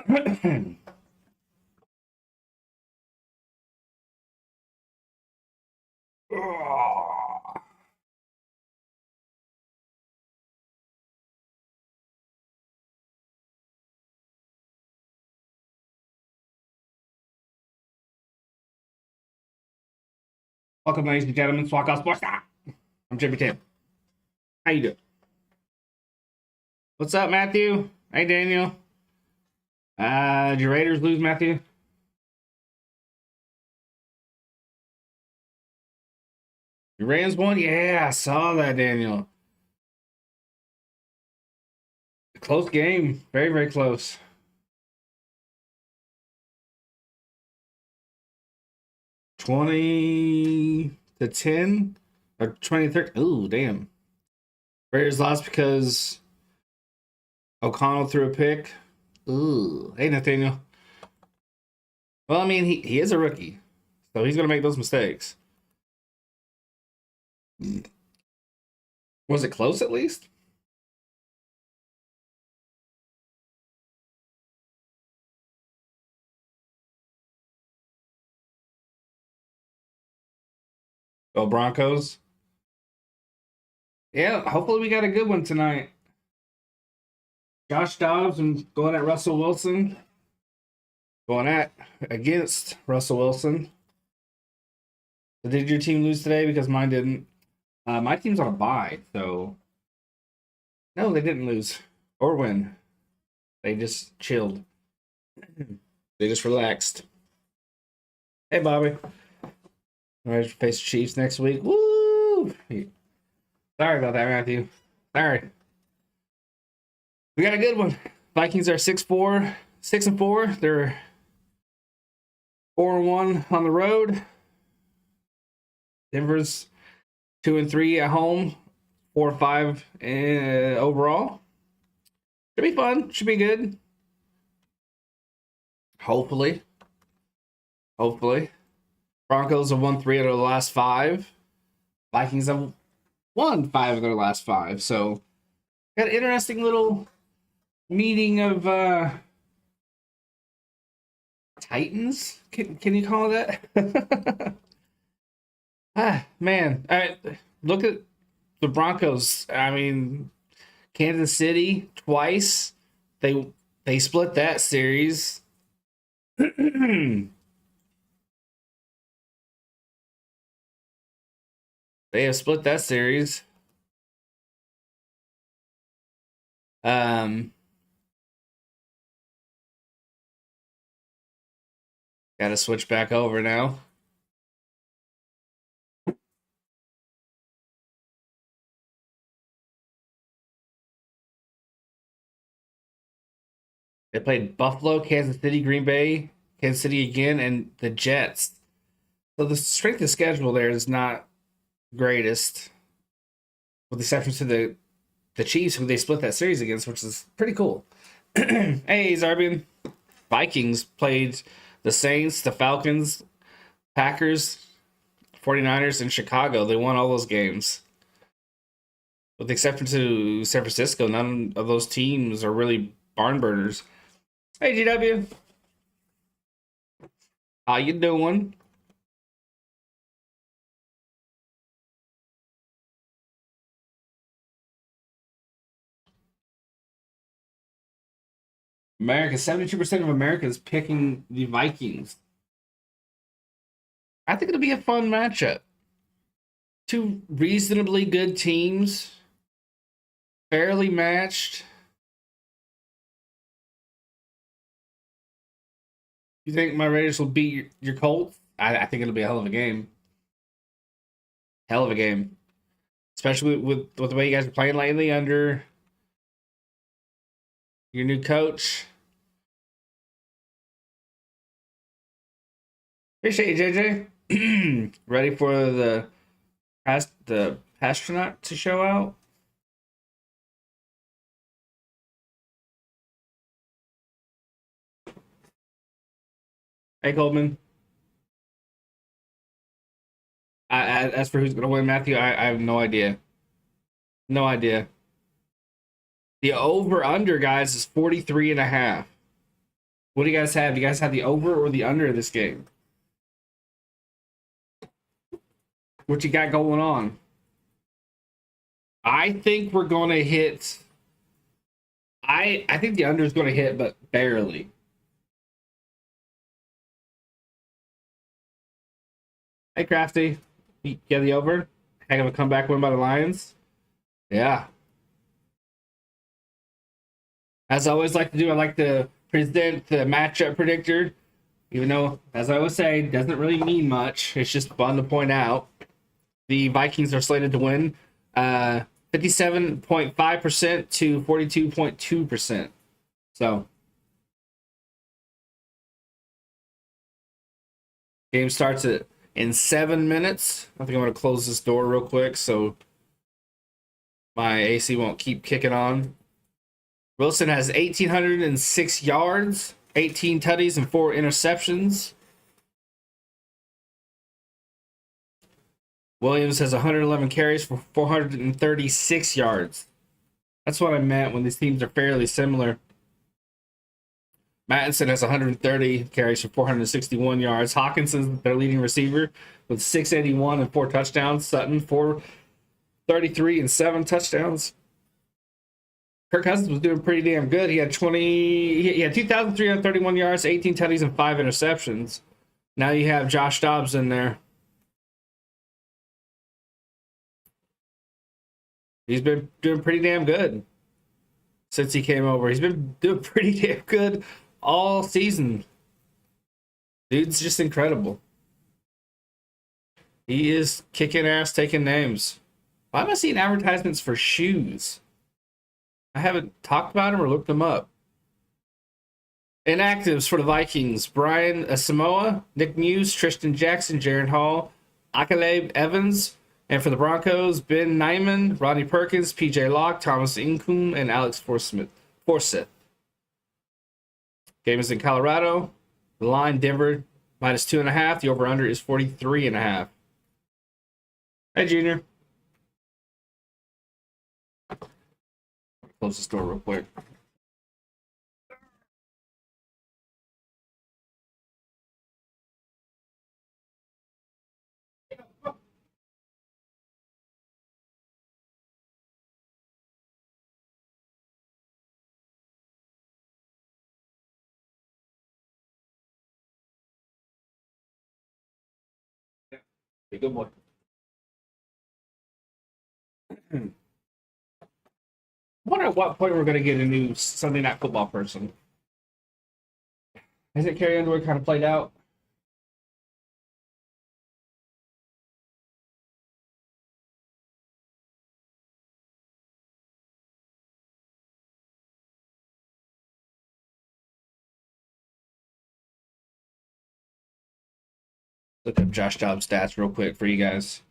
Welcome, ladies and gentlemen. Swag Out Sports. I'm Jimmy Tim. How you doing? What's up, Matthew? Hey, Daniel. Did your Raiders lose, Matthew? Your Rams won? Yeah, I saw that, Daniel. Close game. Very, very close. $20-10 or 20-13. Ooh, damn. Raiders lost because O'Connell threw a pick. Ooh. Hey, Nathaniel. Well, I mean, he is a rookie, so he's going to make those mistakes. Was it close at least? Go Broncos. Yeah, hopefully we got a good one tonight. Josh Dobbs and going at Russell Wilson. Going at against Russell Wilson. So did your team lose today? Because mine didn't. My team's on a bye, so no, they didn't lose or win. They just chilled. They just relaxed. Hey, Bobby. All right, face Chiefs next week. Woo! Sorry about that, Matthew. Sorry. We got a good one. Vikings are 6-4, 6-4. They're 4-1 on the road. Denver's 2-3 at home, 4-5 overall. Should be fun. Should be good. Hopefully. Broncos have won 3 out of the last 5. Vikings have won 5 of their last 5. So, got an interesting little meeting of Titans. Can you call it that? Man. All right. Look at the Broncos. I mean, Kansas City twice. They split that series. They have split that series. Got to switch back over now. They played Buffalo, Kansas City, Green Bay, Kansas City again, and the Jets. So the strength of schedule there is not greatest, with the exception to the Chiefs, who they split that series against, which is pretty cool. Hey, Zarbian. Vikings played the Saints, the Falcons, Packers, 49ers, and Chicago. They won all those games. With the exception to San Francisco, none of those teams are really barn burners. Hey, GW. How you doing? America, 72% of America is picking the Vikings. I think it'll be a fun matchup. 2 reasonably good teams, fairly matched. You think my Raiders will beat your Colts? I think it'll be a hell of a game. Hell of a game. Especially with the way you guys are playing lately under your new coach. Appreciate you, JJ. Ready for the astronaut to show out? Hey, Goldman. As for who's going to win, Matthew, I have no idea. No idea. The over-under, guys, is 43.5. What do you guys have? Do you guys have the over or the under of this game? What you got going on? I think we're going to hit. I think the under is going to hit, but barely. Hey, Crafty. You get the over? Heck of a comeback win by the Lions. Yeah. As I always like to do, I like to present the matchup predictor. Even though, as I always say, doesn't really mean much. It's just fun to point out. The Vikings are slated to win 57.5% to 42.2%. So, game starts in 7 minutes. I think I'm going to close this door real quick so my AC won't keep kicking on. Wilson has 1,806 yards, 18 tutties, and 4 interceptions. Williams has 111 carries for 436 yards. That's what I meant when these teams are fairly similar. Mattinson has 130 carries for 461 yards. Hawkinson's their leading receiver with 681 and 4 touchdowns. Sutton, 433 and 7 touchdowns. Kirk Cousins was doing pretty damn good. He had 2,331 yards, 18 tutties, and 5 interceptions. Now you have Josh Dobbs in there. He's been doing pretty damn good since he came over. He's been doing pretty damn good all season. Dude's just incredible. He is kicking ass, taking names. Why am I seeing advertisements for shoes? I haven't talked about them or looked them up. Inactives for the Vikings: Brian Asamoah, Nick Muse, Tristan Jackson, Jaron Hall, Akaleb Evans. And for the Broncos, Ben Nyman, Rodney Perkins, PJ Locke, Thomas Incoom, and Alex Forsyth. Game is in Colorado. The line, Denver, -2.5. The over-under is 43.5. Hey, Junior. Close this door real quick. Hey, good boy. I wonder at what point we're going to get a new Sunday Night Football person. Hasn't Carrie Underwood kind of played out? Look up Josh Dobbs stats real quick for you guys.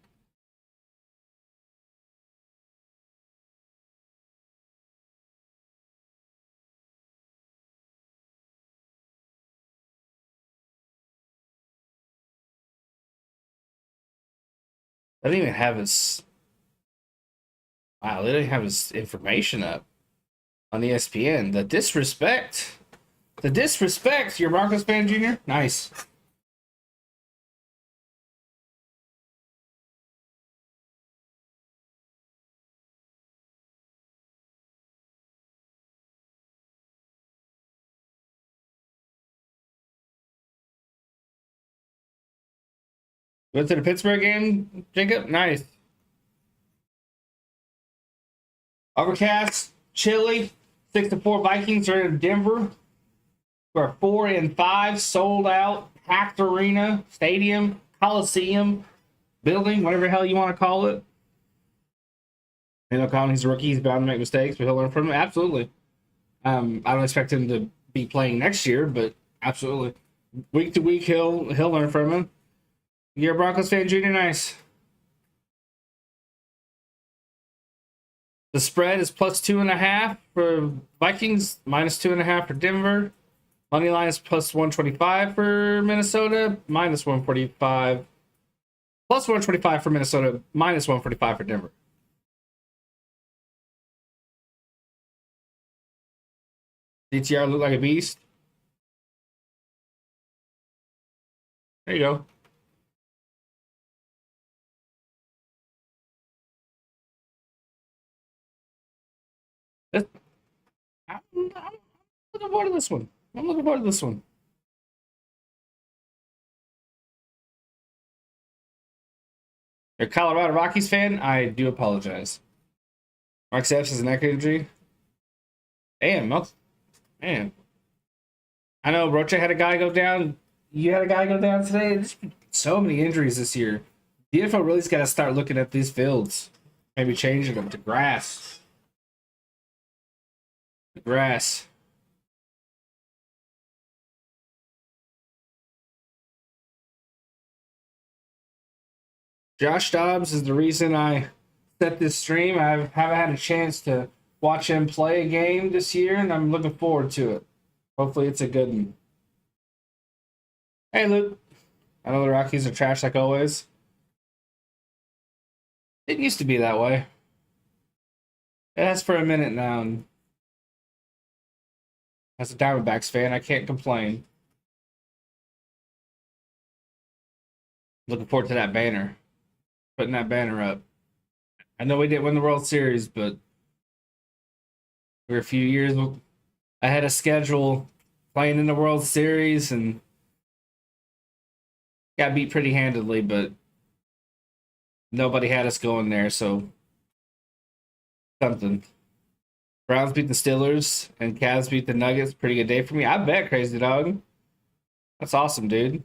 They didn't even have his. Wow, they didn't have his information up on ESPN. The disrespect. The disrespect. You're a Broncos fan, Junior? Nice. Went to the Pittsburgh game, Jacob? Nice. Overcast, chilly. 6-4 Vikings are in Denver. We're 4-5, sold out, packed arena, stadium, coliseum, building, whatever the hell you want to call it. You know, Colin, he's a rookie. He's bound to make mistakes, but he'll learn from them. Absolutely. I don't expect him to be playing next year, but absolutely. Week to week, he'll learn from him. You're a Broncos fan, Junior? Nice. The spread is +2.5 for Vikings, -2.5 for Denver. Money line is +125 for Minnesota, -145. +125 for Minnesota, -145 for Denver. DTR look like a beast. There you go. I'm looking forward to this one. I'm looking forward to this one. You're a Colorado Rockies fan? I do apologize. Mark Stepps has a neck injury. Damn, man. I know Rocha had a guy go down. You had a guy go down today. There's so many injuries this year. The NFL really's got to start looking at these fields. Maybe changing them to grass. Grass. Josh Dobbs is the reason I set this stream. I haven't had a chance to watch him play a game this year, and I'm looking forward to it. Hopefully it's a good one. Hey, Luke. I know the Rockies are trash like always. It used to be that way. It has for a minute now, and as a Diamondbacks fan, I can't complain. Looking forward to that banner. Putting that banner up. I know we didn't win the World Series, but we're a few years ahead of schedule playing in the World Series and got beat pretty handedly, but nobody had us going there, so something. Browns beat the Steelers and Cavs beat the Nuggets. Pretty good day for me. I bet, Crazy Dog. That's awesome, dude.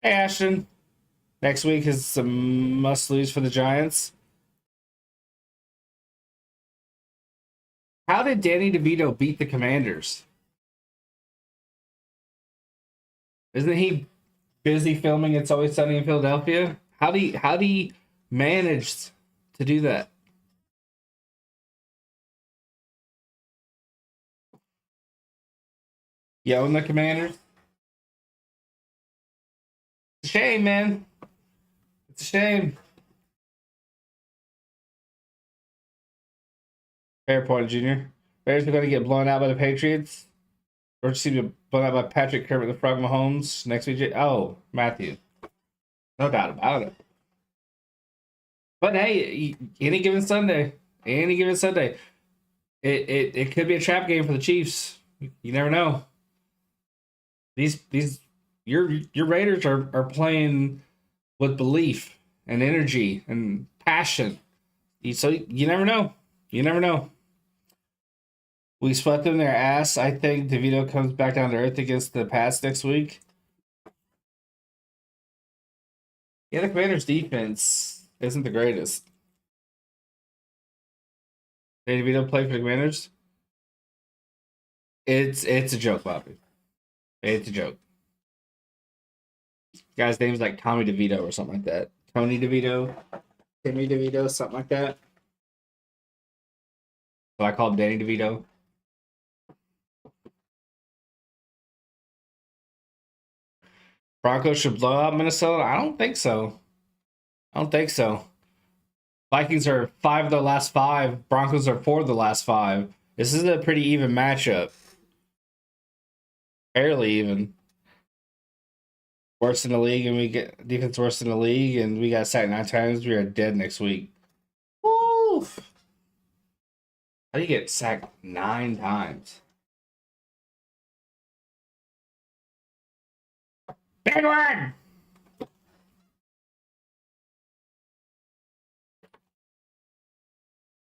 Hey, Ashton. Next week is some must-lose for the Giants. How did Danny DeVito beat the Commanders? Isn't he busy filming It's Always Sunny in Philadelphia? How do you manage to do that? You own the Commanders? It's a shame, man. It's a shame. Fair point, Junior. Bears are going to get blown out by the Patriots. Or just be blown out by Patrick Kermit the Frog Mahomes next week. Oh, Matthew. No doubt about it. But hey, any given Sunday, it could be a trap game for the Chiefs. You never know. Your Raiders are playing with belief and energy and passion. So you never know. You never know. We swept them their ass. I think DeVito comes back down to earth against the Pats next week. Yeah, the Commanders' defense isn't the greatest. Did DeVito play for the Commanders? It's a joke, Bobby. It's a joke. Guy's name's like Tommy DeVito or something like that. Tony DeVito, Timmy DeVito, something like that. So I call him Danny DeVito. Broncos should blow out Minnesota? I don't think so. Vikings are 5 of the last 5. Broncos are 4 of the last 5. This is a pretty even matchup. Fairly even. Worst in the league, and we get defense worst in the league, and we got sacked 9 times. We are dead next week. Woof. How do you get sacked 9 times? Big one!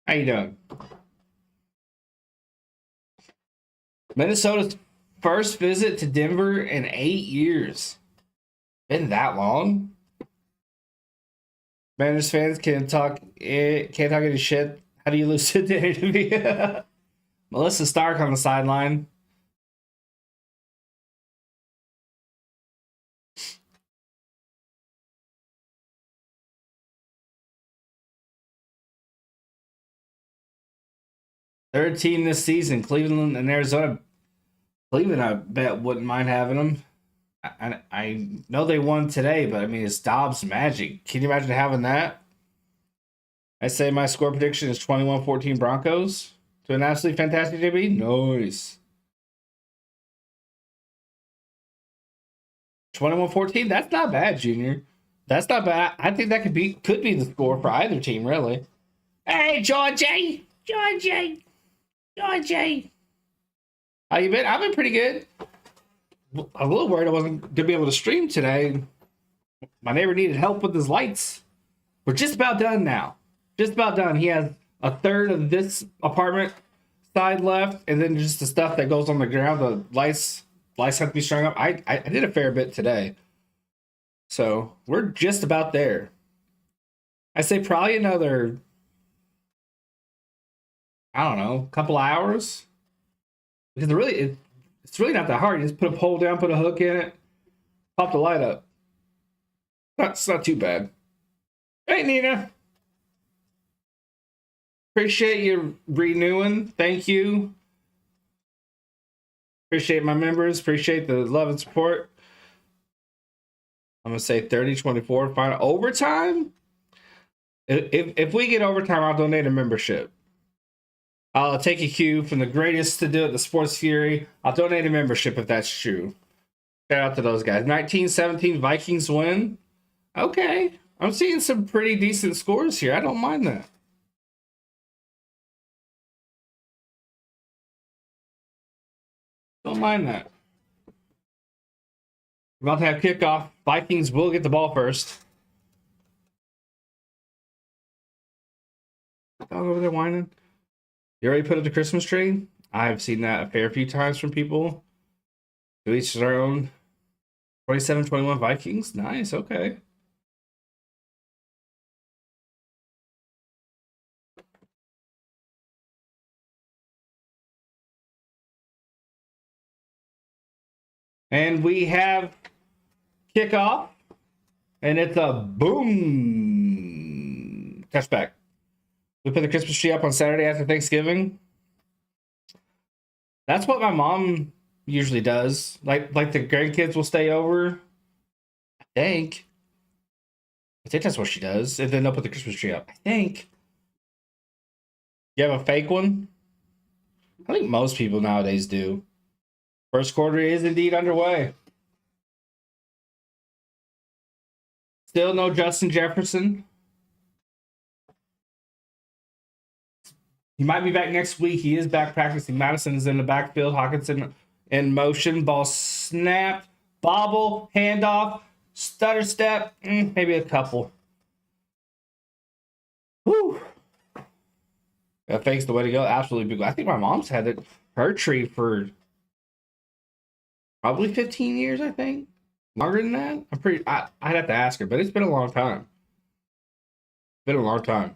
How you doing? Minnesota's first visit to Denver in 8 years. Been that long? Mariners fans can't talk any shit. How do you lose to Danny DeVito? Melissa Stark on the sideline. Third team this season, Cleveland and Arizona. Cleveland, I bet, wouldn't mind having them. I know they won today, but I mean, it's Dobbs magic. Can you imagine having that? I say my score prediction is 21-14 Broncos to an absolutely fantastic JB. Nice. 21-14. That's not bad, Junior. That's not bad. I think that could be the score for either team, really. Hey, Georgie! Georgie! Georgie! How you been? I've been pretty good. I'm a little worried I wasn't going to be able to stream today. My neighbor needed help with his lights. We're just about done now. Just about done. He has a third of this apartment side left, and then just the stuff that goes on the ground. The lights have to be strung up. I did a fair bit today. So we're just about there. I say probably another, I don't know, couple hours. Because it's really not that hard. You just put a pole down, put a hook in it, pop the light up. It's not too bad. Hey, Nina. Appreciate you renewing. Thank you. Appreciate my members. Appreciate the love and support. I'm going to say 30-24 final overtime. If we get overtime, I'll donate a membership. I'll take a cue from the greatest to do it, the Sports Fury. I'll donate a membership if that's true. Shout out to those guys. 19-17 Vikings win. Okay. I'm seeing some pretty decent scores here. I don't mind that. Don't mind that. We're about to have kickoff. Vikings will get the ball first. Dog over there whining. You already put up the Christmas tree? I've seen that a fair few times from people. To each their own. 27-21 Vikings? Nice, okay. And we have kickoff. And it's a boom touchback. We put the Christmas tree up on Saturday after Thanksgiving. That's what my mom usually does. Like the grandkids will stay over. I think that's what she does. And then they'll put the Christmas tree up. I think. You have a fake one? I think most people nowadays do. First quarter is indeed underway. Still no Justin Jefferson. He might be back next week. He is back practicing. Madison is in the backfield. Hawkinson in motion. Ball snapped. Bobble. Handoff. Stutter step. Maybe a couple. Woo. That fake's the way to go. Absolutely big. I think my mom's had her tree for probably 15 years, I think. Longer than that? I'd have to ask her, but it's been a long time. Been a long time.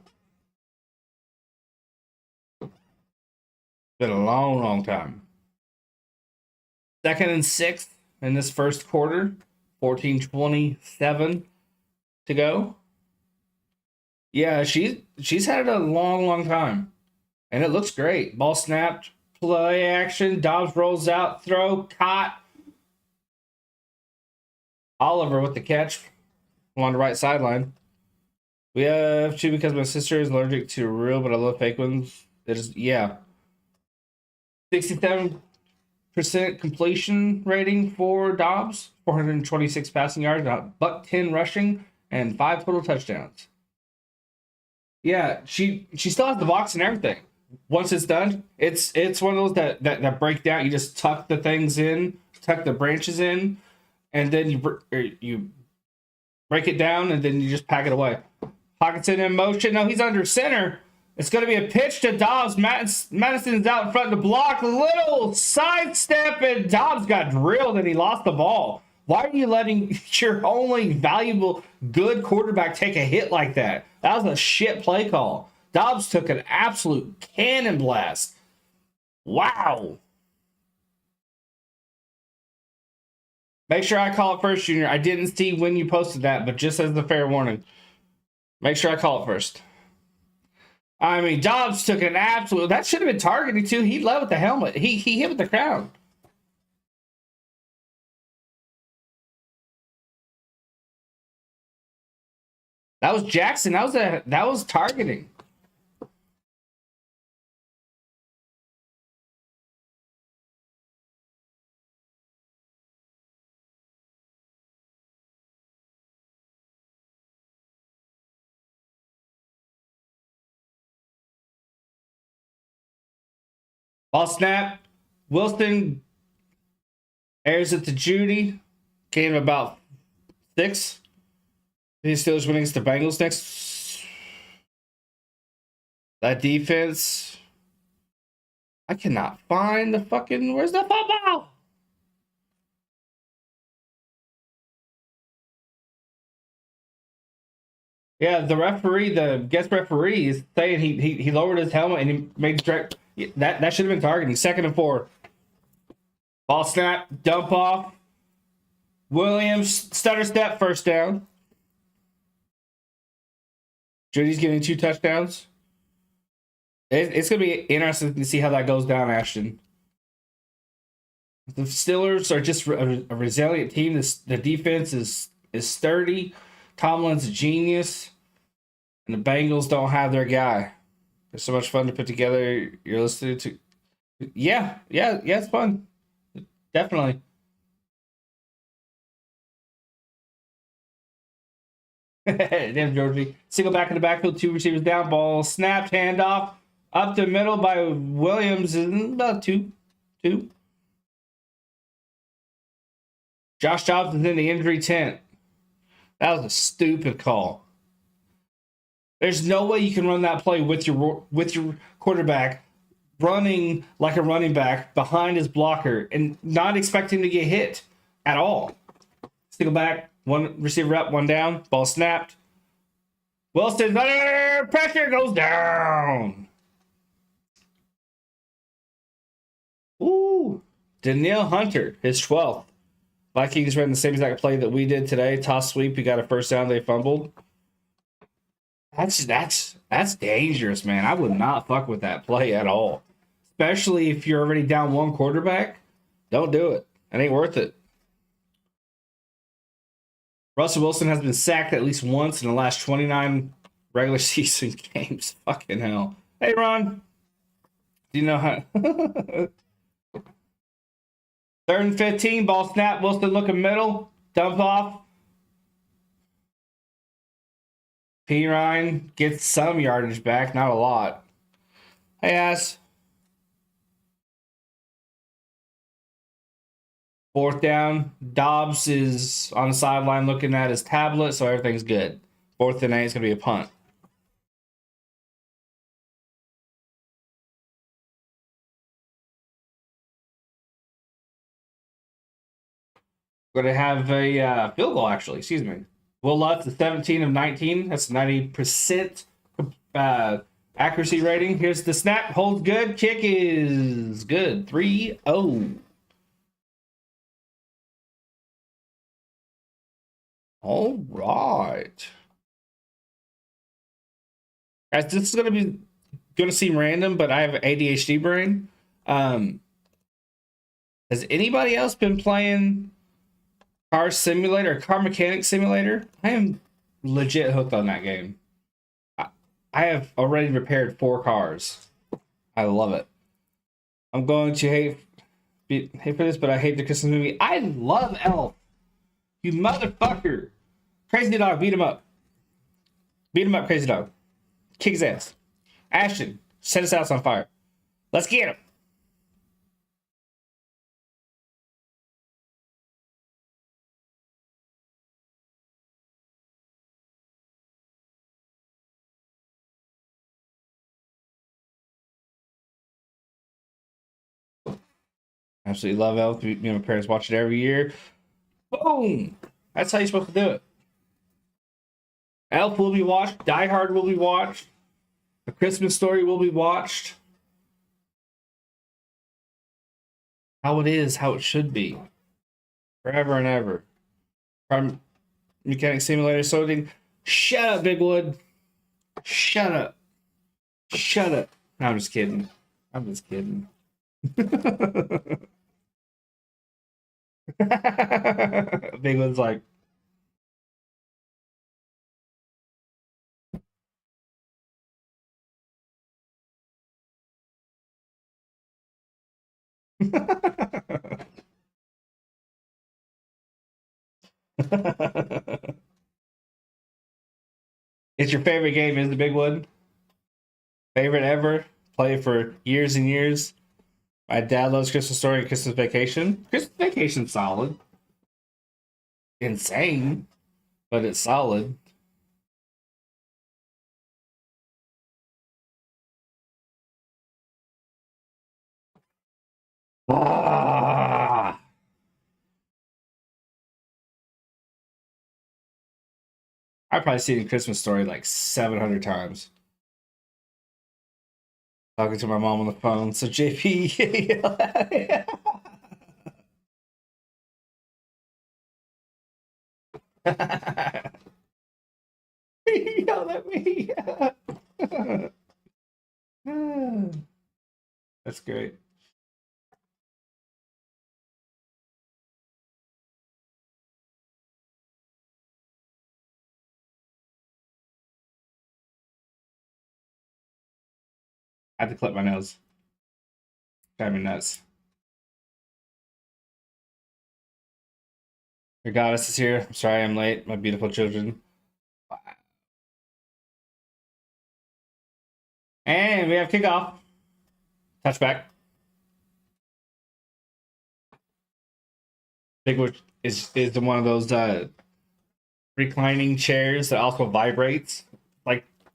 Been a long, long time. 2nd and 6 in this first quarter. 14:27 to go. Yeah, she's had it a long, long time. And it looks great. Ball snapped. Play action. Dobbs rolls out. Throw. Caught. Oliver with the catch along the right sideline. We have two because my sister is allergic to real, but I love fake ones. Yeah. 67% completion rating for Dobbs, 426 passing yards, $110 rushing, and 5 total touchdowns. Yeah, she still has the box and everything. Once it's done, it's one of those that break down. You just tuck the things in, tuck the branches in, and then you break it down, and then you just pack it away. Hawkinson in motion. No, he's under center. It's going to be a pitch to Dobbs. Madison's out in front to block. Little sidestep, and Dobbs got drilled, and he lost the ball. Why are you letting your only valuable, good quarterback take a hit like that? That was a shit play call. Dobbs took an absolute cannon blast. Wow. Make sure I call it first, Junior. I didn't see when you posted that, but just as the fair warning, make sure I call it first. I mean, Dobbs took an absolute... That should have been targeted, too. He led with the helmet. He hit with the crown. That was Jackson. That was targeting. Ball snap. Wilson airs it to Judy. Game about 6. The Steelers winning against the Bengals next. That defense. I cannot find the fucking. Where's the football? Yeah, the referee, the guest referee, is saying he lowered his helmet and he made direct. That should have been targeting. 2nd and 4. Ball snap, dump off. Williams, stutter step, first down. Judy's getting 2 touchdowns. It's going to be interesting to see how that goes down, Ashton. The Steelers are just a resilient team. The defense is sturdy. Tomlin's a genius. And the Bengals don't have their guy. It's so much fun to put together. You're listening to... Yeah, it's fun. Definitely. Damn, Georgie. Single back in the backfield, 2 receivers down, ball snapped, handoff up the middle by Williams, about 2. Josh Dobbs is in the injury tent. That was a stupid call. There's no way you can run that play with your quarterback running like a running back behind his blocker and not expecting to get hit at all. Single back, 1 receiver up, 1 down, ball snapped. Wilson, pressure goes down. Ooh, Danielle Hunter, his 12th. Vikings ran the same exact play that we did today. Toss sweep, he got a first down, they fumbled. That's dangerous, man. I would not fuck with that play at all. Especially if you're already down 1 quarterback. Don't do it. It ain't worth it. Russell Wilson has been sacked at least once in the last 29 regular season games. Fucking hell. Hey, Ron. Do you know how... 3rd and 15, ball snap. Wilson looking middle. Dump off. P. Ryan gets some yardage back, not a lot. Hey, ass. 4th down. Dobbs is on the sideline looking at his tablet, so everything's good. 4th and 8 is going to be a punt. We're going to have a field goal, actually. Excuse me. Will Lutz is 17 of 19. That's 90% accuracy rating. Here's the snap. Holds good. Kick is good. 3-0. All right. Guys, this is going to seem random, but I have ADHD brain. Has anybody else been playing Car Simulator, Car Mechanic Simulator? I am legit hooked on that game. I have already repaired 4 cars. I love it. I'm going to hate for this, but I hate the Christmas movie. I love Elf. You motherfucker. Crazy Dog, beat him up. Beat him up, Crazy Dog. Kick his ass. Ashton, set his house on fire. Let's get him. Absolutely love Elf. Me and my parents watch it every year. Boom! That's how you're supposed to do it. Elf will be watched. Die Hard will be watched. A Christmas Story will be watched. How it is, how it should be. Forever and ever. Car Mechanic Simulator. So shut up, Big Wood. Shut up. Shut up. No, I'm just kidding. I'm just kidding. Big Wood's like... It's your favorite game, is the Big Wood? Favorite ever? Play it for years and years? My dad loves Christmas Story and Christmas Vacation. Christmas Vacation's solid. Insane, but it's solid. Ah. I've probably seen a Christmas Story like 700 times. Talking to my mom on the phone. So JP, yell at me. That's great. I had to clip my nose. Drive me nuts. Your goddess is here. I'm sorry I'm late. My beautiful children. And we have kickoff. Touchback. Big which is the one of those reclining chairs that also vibrates.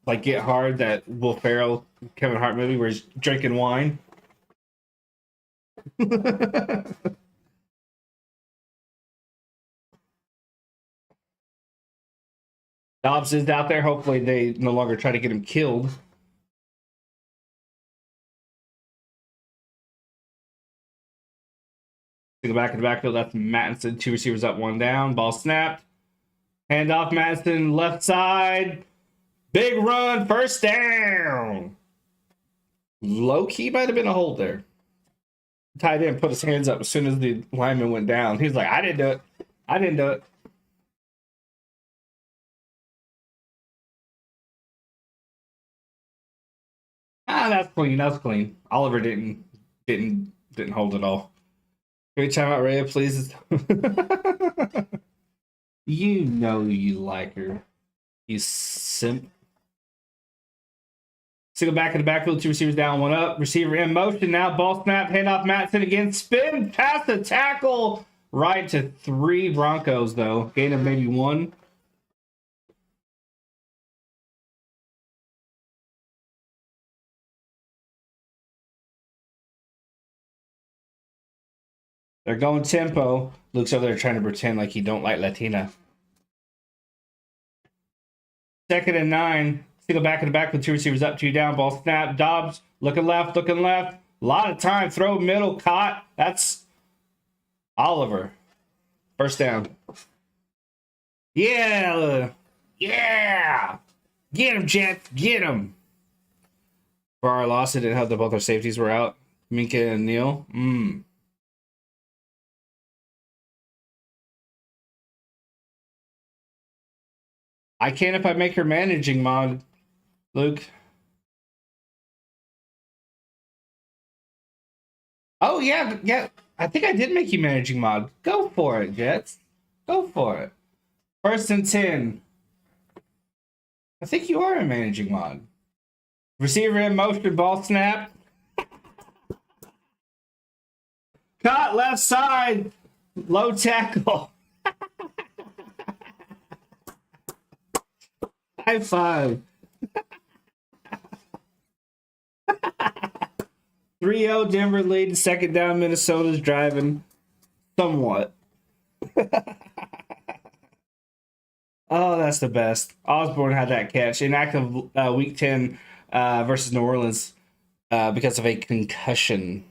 Like Get Hard, that Will Ferrell Kevin Hart movie where he's drinking wine. Dobbs is out there. Hopefully they no longer try to get him killed. To go back in the backfield, that's Mattinson. 2 receivers up, 1 down. Ball snapped. Hand off Mattinson, left side. Big run, first down. Low key might have been a hold there. Tight end put his hands up as soon as the lineman went down. He's like, I didn't do it. I didn't do it. Ah, that's clean. That's clean. Oliver didn't hold it all. Great timeout, Rhea, please. You know you like her. You simp. Single back in the backfield, 2 receivers down, 1 up. Receiver in motion now. Ball snap, handoff Matson again. Spin past the tackle. Right to 3 Broncos, though. Gain of maybe 1. They're going tempo. Luke's over there trying to pretend like he don't like Latina. 2nd and 9. Single back in the back with 2 receivers up, 2 down. Ball snap. Dobbs looking left, looking left. A lot of time. Throw middle, caught. That's Oliver. First down. Yeah. Yeah. Get him, Jets. Get him. For our loss, it didn't help that both our safeties were out. Minka and Neal. I can if I make her managing mod, Luke. Oh, yeah, yeah. I think I did make you managing mod. Go for it, Jets. Go for it. 1st and 10. I think you are a managing mod. Receiver in motion, ball snap. Caught left side. Low tackle. High five. 3-0 Denver lead. 2nd down, Minnesota's driving. Somewhat. Oh, that's the best. Osborne had that catch. Inactive week 10 versus New Orleans because of a concussion.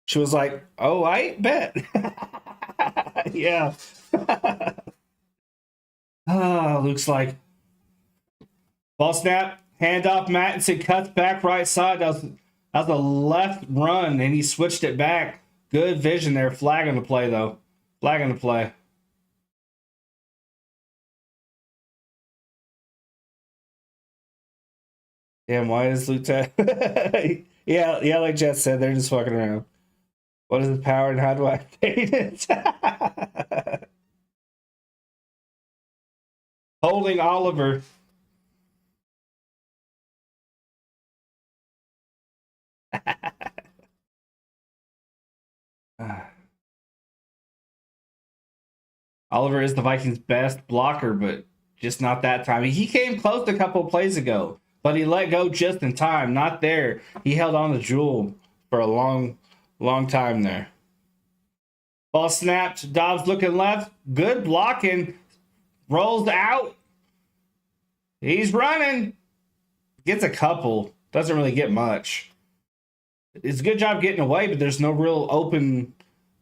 She was like, oh, I bet. Yeah. Luke's like, ball snap, handoff, Mattinson cuts back right side. That was a left run, and he switched it back. Good vision there. Flag on the play, though. Flag on the play. Damn, why is Luke yeah, like Jess said, they're just fucking around. What is the power and how do I activate it? Holding Oliver. Oliver is the Vikings' best blocker, but just not that time. He came close a couple of plays ago, but he let go just in time. Not there. He held on to Jewel for a long time there. Ball snapped. Dobbs looking left. Good blocking. Rolls out. He's running. Gets a couple. Doesn't really get much. It's a good job getting away, but there's no real open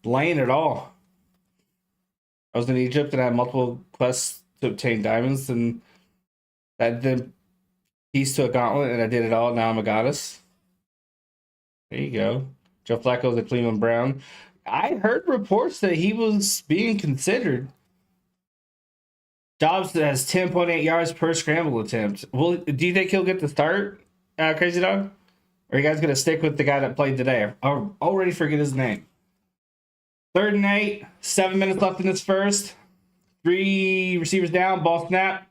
lane at all. I was in Egypt and I had multiple quests to obtain diamonds, and that then piece to a gauntlet, and I did it all. Now I'm a goddess. There you go. Joe Flacco's a Cleveland Brown. I heard reports that he was being considered. Dobbs has 10.8 yards per scramble attempt. Well, do you think he'll get the start, Crazy Dog? Or are you guys going to stick with the guy that played today? I already forget his name. 3rd and 8, 7 minutes left in this first. 3 receivers down, ball snap.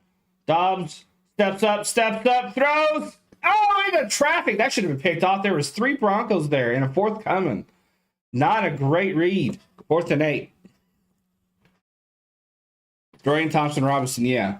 Dobbs steps up, throws. Oh, into traffic. That should have been picked off. There was 3 Broncos there and a 4th coming. Not a great read. 4th and 8. Dorian Thompson-Robinson, yeah.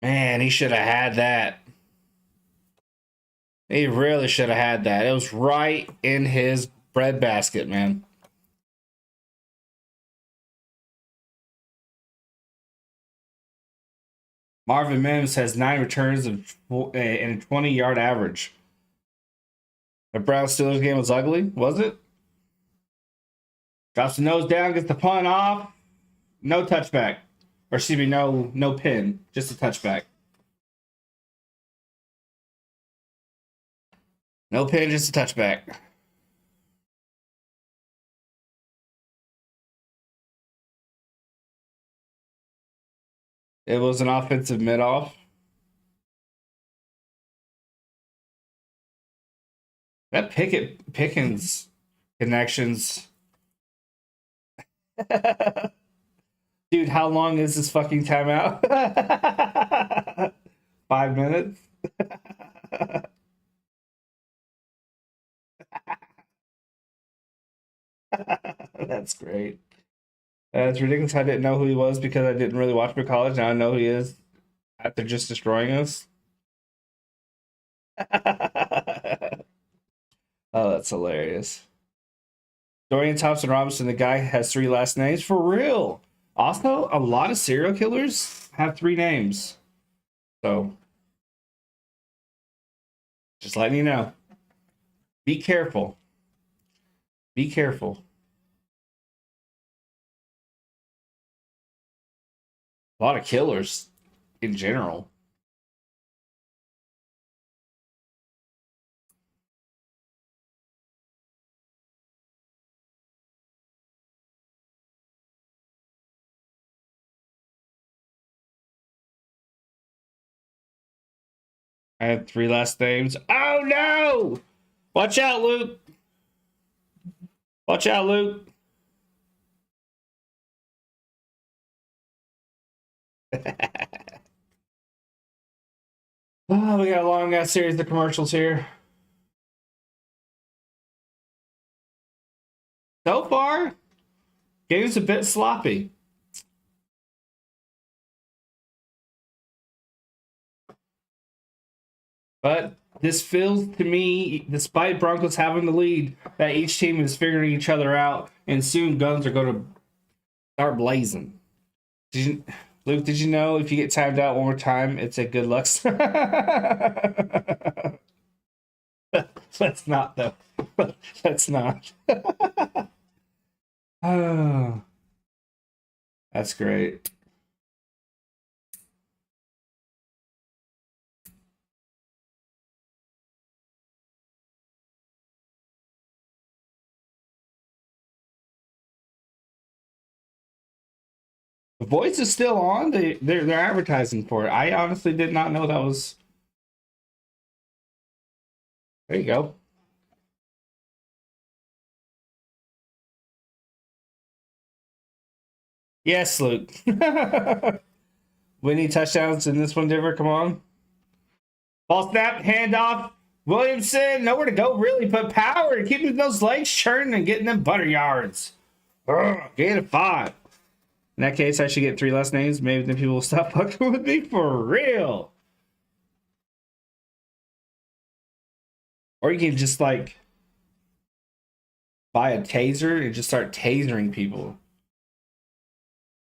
Man, he should have had that. He really should have had that. It was right in his breadbasket, man. Marvin Mims has 9 returns and a 20-yard average. The Browns Steelers game was ugly, was it? Drops the nose down, gets the punt off. No touchback. Or excuse me, no pin. Just a touchback. No pin, just a touchback. It was an offensive mid-off. That Pickens connections. Dude, how long is this fucking timeout? 5 minutes? That's great. It's ridiculous. I didn't know who he was because I didn't really watch him in college. Now I know who he is after just destroying us. Oh, that's hilarious. Dorian Thompson Robinson, the guy has 3 last names for real. Also, a lot of serial killers have 3 names. So, just letting you know. Be careful. Be careful. A lot of killers in general. I had 3 last names. Oh no! Watch out, Luke. Watch out, Luke. Oh, we got a long ass series of commercials here. So far, game's a bit sloppy. But this feels to me, despite Broncos having the lead, that each team is figuring each other out, and soon guns are going to start blazing. Luke, did you know if you get timed out one more time, it's a good luck? Let's not, though. Let's not. Oh, that's great. The voice is still on. They're advertising for it. I honestly did not know that was. There you go. Yes, Luke. We need touchdowns in this one, Diver. Come on. Ball snap, handoff. Williamson, nowhere to go, really, but power, keeping those legs churning and getting them butter yards. Gain of 5. In that case, I should get 3 less names. Maybe then people will stop fucking with me for real. Or you can just, like, buy a taser and just start tasering people.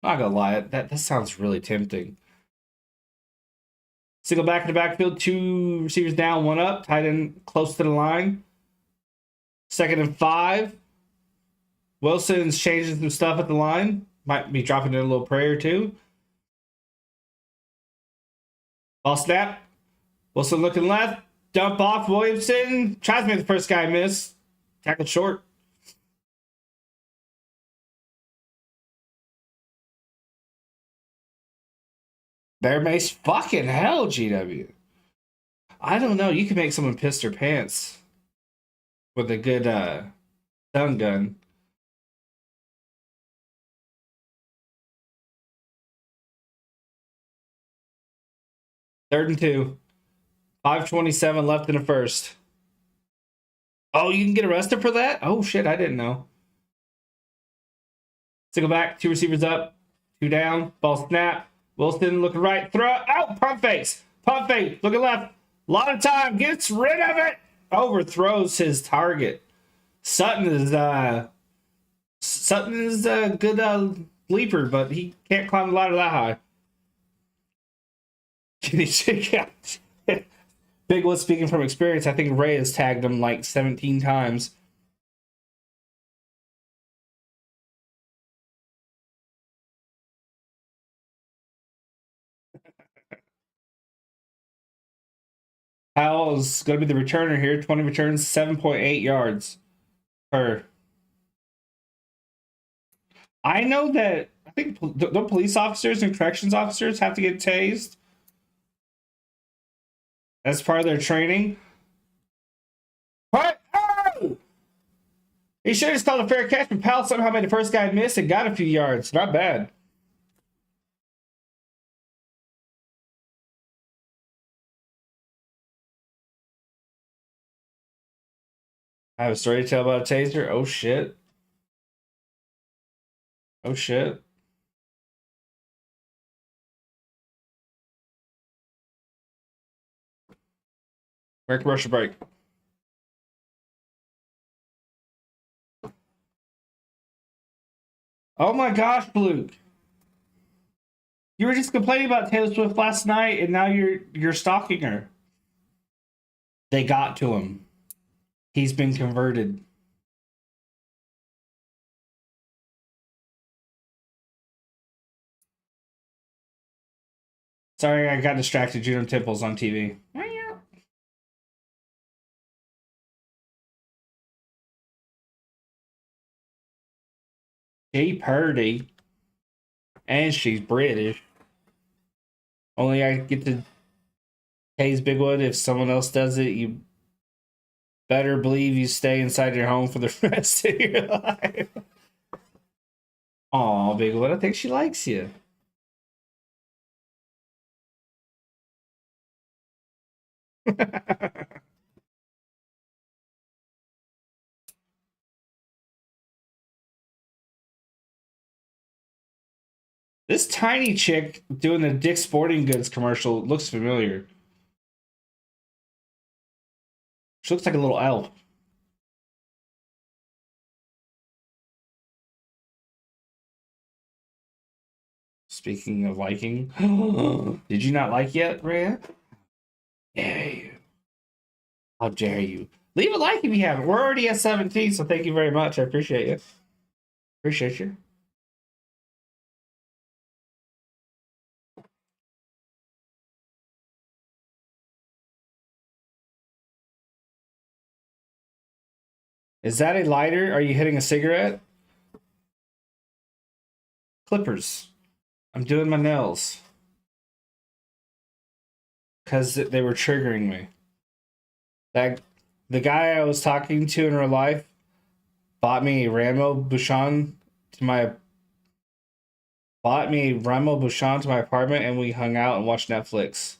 I'm not gonna lie, that sounds really tempting. Single back in the backfield, 2 receivers down, 1 up, tight end close to the line. 2nd and 5. Wilson's changing some stuff at the line. Might be dropping in a little prayer or two. Ball snap. Wilson looking left. Dump off. Williamson tries to make the first guy miss. Tackled short. Bear mace. Fucking hell, GW. I don't know. You can make someone piss their pants with a good stun gun. Third and 2. 5:27 left in the first. Oh, you can get arrested for that? Oh, shit. I didn't know. Single back. 2 receivers up. 2 down. Ball snap. Wilson looking right. Throw. Out. Pump fakes. Pump fake. Looking left. A lot of time. Gets rid of it. Overthrows his target. Sutton is a good leaper, but he can't climb the ladder that high. Can he check out? Big One speaking from experience. I think Ray has tagged him like 17 times. Powell is going to be the returner here. 20 returns, 7.8 yards per. I know that I think the police officers and corrections officers have to get tased. That's part of their training. What? Oh! He should have just called a fair catch, but Powell somehow made the first guy miss and got a few yards. Not bad. I have a story to tell about a taser. Oh, shit. Oh, shit. Where commercial break? Oh my gosh, Luke. You were just complaining about Taylor Swift last night and now you're stalking her. They got to him. He's been converted. Sorry, I got distracted. Juno Temple's on TV. She Purdy. And she's British. Only I get to tase Bigwood. If someone else does it, you better believe you stay inside your home for the rest of your life. Aw, Bigwood, I think she likes you. This tiny chick doing the Dick's Sporting Goods commercial looks familiar. She looks like a little elf. Speaking of liking, did you not like yet, Rhea? Dare you? How dare you? Leave a like if you haven't. We're already at 17, so thank you very much. I appreciate you. Appreciate you. Is that a lighter? Are you hitting a cigarette? Clippers. I'm doing my nails. Because they were triggering me. The guy I was talking to in real life bought me Ramo Bouchon to my apartment, and we hung out and watched Netflix.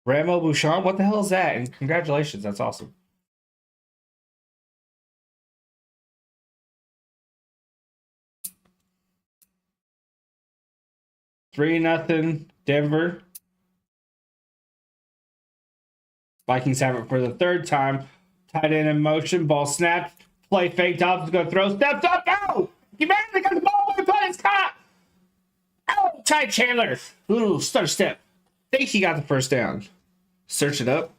Ramo Bouchon? What the hell is that? And congratulations, that's awesome. Three nothing Denver. Vikings have it for the third time. Tight end in motion. Ball snapped. Play fake. Dobbs is going to throw. Steps up. Go! You man, they got the ball away. Play is caught. Oh, Ty Chandler. Ooh, stutter step. Think he got the first down. Search it up.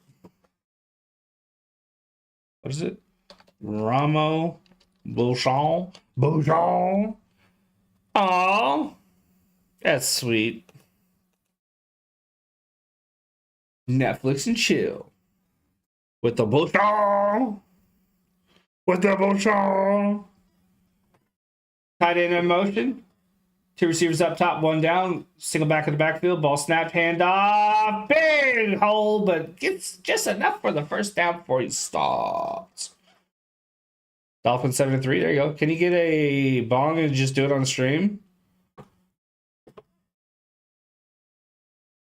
What is it? Ramo Bouchon. Bouchon. Oh, that's sweet. Netflix and chill. With the Bouchon. Tight end in motion. Two receivers up top, one down. Single back in the backfield. Ball snapped, handoff. Big hole, but gets just enough for the first down before he stops. Dolphins 7-3. There you go. Can you get a bong and just do it on the stream?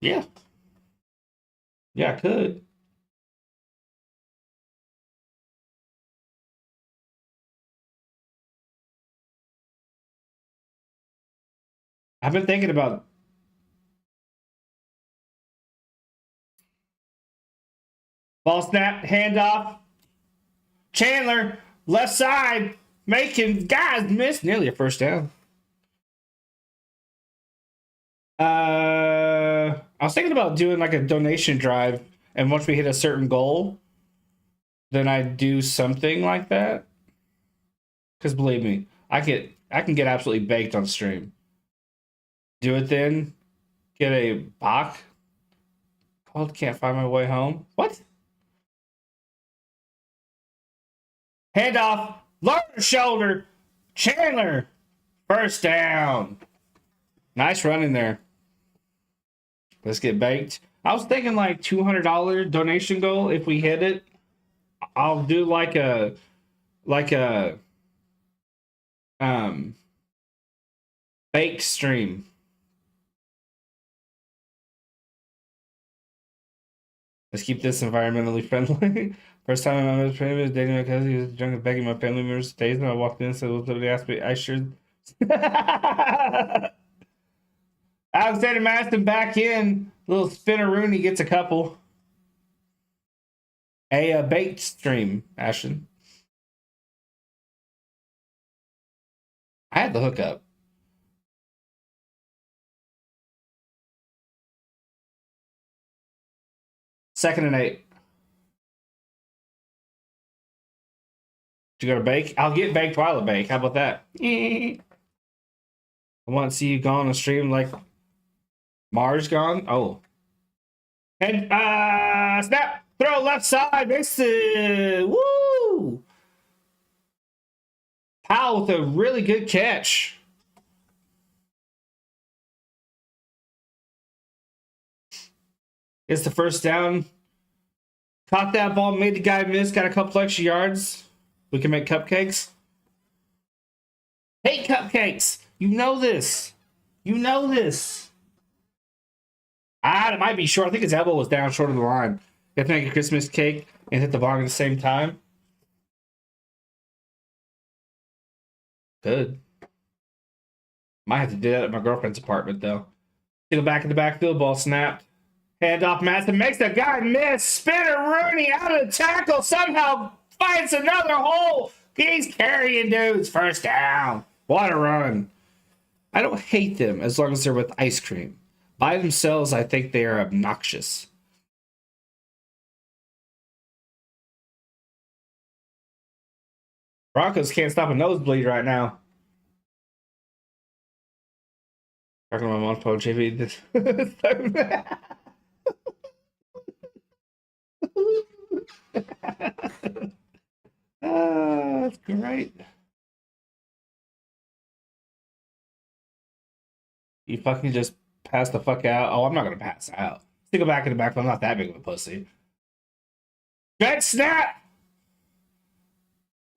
Yeah. Yeah, I could. I've been thinking about ball snap, handoff. Chandler, left side, making guys miss. Nearly a first down. I was thinking about doing like a donation drive, and once we hit a certain goal, then I'd do something like that. Because believe me, I can get absolutely baked on stream. Do it then. Get a Bach. Called Can't Find My Way Home. What? Handoff. Lower shoulder. Chandler. First down. Nice run in there. Let's get baked. I was thinking like $200 donation goal. If we hit it, I'll do like a bake stream. Let's keep this environmentally friendly. First time I was dating my cousin, he was drunk and begging my family members to stay. And I walked in and said, "They asked me, I sure." Alexander Madison back in. Little spinner Rooney gets a couple. A baked stream, Ashton. I had the hookup. Second and 8. Did you go to bake? I'll get baked while I bake. How about that? I want to see you gone on stream like Mars gone. Oh. And snap. Throw left side. Misses. Woo! Powell with a really good catch. It's the first down. Caught that ball, made the guy miss, got a couple extra yards. We can make cupcakes. Hey, cupcakes! You know this. You know this. It might be short. I think his elbow was down short of the line. You have to make a Christmas cake and hit the bong at the same time. Good. Might have to do that at my girlfriend's apartment, though. Get back in the backfield, ball snapped. Handoff, Madison makes the guy miss. Spinner Rooney out of the tackle. Somehow finds another hole. He's carrying dudes. First down. What a run. I don't hate them as long as they're with ice cream. By themselves, I think they are obnoxious. Broncos can't stop a nosebleed right now. Talking to my mom's phone, JV. That's great. You fucking just pass the fuck out. Oh, I'm not gonna pass out. Stick it back in the back. I'm not that big of a pussy. Jet snap!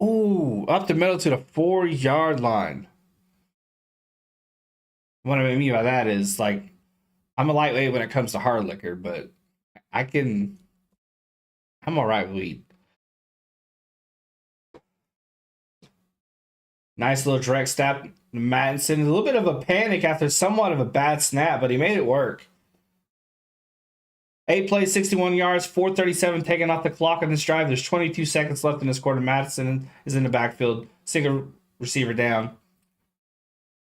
Ooh, up the middle to the 4-yard line. What I mean by that is, like, I'm a lightweight when it comes to hard liquor, but I'm all right with weed. Nice little direct snap. Mattinson, a little bit of a panic after somewhat of a bad snap, but he made it work. 8 plays, 61 yards, 4:37 taken off the clock on this drive. There's 22 seconds left in this quarter. Madison is in the backfield. Single receiver down.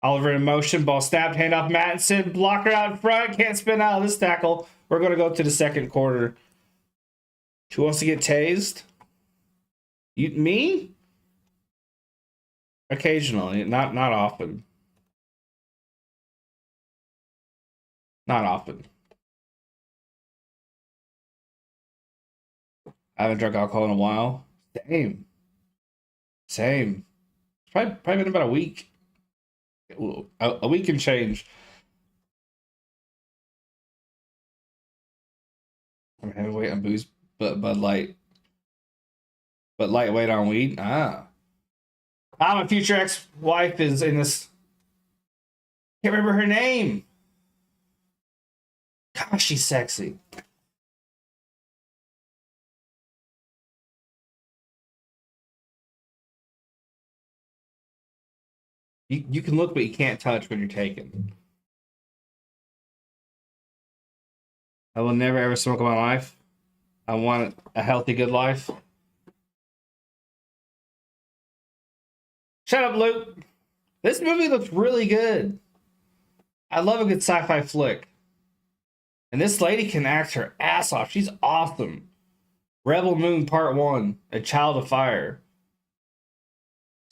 Oliver in motion. Ball snapped. Handoff Mattinson. Blocker out in front. Can't spin out of this tackle. We're going to go to the second quarter. Who wants to get tased? Me? Occasionally. Not often. Not often. I haven't drunk alcohol in a while. Same. It's probably been about a week. A week and change. I'm heavyweight on booze, but Bud Light. But lightweight on weed? My future ex-wife is in this. Can't remember her name. Gosh, she's sexy. You can look, but you can't touch when you're taken. I will never ever smoke in my life. I want a healthy, good life. Shut up, Luke. This movie looks really good. I love a good sci-fi flick. And this lady can act her ass off. She's awesome. Rebel Moon Part 1, A Child of Fire.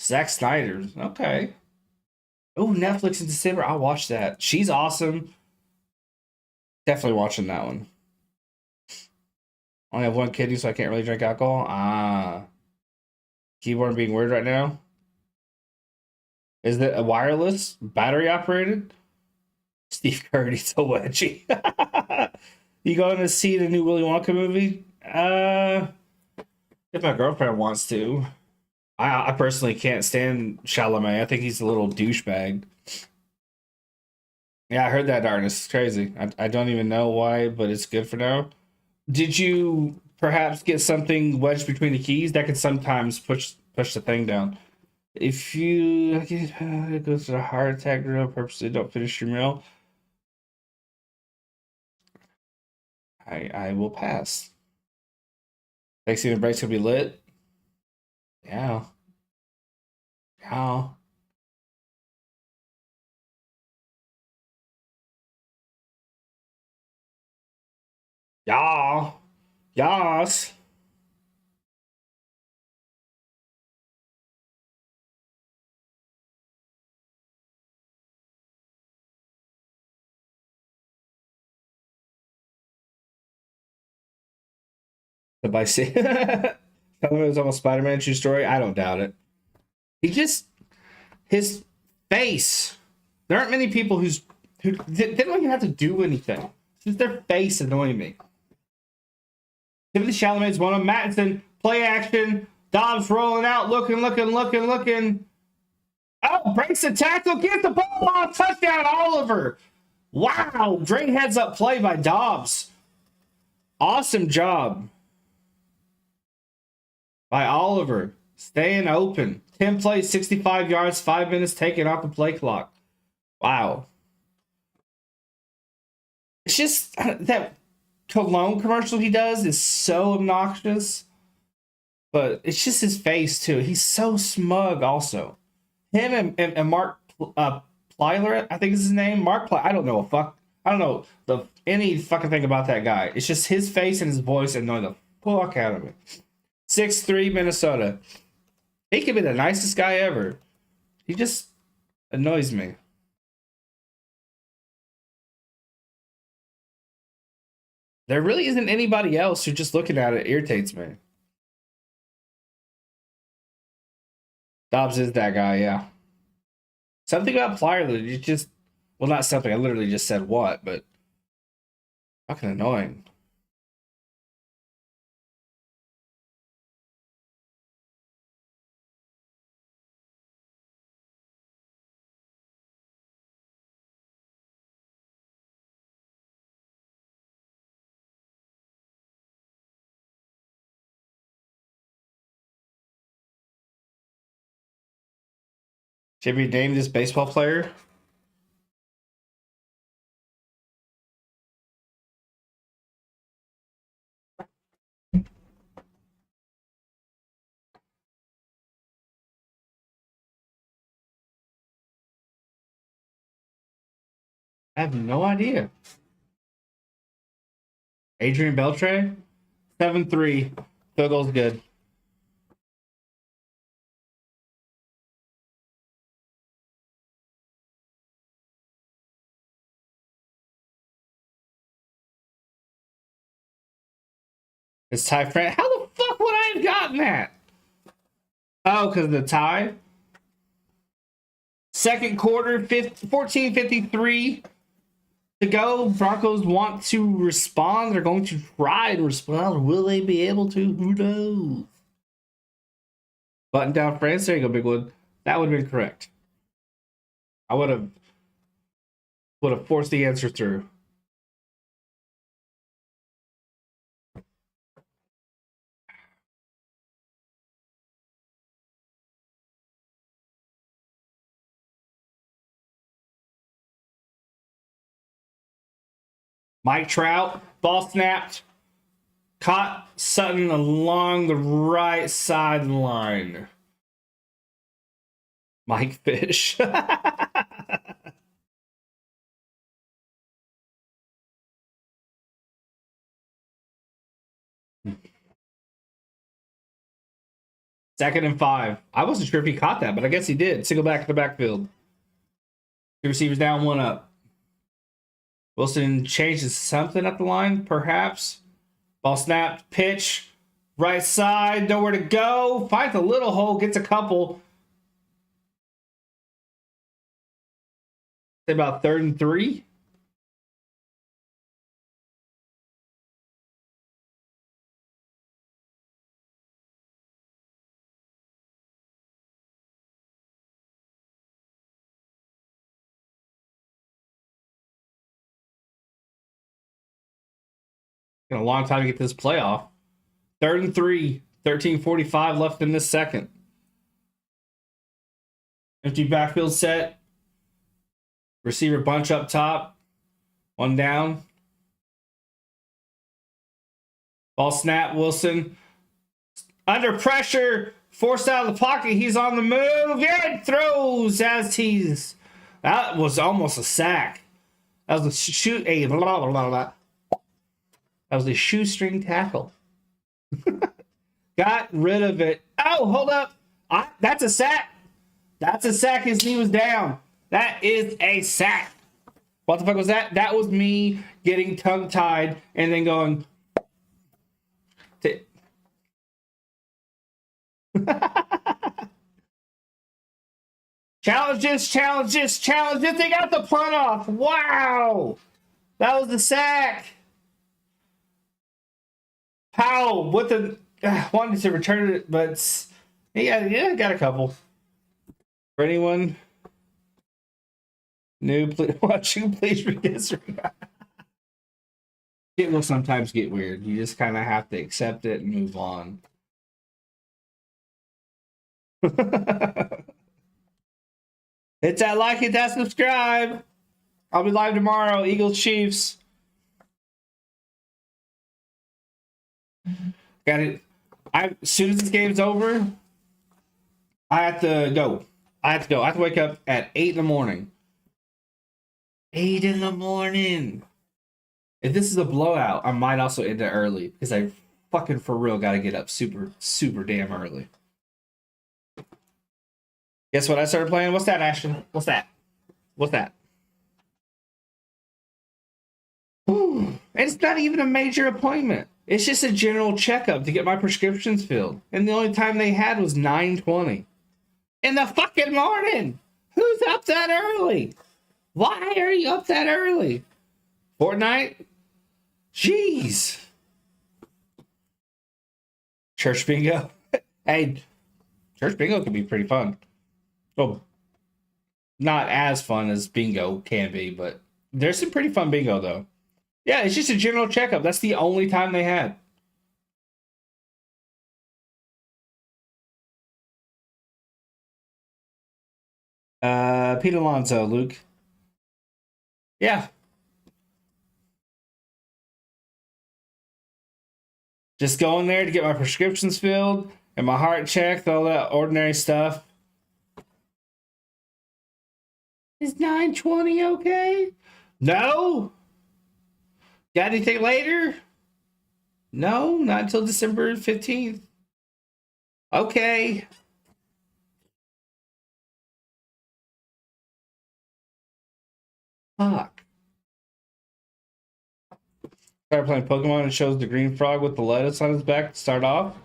Zack Snyder's. Okay. Oh, Netflix in December. I'll watch that. She's awesome. Definitely watching that one. Only have one kidney, so I can't really drink alcohol. Keyboard being weird right now. Is it a wireless, battery operated? Steve Curry's a wedgie. You going to see the new Willy Wonka movie? If my girlfriend wants to. I personally can't stand Chalamet. I think he's a little douchebag. Yeah, I heard that, Darkness. It's crazy. I don't even know why, but it's good for now. Did you perhaps get something wedged between the keys? That can sometimes push the thing down. If you it goes to the heart attack drill, purposely don't finish your meal. I will pass. Thanksgiving break's gonna be lit. Yeah. Yeah. Yeah. Yas. The by say tell him it was almost Spider-Man true story. I don't doubt it. He just his face. There aren't many people who they don't even have to do anything. It's just their face annoying me. Timothy Chalamet's one of them. Mattinson, play action. Dobbs rolling out, looking. Oh, breaks the tackle, gets the ball off, touchdown, Oliver. Wow, great heads-up play by Dobbs. Awesome job by Oliver. Staying open. 10 plays, 65 yards, 5 minutes taken off the play clock. Wow. It's just that cologne commercial he does is so obnoxious. But it's just his face, too. He's so smug, also. Him and Mark Plyler, I think is his name. Mark Plyler. I don't know any fucking thing about that guy. It's just his face and his voice annoy the fuck out of me. 6'3" Minnesota. He could be the nicest guy ever. He just annoys me. There really isn't anybody else who just looking at it irritates me. Dobbs is that guy, yeah. Something about Plyler, you just Well, not something. I literally just said what, but fucking annoying. Should we name this baseball player? I have no idea. Adrian Beltre? 7-3. Field goal's good. It's Ty France. How the fuck would I have gotten that? Oh, because of the tie? Second quarter, 14:53 to go. Broncos want to respond. They're going to try and respond. Will they be able to? Who knows? Button down France. There you go, big one. That would have been correct. I would have forced the answer through. Mike Trout, ball snapped, caught Sutton along the right side line. Mike Fish. Second and 5. I wasn't sure if he caught that, but I guess he did. Single back to the backfield. Two receivers down, one up. Wilson changes something up the line, perhaps. Ball snapped, pitch, right side, nowhere to go. Finds a little hole, gets a couple. Say about 3rd and 3. In a long time to get this playoff. 3rd and 3. 13:45 left in this second. Empty backfield set. Receiver bunch up top. One down. Ball snap. Wilson under pressure. Forced out of the pocket. He's on the move. And throws as he's... That was almost a sack. That was a shoot. That was a shoestring tackle. Got rid of it. Oh, hold up. That's a sack. That's a sack. His knee was down. That is a sack. What the fuck was that? That was me getting tongue-tied and then going... Challenges. They got the punt off. Wow. That was the sack. Powell with the wanted to return it, but yeah, got a couple. For anyone new, please read this. It will sometimes get weird. You just kind of have to accept it and move on. Hit that like, hit that subscribe. I'll be live tomorrow. Eagles Chiefs. Got it. As soon as this game's over, I have to go. I have to wake up at 8 in the morning. 8 in the morning. If this is a blowout, I might also end it early because I fucking for real got to get up super damn early. Guess what I started playing? What's that, Ashton? What's that? Ooh, and it's not even a major appointment. It's just a general checkup to get my prescriptions filled. And the only time they had was 9:20. In the fucking morning! Who's up that early? Why are you up that early? Fortnite? Jeez. Church bingo? Hey, church bingo can be pretty fun. Well, not as fun as bingo can be, but there's some pretty fun bingo, though. Yeah, it's just a general checkup. That's the only time they had. Pete Alonso, Luke. Yeah. Just going there to get my prescriptions filled and my heart checked, all that ordinary stuff. Is 920 okay? No. Got anything later? No, not until December 15th. Okay. Fuck. Started playing Pokemon and shows the green frog with the lettuce on his back to start off.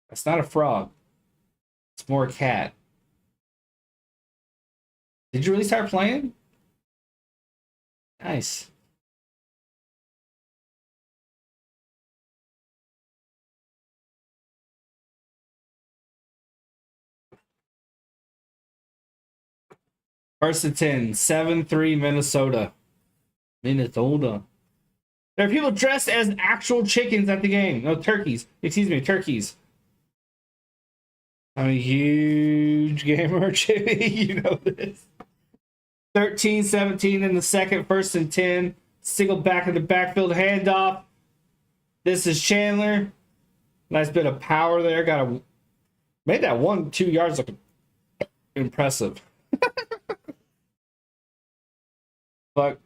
That's not a frog. It's more a cat. Did you really start playing? Nice. First and 10, 7-3 Minnesota. Minnesota. There are people dressed as actual chickens at the game. No, turkeys. Excuse me, turkeys. I'm a huge gamer, Jimmy. You know this. 13-17 in the second, first and 10. Single back in the backfield handoff. This is Chandler. Nice bit of power there. Made that 1-2 yards look impressive. Fuck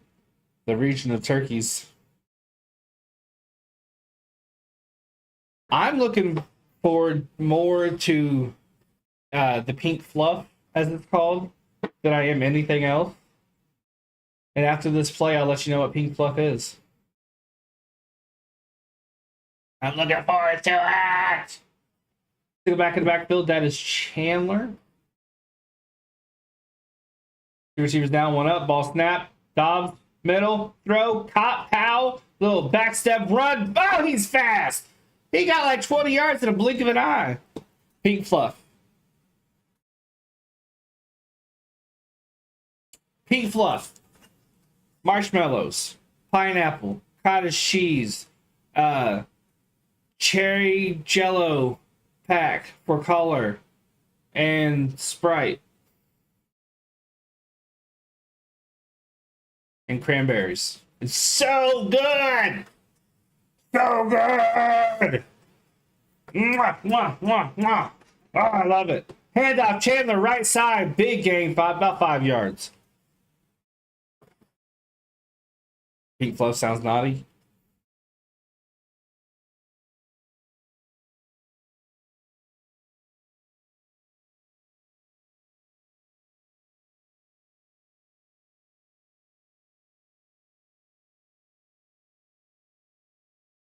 the region of turkeys. I'm looking forward more to the pink fluff, as it's called, than I am anything else. And after this play, I'll let you know what pink fluff is. I'm looking forward to it. Go back in the backfield. That is Chandler. Two receivers down, one up. Ball snap. Dobbs, middle, throw, cop, pow, little backstep run. Oh, he's fast. He got like 20 yards in a blink of an eye. Pink fluff. Pink fluff. Marshmallows. Pineapple. Cottage cheese. Cherry jello pack for color. And Sprite. And cranberries. It's so good! So good! Mwah, mwah, mwah, mwah. Oh, I love it. Handoff, Chandler, right side. Big gain, about 5 yards. Pink fluff sounds naughty.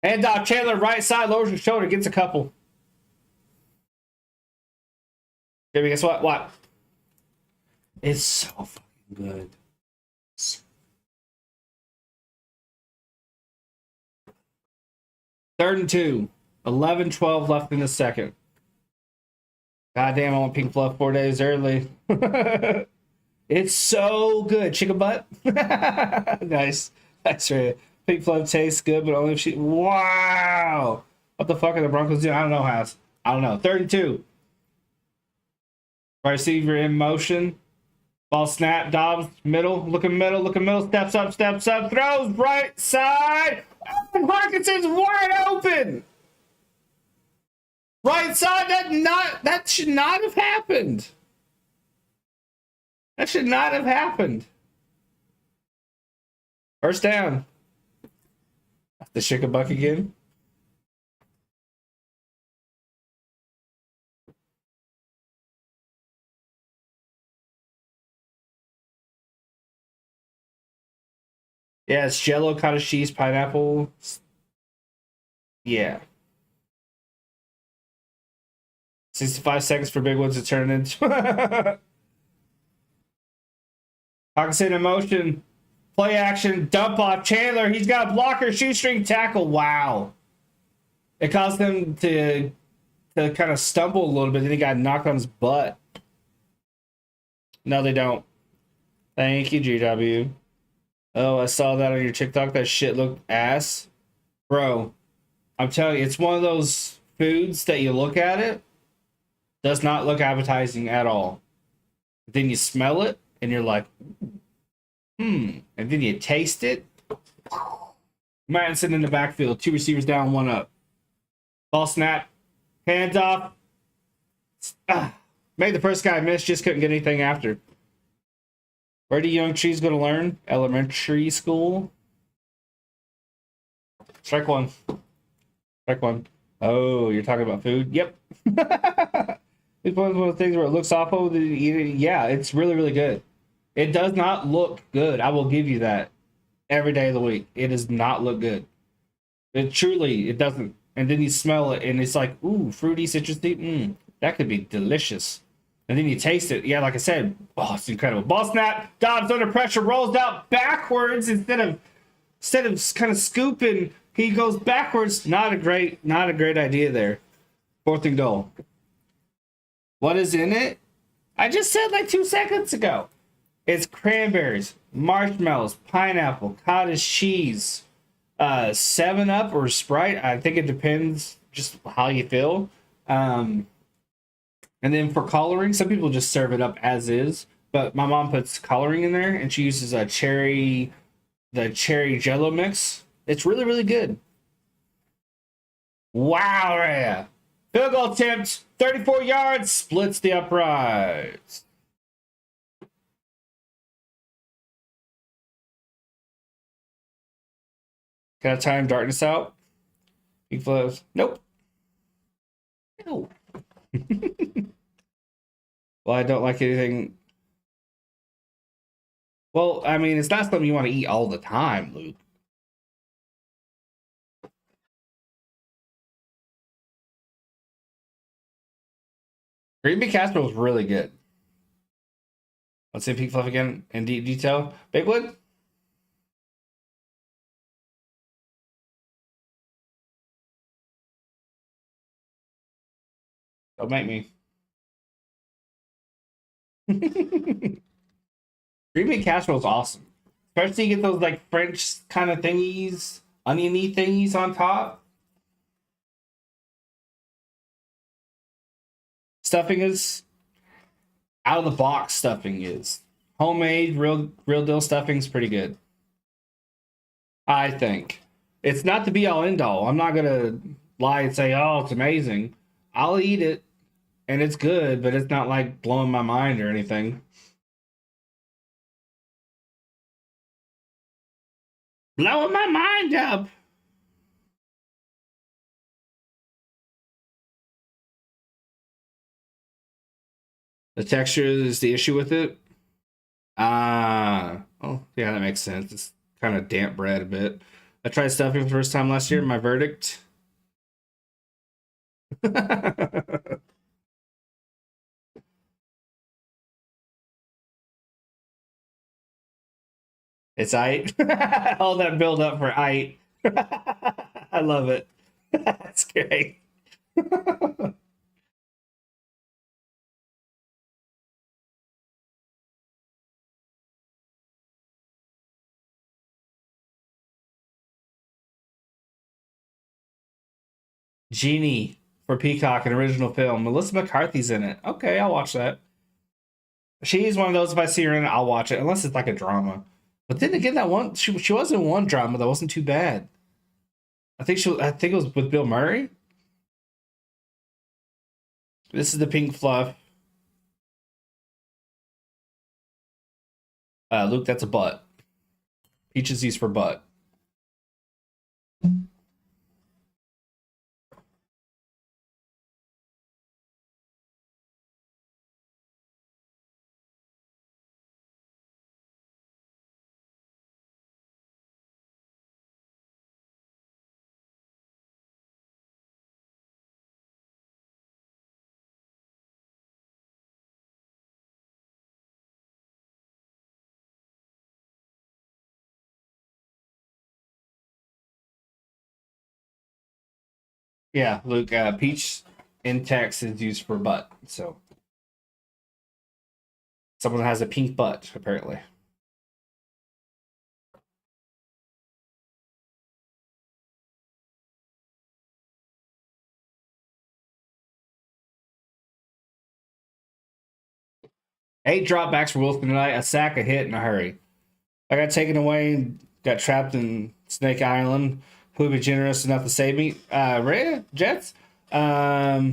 Handoff, Chandler, right side, lowers your shoulder, gets a couple. Baby, guess what? What? It's so fucking good. Third and 2. 11-12 left in the second. Goddamn, I want pink fluff 4 days early. It's so good. Chicken butt. Nice. That's right. Pink fluff tastes good, but only if she. Wow. What the fuck are the Broncos doing? I don't know, House. I don't know. 3rd and 2. Receiver in motion. Ball snap. Dobbs, middle. Looking middle. Steps up. Throws right side. And Parkinson's wide open. Right side. That should not have happened. That should not have happened. First down. The Shikabuck again. Yeah, it's jello, cottage cheese, pineapple. Yeah. 65 seconds for big ones to turn into. Hawkinson in motion. Play action. Dump off. Chandler. He's got a blocker. Shoestring tackle. Wow. It caused him to kind of stumble a little bit. Then he got knocked on his butt. No, they don't. Thank you, GW. Oh, I saw that on your TikTok. That shit looked ass. Bro, I'm telling you, it's one of those foods that you look at it, does not look appetizing at all. Then you smell it, and you're like, and then you taste it. Mattinson in the backfield, 2 receivers down, 1 up. Ball snap, hands off. Made the first guy miss, just couldn't get anything after. Where do young trees go to learn? Elementary school. Strike 1. Strike 1. Oh, you're talking about food? Yep. It's one of those things where it looks awful. Yeah, it's really, really good. It does not look good. I will give you that. Every day of the week, it does not look good. It doesn't. And then you smell it, and it's like, ooh, fruity, citrusy. That could be delicious. And then you taste it. Yeah, like I said, oh, it's incredible. Ball snap. Dobbs under pressure, rolls out backwards instead of kind of scooping. He goes backwards. Not a great idea there. 4th and goal. What is in it? I just said like 2 seconds ago. It's cranberries, marshmallows, pineapple, cottage cheese, 7-Up or Sprite. I think it depends just how you feel. And then for coloring, some people just serve it up as is. But my mom puts coloring in there, and she uses the cherry Jello mix. It's really, really good. Wow, yeah. Field goal attempt, 34 yards, splits the uprights. Can I time darkness out? Big flows. Nope. No. Well, I don't like anything. Well, I mean, it's not something you want to eat all the time, Luke. Green bean casserole is really good. Let's see Pink Fluff again in detail. Bigwood? Don't make me. Green bean casserole is awesome. Especially you get those like French kind of thingies, oniony thingies on top. Stuffing is out of the box. Stuffing is homemade, real deal stuffing is pretty good. I think it's not the be all end all. I'm not gonna lie and say, oh, it's amazing. I'll eat it, and it's good, but it's not like blowing my mind or anything. Blowing my mind up. The texture is the issue with it. Oh, yeah, that makes sense. It's kind of damp bread a bit. I tried stuffing for the first time last year. My verdict. It's aight. All that build up for aight. I love it. That's great. Genie for Peacock, an original film. Melissa McCarthy's in it. Okay, I'll watch that. She's one of those, if I see her in it, I'll watch it, unless it's like a drama. But then again, that one she was in one drama that wasn't too bad. I think it was with Bill Murray. This is the pink fluff. Luke, that's a butt. Peaches used for butt. Yeah, Luke. Peach in text is used for butt. So someone has a pink butt, apparently. Eight dropbacks for Wilson tonight. A sack, a hit, in a hurry. I got taken away and got trapped in Snake Island. Who would be generous enough to save me? Red Jets. I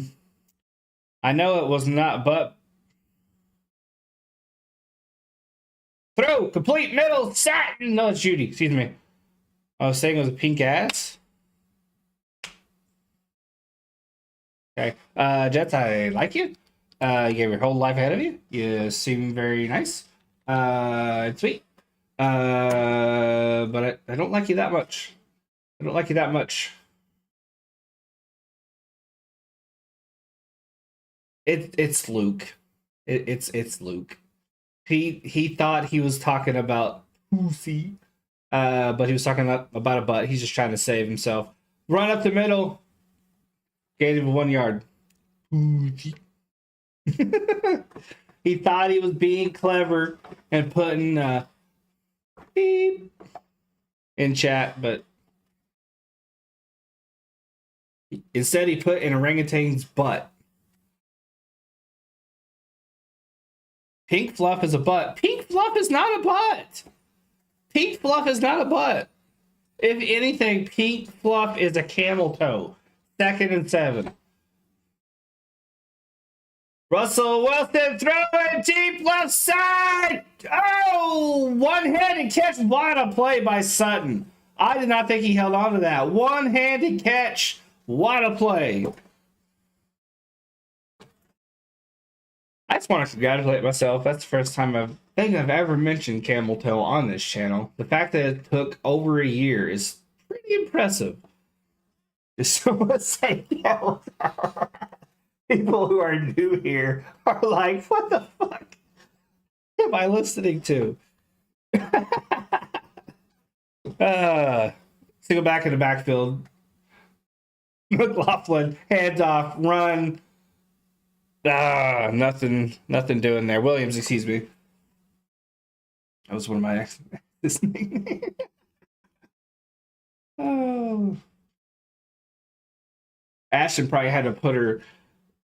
know it was not, but throw complete middle sack. No, it's Judy. Excuse me. I was saying it was a pink ass. Okay. Jets, I like you. You have your whole life ahead of you. You seem very nice. Sweet. But I don't like you that much. I don't like you that much. It's Luke. It's Luke. He thought he was talking about pussy, but he was talking about a butt. He's just trying to save himself. Run up the middle. Gain of 1 yard. He thought he was being clever and putting beep in chat, but instead he put an orangutan's butt. Pink fluff is a butt. Pink fluff is not a butt. Pink fluff is not a butt. If anything, pink fluff is a camel toe. 2nd and 7. Russell Wilson throwing deep left side. Oh, one-handed catch. What a play by Sutton. I did not think he held on to that. One-handed catch. What a play. I just want to congratulate myself. That's the first time I've ever mentioned camel toe on this channel. The fact that it took over a year is pretty impressive. Is someone say camel toe? People who are new here are like, what the fuck am I listening to? Single back in the backfield. McLaughlin, hands off, run. Nothing doing there. Williams, excuse me. That was one of my exes. Oh. Ashton probably had to put her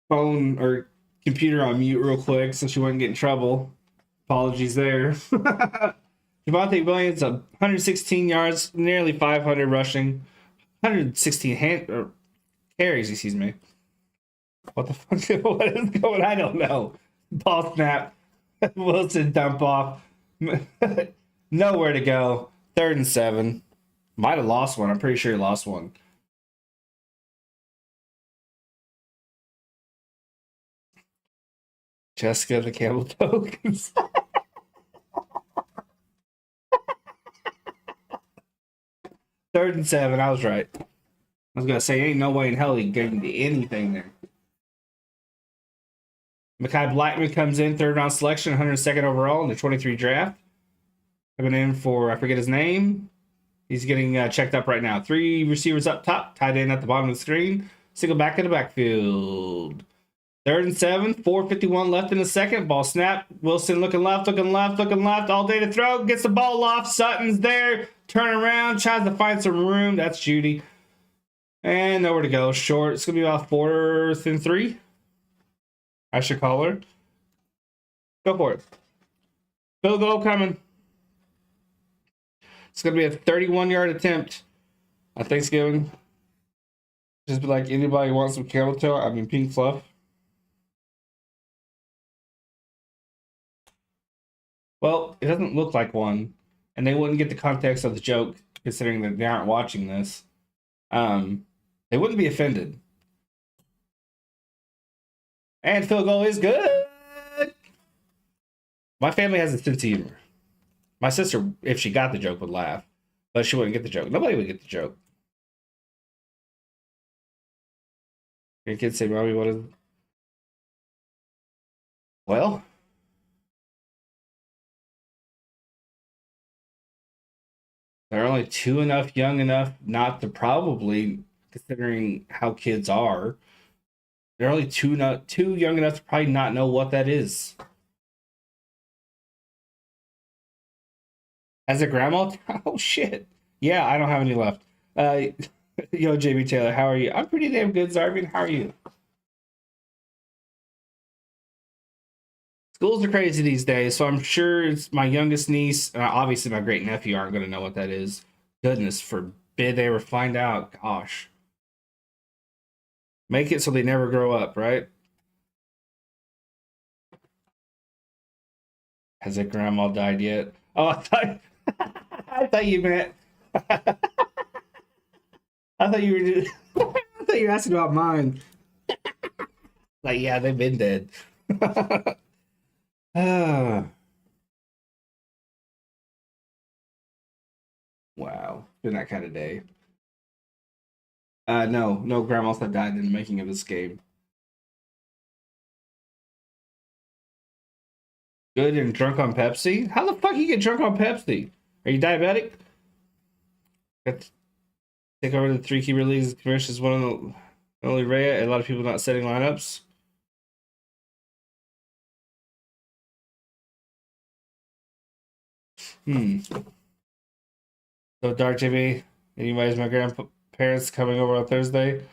phone or computer on mute real quick so she wouldn't get in trouble. Apologies there. Javonte Williams, 116 yards, nearly 500 rushing, 116 carries, excuse me. What the fuck? What is going on? I don't know. Ball snap. Wilson dump off. Nowhere to go. 3rd and 7. Might have lost one. I'm pretty sure he lost one. Jessica the camel toe. 3rd and 7. I was right. I was going to say, ain't no way in hell he getting to anything there. Mekhi Blackman comes in, 3rd round selection, 102nd overall in the 23 draft. Coming in for, I forget his name. He's getting checked up right now. 3 receivers up top, tight end at the bottom of the screen. Single back in the backfield. 3rd and 7, 4:51 left in the second. Ball snap. Wilson looking left. All day to throw. Gets the ball off. Sutton's there. Turn around. Tries to find some room. That's Judy. And nowhere to go. Short. It's going to be about 4th and 3. I should call her. Go for it. Field goal coming. It's going to be a 31-yard attempt on Thanksgiving. Just be like, anybody wants some camel toe? I mean, pink fluff. Well, it doesn't look like one. And they wouldn't get the context of the joke, considering that they aren't watching this. They wouldn't be offended. And field goal is good. My family has a sense of humor. My sister, if she got the joke, would laugh. But she wouldn't get the joke. Nobody would get the joke. Your kids say, Mommy, what is it? Well, they're only young enough not to probably considering how kids are. They're only too young enough to probably not know what that is. As a grandma? Oh shit. Yeah, I don't have any left. Yo, JB Taylor, how are you? I'm pretty damn good, Zarvin. How are you? Schools are crazy these days, so I'm sure it's my youngest niece, and obviously my great nephew aren't going to know what that is. Goodness forbid they ever find out. Gosh. Make it so they never grow up, right? Has a grandma died yet? Oh, I thought you meant. I thought you were. I thought you were asking about mine. Like, yeah, they've been dead. Wow, been that kind of day. No grandmas have died in the making of this game. Good and drunk on Pepsi? How the fuck you get drunk on Pepsi? Are you diabetic? Got to take over the 3 keeper leagues. Commercial is one of the only rare. A lot of people not setting lineups. So Dark JB, anyways, my grandparents coming over on Thursday.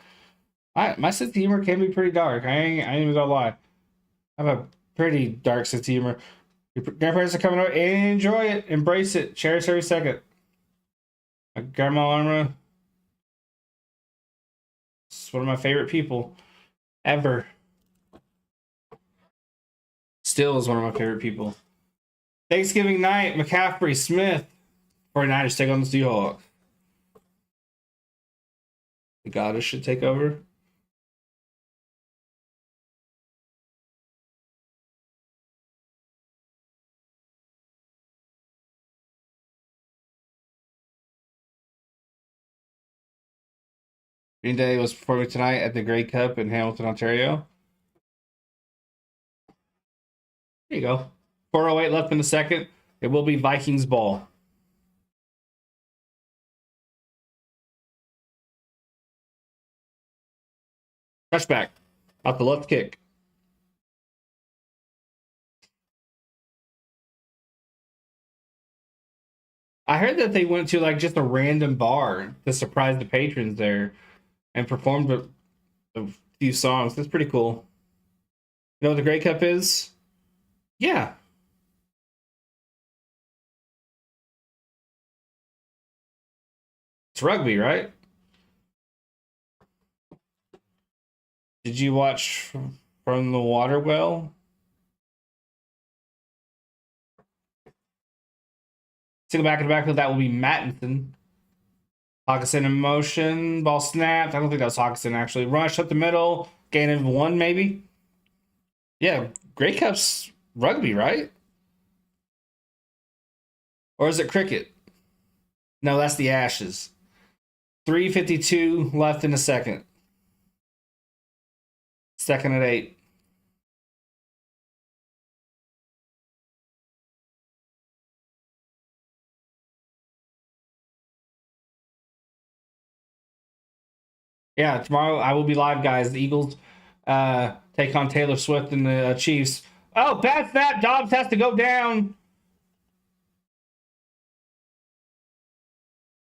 My sense of humor can be pretty dark. I ain't even gonna lie. I have a pretty dark sense of humor. Your grandparents are coming over. Enjoy it. Embrace it. Cherish every second. My grandma Arma. It's one of my favorite people ever. Still is one of my favorite people. Thanksgiving night, McCaffrey, Smith. 49ers take on the Seahawks. The goddess should take over. Green Day was performing tonight at the Grey Cup in Hamilton, Ontario. There you go. 4:08 left in the second. It will be Vikings ball. Touchback. Out the left kick. I heard that they went to like just a random bar to surprise the patrons there and performed a few songs. That's pretty cool. You know what the Grey Cup is? Yeah. It's rugby, right? Did you watch From the Water Well? Single back in the backfield, that will be Mattinson. Hawkinson in motion. Ball snapped. I don't think that was Hawkinson, actually. Rush up the middle. Gain of 1, maybe? Yeah, Grey Cup's rugby, right? Or is it cricket? No, that's the Ashes. 3:52 left in the second. Second at 8. Yeah, tomorrow I will be live, guys. The Eagles take on Taylor Swift and the Chiefs. Oh, bad snap. Dobbs has to go down.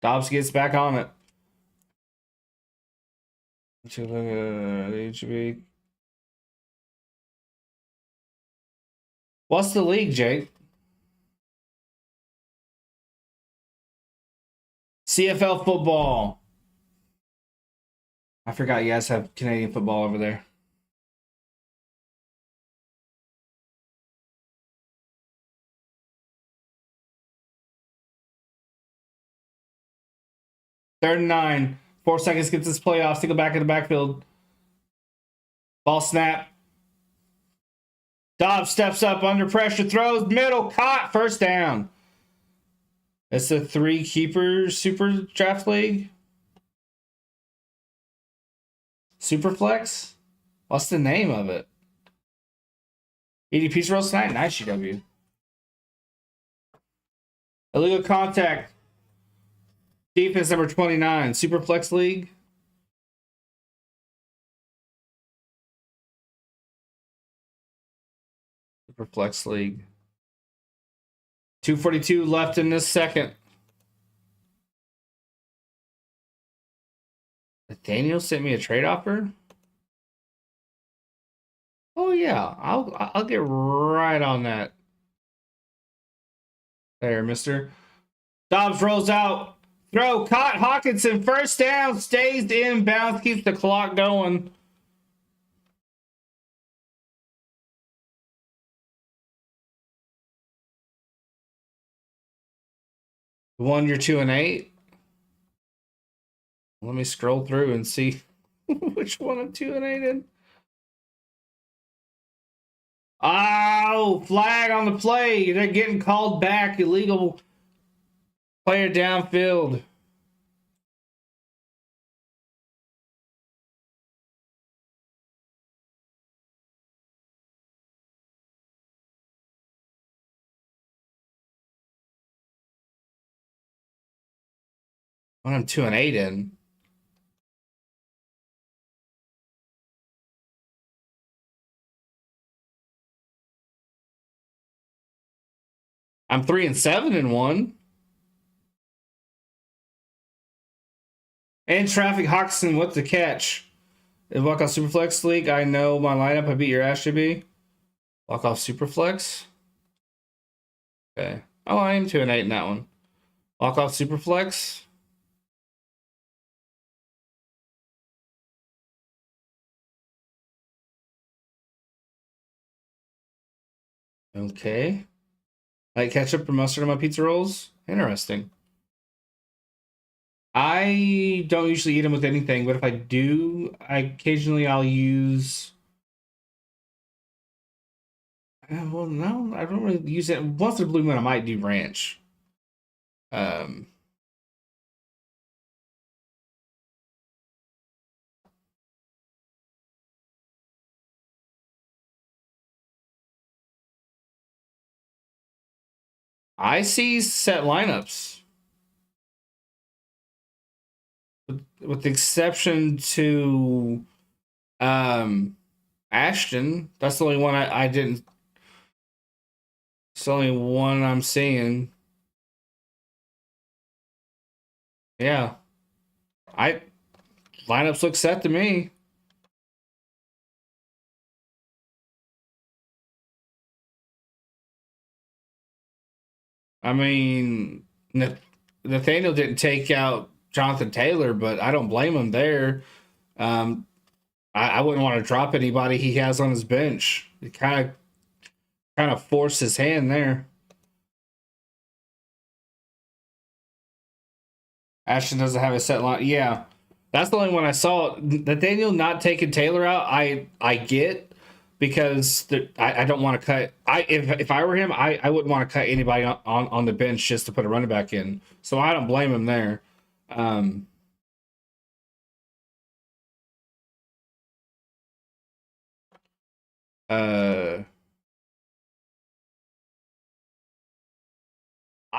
Dobbs gets back on it. What's the league, Jake? CFL football. I forgot you guys have Canadian football over there. Third and 9. 4 seconds gets this playoff. Single back in the backfield. Ball snap. Dobbs steps up under pressure. Throws. Middle. Caught. First down. It's a 3 keeper super draft league. Superflex? What's the name of it? EDP's rolls tonight? Nice, UW. Illegal contact. Defense number 29. Superflex league. Super Flex League. 242 left in this second. Daniel sent me a trade offer. Oh yeah, I'll get right on that. There, mister. Dobbs rolls out. Throw, caught Hawkinson. First down, stays in bounds, keeps the clock going. One, you're 2-8. Let me scroll through and see which one I'm 2-8 in. Oh, flag on the play. They're getting called back. Illegal player downfield. When I'm 2-8 in. I'm 3-7 in one. And traffic Hawkinson with the catch. In Walk-Off Superflex League, I know my lineup. I beat your ass, JB. Walk-Off Superflex. Okay. Oh, I am 2-8 in that one. Walk-Off Superflex. Okay. Like ketchup or mustard on my pizza rolls? Interesting. I don't usually eat them with anything, but if I do, I'll use... Well, no, I don't really use it. Once in a blue moon, I might do ranch. I see set lineups. With the exception to Ashton. That's the only one I didn't. It's the only one I'm seeing. Yeah. Lineups look set to me. I mean, Nathaniel didn't take out Jonathan Taylor, but I don't blame him there. I wouldn't want to drop anybody he has on his bench. It kind of forced his hand there. Ashton doesn't have a set line. Yeah, that's the only one I saw. Nathaniel not taking Taylor out, I get, because I don't want to cut. If I were him, I wouldn't want to cut anybody on the bench just to put a running back in. So I don't blame him there. I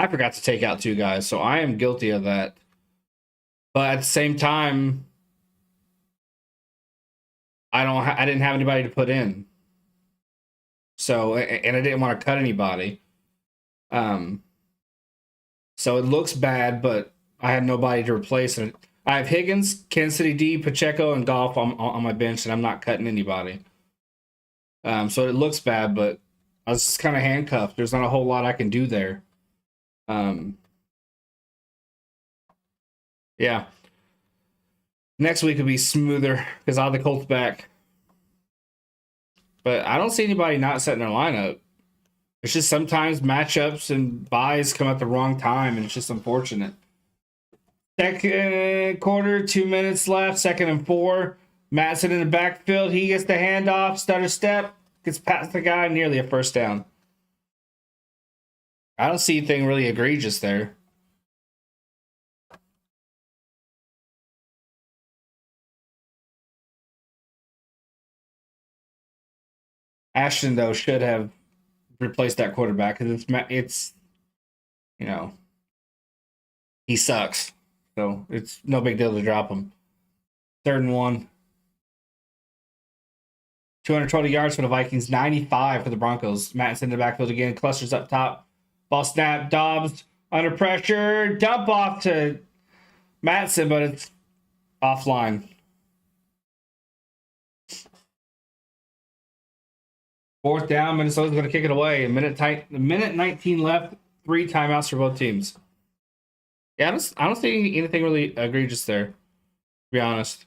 forgot to take out two guys, so I am guilty of that. But at the same time, I didn't have anybody to put in. So, and I didn't want to cut anybody. So it looks bad, but I had nobody to replace it. I have Higgins, Kansas City D, Pacheco, and Goff on my bench, and I'm not cutting anybody. So it looks bad, but I was just kind of handcuffed. There's not a whole lot I can do there. Yeah. Next week will be smoother because I'll have the Colts back. But I don't see anybody not setting their lineup. It's just sometimes matchups and buys come at the wrong time, and it's just unfortunate. Second quarter, 2 minutes left, 2nd and 4. Madsen in the backfield. He gets the handoff, stutter step, gets past the guy, nearly a first down. I don't see anything really egregious there. Ashton, though, should have replaced that quarterback because it's he sucks. So it's no big deal to drop him. 3rd and 1. 220 yards for the Vikings, 95 for the Broncos. Mattinson in the backfield again, clusters up top. Ball snap, Dobbs under pressure, dump off to Mattinson, but it's offline. Fourth down, Minnesota's going to kick it away. A minute 19 left. 3 timeouts for both teams. Yeah, I don't see anything really egregious there, to be honest.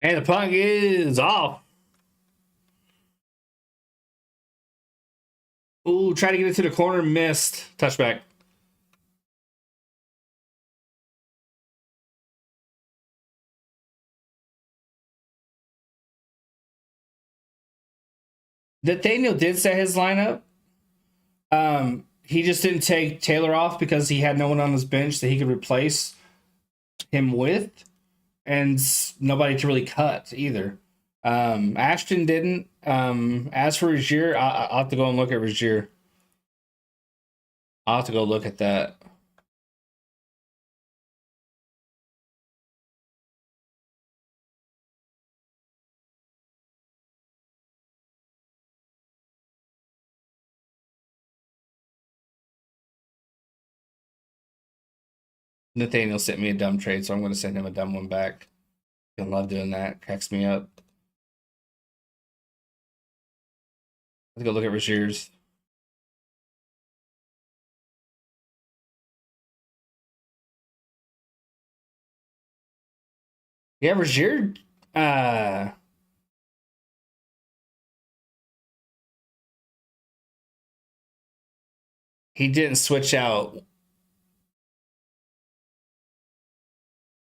And the punt is off. Ooh, try to get it to the corner, missed. Touchback. Nathaniel did set his lineup. He just didn't take Taylor off because he had no one on his bench that he could replace him with, and nobody to really cut either. Ashton didn't. As for Rozier, I'll have to go and look at Rozier. I'll have to go look at that. Nathaniel sent me a dumb trade, so I'm going to send him a dumb one back. I love doing that. Cracks me up. Let's go look at Rozier's. Yeah, Rozier. He didn't switch out.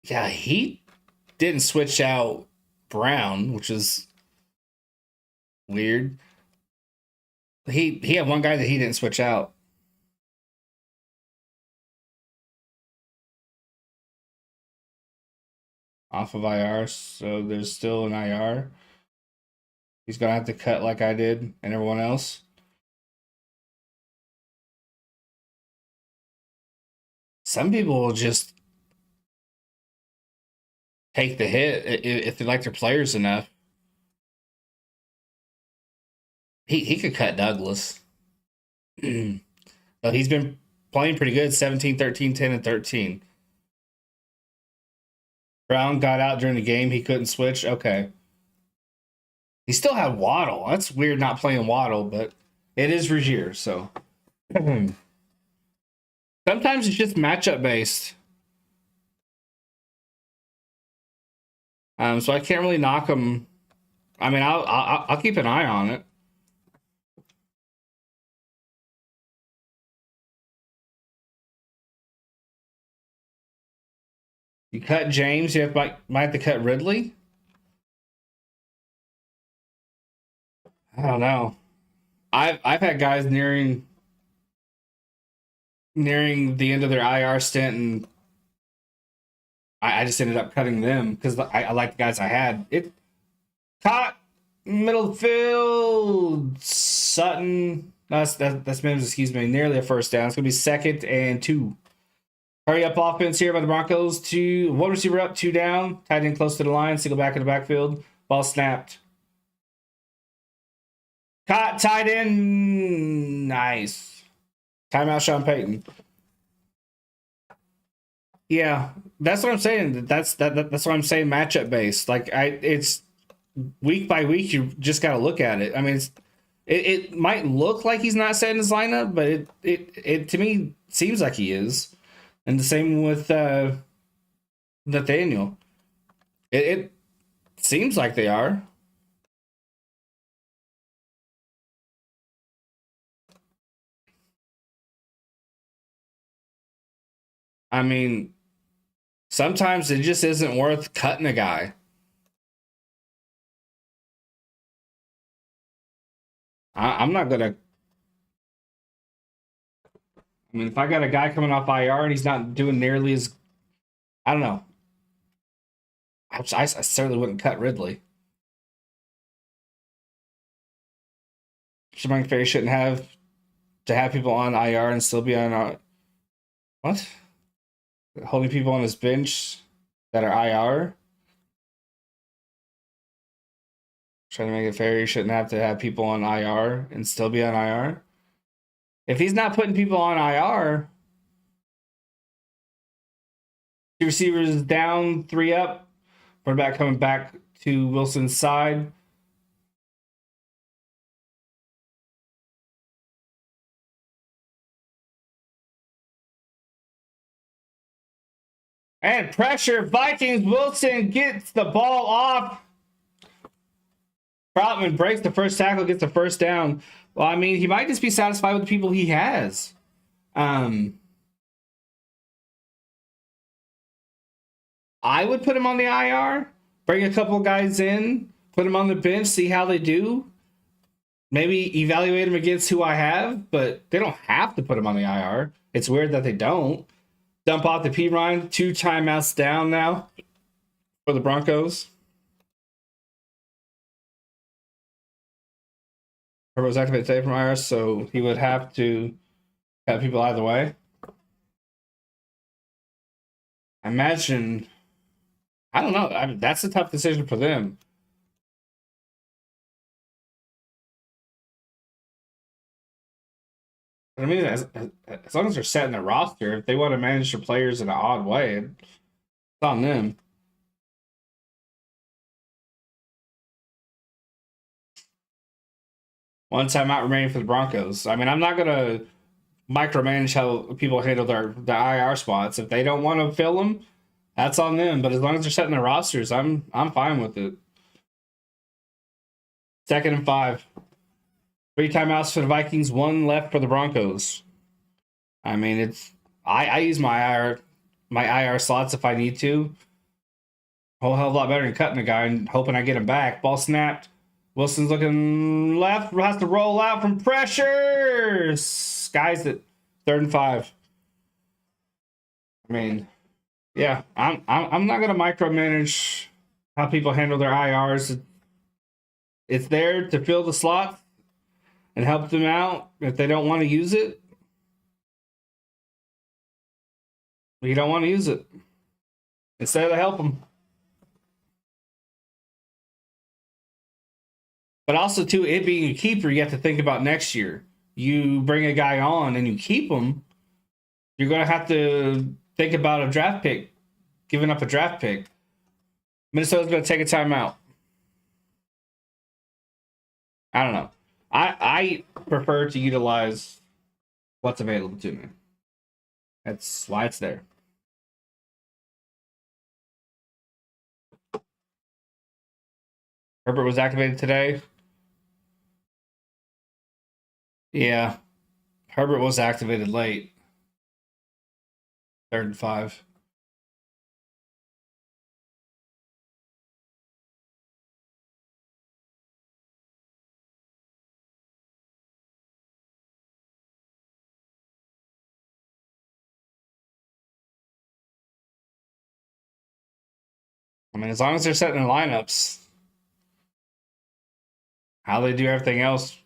Yeah, he didn't switch out Brown, which is weird. He had one guy that he didn't switch out. Off of IR, so there's still an IR. He's gonna have to cut like I did and everyone else. Some people will just take the hit if they like their players enough. He could cut Douglas. But he's been playing pretty good, 17, 13, 10, and 13. Brown got out during the game. He couldn't switch. Okay. He still had Waddle. That's weird not playing Waddle, but it is Rozier, so. Sometimes it's just matchup based. So I can't really knock him. I mean, I'll keep an eye on it. You cut James, might have to cut Ridley. I don't know. I've had guys nearing the end of their IR stint, and I just ended up cutting them because I like the guys I had. It caught middle field. Sutton. That's Mims, excuse me. Nearly a first down. It's gonna be 2nd and 2. Hurry up offense here by the Broncos. 1 receiver up, 2 down. Tight end close to the line. Single back in the backfield. Ball snapped. Caught, tight end. Nice. Timeout, Sean Payton. Yeah, that's what I'm saying. That's what I'm saying. Matchup based. Like it's week by week. You just got to look at it. I mean, it might look like he's not setting his lineup, but it to me seems like he is. And the same with Nathaniel. It seems like they are. I mean, sometimes it just isn't worth cutting a guy. I'm not gonna. I mean, if I got a guy coming off IR and he's not doing nearly as, I don't know. I certainly wouldn't cut Ridley. Shimon Ferry shouldn't have to have people on IR and still be on what? Holding people on his bench that are IR. Trying to make it fair, you shouldn't have to have people on IR and still be on IR. If he's not putting people on IR, the receivers down, 3 up. Quarterback coming back to Wilson's side. And pressure, Vikings. Wilson gets the ball off. Troutman breaks the first tackle, gets the first down. Well, I mean, he might just be satisfied with the people he has. I would put him on the IR, bring a couple guys in, put him on the bench, see how they do. Maybe evaluate him against who I have, but they don't have to put him on the IR. It's weird that they don't. Dump off the P Ryan. 2 timeouts down now for the Broncos. Herbert was activated today from IR, so he would have to have people either way. I imagine, I don't know. That's a tough decision for them. I mean, as long as they're setting their roster, if they want to manage their players in an odd way, it's on them. One timeout remaining for the Broncos. I mean, I'm not going to micromanage how people handle the IR spots. If they don't want to fill them, that's on them. But as long as they're setting their rosters, I'm fine with it. 2nd and 5. 3 timeouts for the Vikings, 1 left for the Broncos. I mean, it's I use my IR slots if I need to. A whole hell of a lot better than cutting a guy and hoping I get him back. Ball snapped. Wilson's looking left, has to roll out from pressure. Skies at 3rd and 5. I mean, yeah, I'm not gonna micromanage how people handle their IRs. It's there to fill the slot and help them out if they don't want to use it. You don't want to use it. Instead of help them. But also, too, it being a keeper, you have to think about next year. You bring a guy on and you keep him, you're going to have to think about a draft pick, giving up a draft pick. Minnesota's going to take a timeout. I don't know. I prefer to utilize what's available to me. That's why it's there. Herbert was activated today. Yeah. Herbert was activated late. 3rd and 5. I mean, as long as they're setting their lineups, how they do everything else,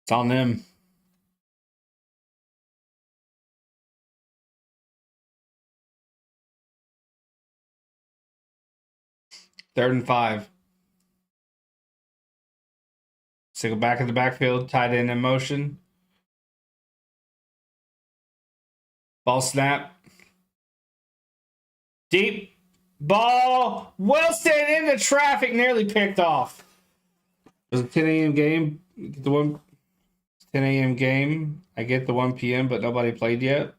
it's on them. Third and 5. Single back in the backfield, tight end in motion. Ball snap. Deep ball. Wilson into traffic, nearly picked off. It was a 10 a.m. game. The 10 a.m. game. I get the 1 p.m., but nobody played yet.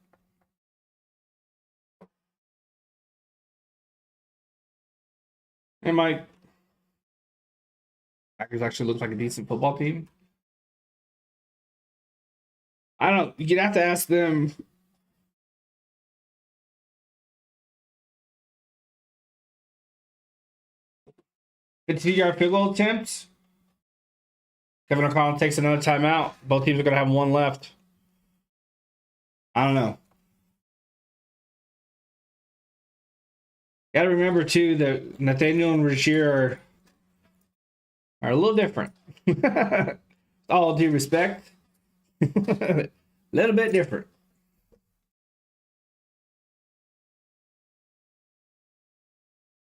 And my Packers actually look like a decent football team. I don't know. You'd have to ask them. The 2-yard field goal attempts. Kevin O'Connell takes another timeout. Both teams are going to have 1 left. I don't know. Got to remember too that Nathaniel and Rashir are a little different. All due respect, a little bit different.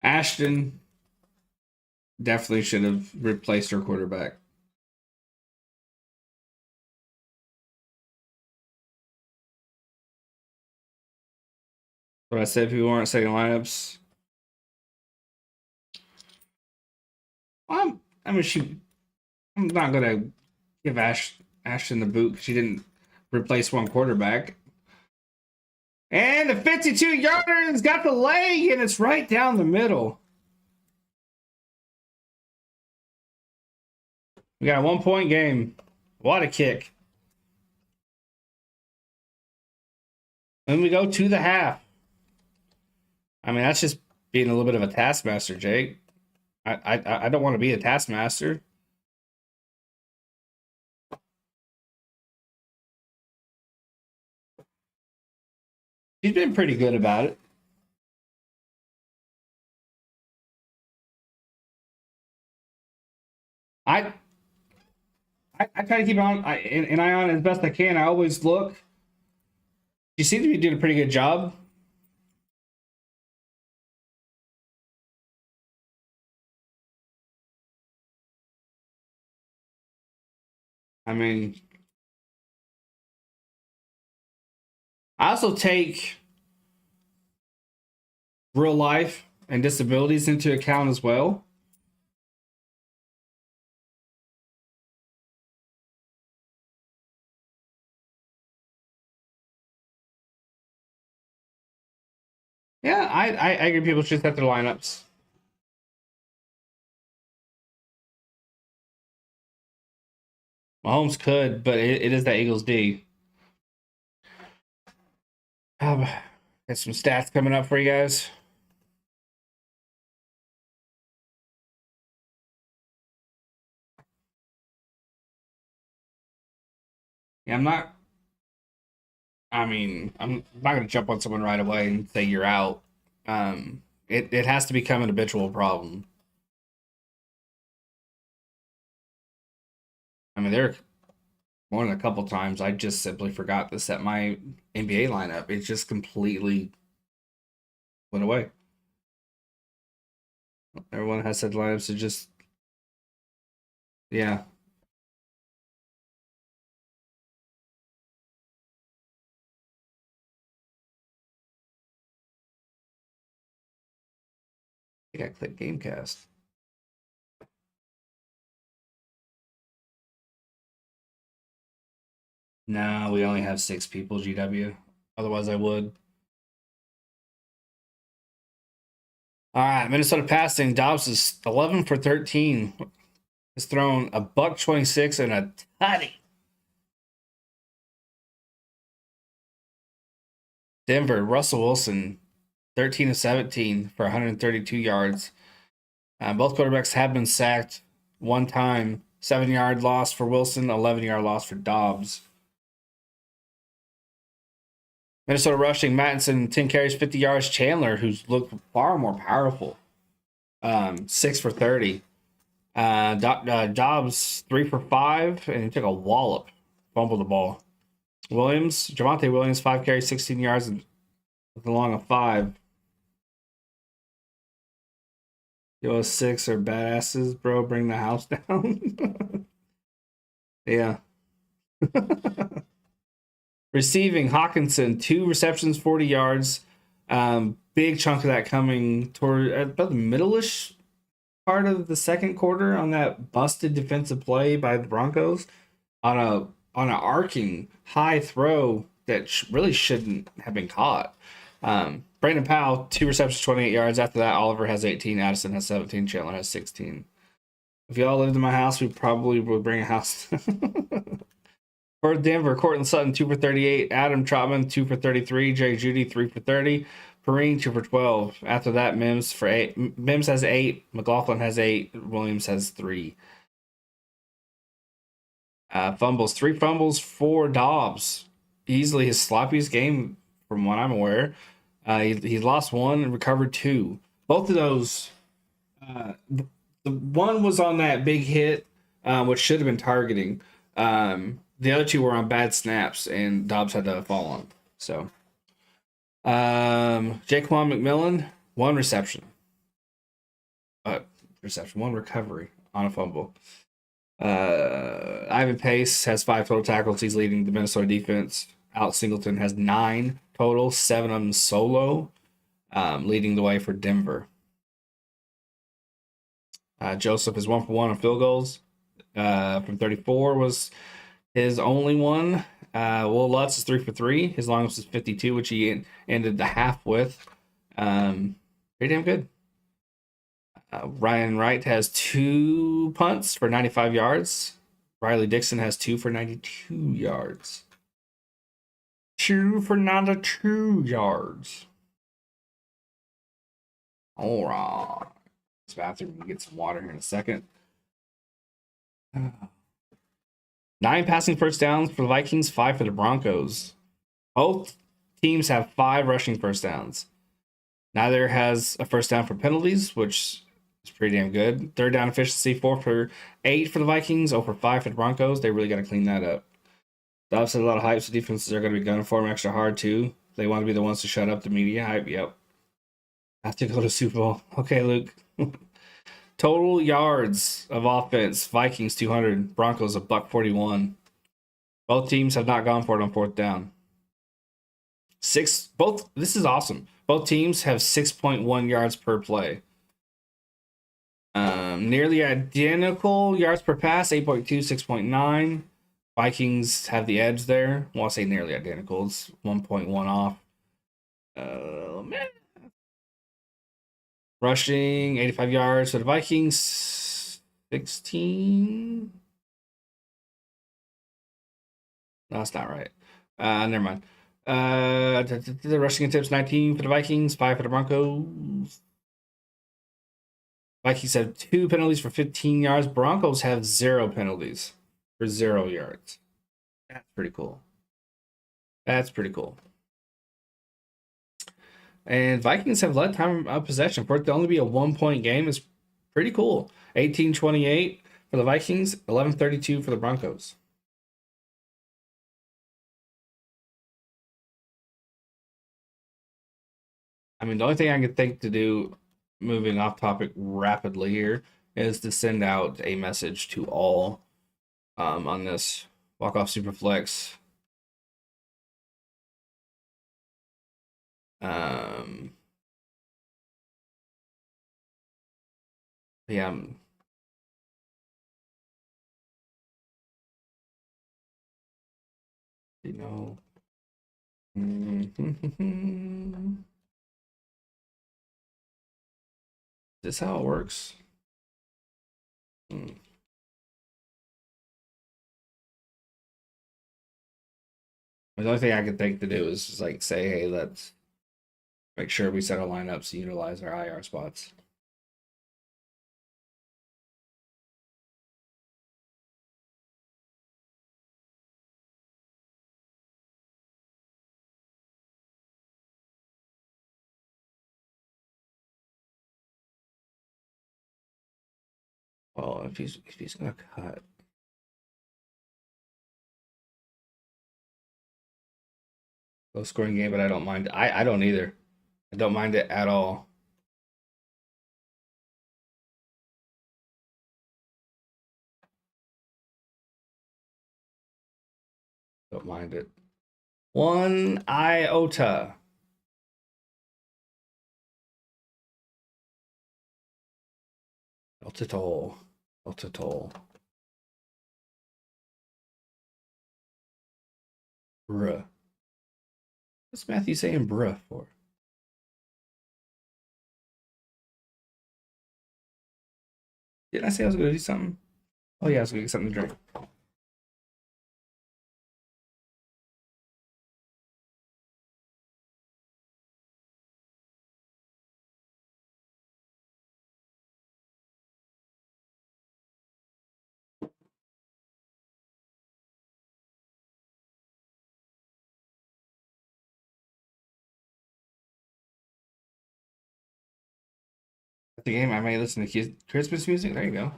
Ashton definitely should have replaced her quarterback. What I said, people aren't setting lineups. I'm not gonna give Ashton the boot because she didn't replace one quarterback. And the 52-yarder's got the leg, and it's right down the middle. We got a 1-point game. What a kick. Then we go to the half. I mean, that's just being a little bit of a taskmaster, Jake. I don't want to be a taskmaster. She's been pretty good about it. I try to keep an eye on it as best I can. I always look. She seems to be doing a pretty good job. I mean, I also take real life and disabilities into account as well. Yeah, I agree. People should set their lineups. Mahomes could, but it is that Eagles D. Got some stats coming up for you guys. Yeah, I'm not going to jump on someone right away and say you're out. It has to become an habitual problem. I mean, there are more than a couple times I just simply forgot to set my NBA lineup. It just completely went away. Everyone has set lineups, so just, yeah. I think I clicked Gamecast. No, we only have 6 people, GW. Otherwise, I would. All right, Minnesota passing. Dobbs is 11 for 13. Has thrown a $126 and a tutty. Denver, Russell Wilson, 13 of 17 for 132 yards. Both quarterbacks have been sacked one time. 7-yard loss for Wilson, 11-yard loss for Dobbs. Minnesota rushing, Mattinson, 10 carries, 50 yards. Chandler, who's looked far more powerful, 6 for 30. Dobbs, 3 for 5, and he took a wallop, fumbled the ball. Javonte Williams, 5 carries, 16 yards, with a long of 5. Yo, 6 are badasses, bro. Bring the house down. Yeah. Receiving, Hawkinson, 2 receptions, 40 yards. Big chunk of that coming toward about the middle-ish part of the second quarter on that busted defensive play by the Broncos on an arcing high throw that really shouldn't have been caught. Brandon Powell, 2 receptions, 28 yards. After that, Oliver has 18, Addison has 17, Chandler has 16. If y'all lived in my house, we probably would bring a house. For Denver, Cortland Sutton, 2 for 38. Adam Trotman, 2 for 33. Jerry Jeudy, 3 for 30. Perrine, 2 for 12. After that, Mims for 8. Mims has 8. McLaughlin has 8. Williams has 3. Fumbles, 3 fumbles for Dobbs. Easily his sloppiest game from what I'm aware. He lost 1 and recovered 2. Both of those, the one was on that big hit, which should have been targeting. The other two were on bad snaps, and Dobbs had to fall on. So, Jaquan McMillan, one reception. One recovery on a fumble. Ivan Pace has 5 total tackles. He's leading the Minnesota defense. Alex Singleton has 9 total, 7 of them solo, leading the way for Denver. Joseph is 1 for 1 on field goals. From 34 was his only one. Will Lutz is 3 for 3. His longest is 52, which he ended the half with. Pretty damn good. Ryan Wright has 2 punts for 95 yards. Riley Dixon has 2 for 92 yards. 2 for 92 yards. All right. This bathroom, we get some water here in a second. 9 passing first downs for the Vikings, 5 for the Broncos. Both teams have 5 rushing first downs. Neither has a first down for penalties, which is pretty damn good. Third down efficiency, 4 for 8 for the Vikings, 0 for 5 for the Broncos. They really got to clean that up. Dobbs had a lot of hype, so defenses are going to be gunning for him extra hard, too. They want to be the ones to shut up the media hype. Yep. Have to go to Super Bowl. Okay, Luke. Total yards of offense: Vikings 200, Broncos $141. Both teams have not gone for it on 4th down. This is awesome. Both teams have 6.1 yards per play. Nearly identical yards per pass: 8.2, 6.9. Vikings have the edge there. Well, I say nearly identical. It's 1.1 off. Man. Rushing 85 yards for the Vikings. 16. No, that's not right. Never mind. The rushing attempts 19 for the Vikings, 5 for the Broncos. Vikings have 2 penalties for 15 yards. Broncos have 0 penalties for 0 yards. That's pretty cool. That's pretty cool. And Vikings have led time of possession. For it to only be a 1-point game is pretty cool. 18-28 for the Vikings, 11-32 for the Broncos. I mean, the only thing I can think to do, moving off topic rapidly here, is to send out a message to all on this walk-off Superflex. Yeah. You know. Is this how it works? The only thing I can think to do is just like say, hey, let's make sure we set our lineups to utilize our IR spots. Well, if he's gonna cut. Low scoring game, but I don't mind. I don't either. I don't mind it at all. Don't mind it. 1 iota. Altitol. Bruh. What's Matthew saying bruh for? Didn't I say I was gonna do something? Oh yeah, I was gonna get something to drink. At the game, I may listen to Christmas music. There you go.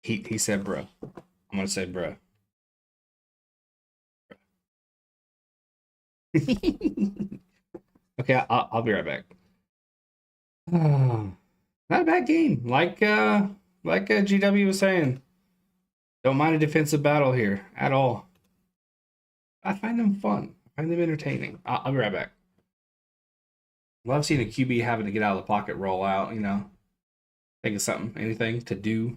He said, "Bro." I'm gonna say, "Bro." Okay, I'll be right back. Not a bad game. Like GW was saying, don't mind a defensive battle here at all. I find them fun. I find them entertaining. I'll be right back. Love seeing a QB having to get out of the pocket, roll out. Think of something, anything to do.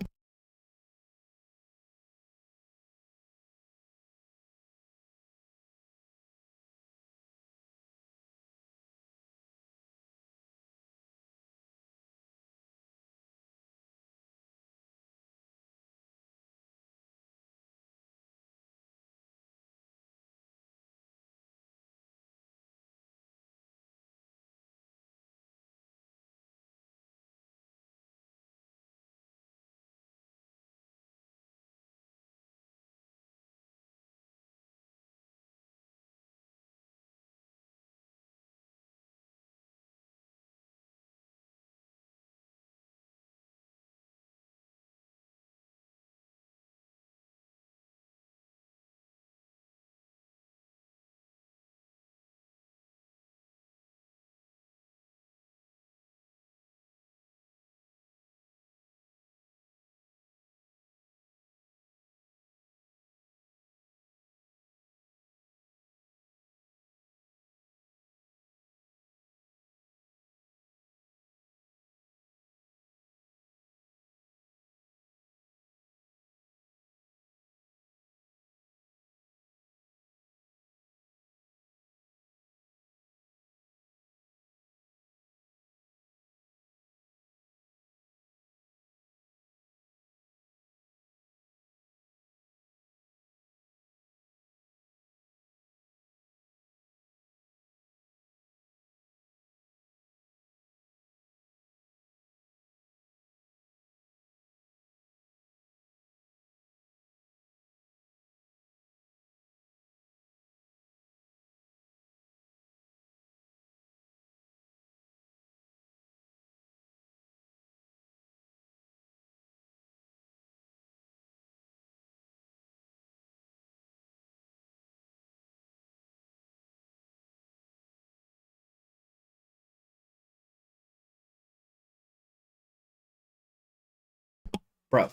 Bro,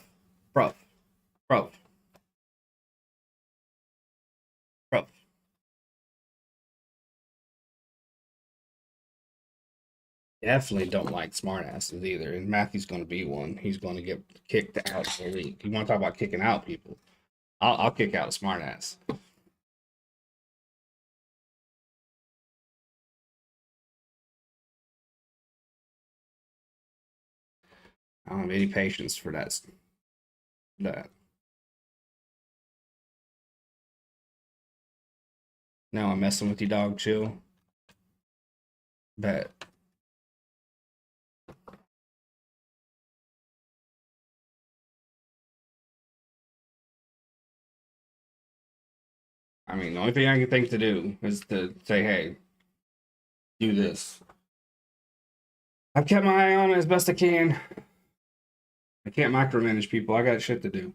bro, bro, bro. Definitely don't like smartasses either. And Matthew's going to be one. He's going to get kicked out of the league. You want to talk about kicking out people? I'll kick out a smartass. I don't have any patience for that. That. No, I'm messing with you, dog. Chill. Bet. I mean, the only thing I can think to do is to say, hey, do this. I've kept my eye on it as best I can. I can't micromanage people. I got shit to do.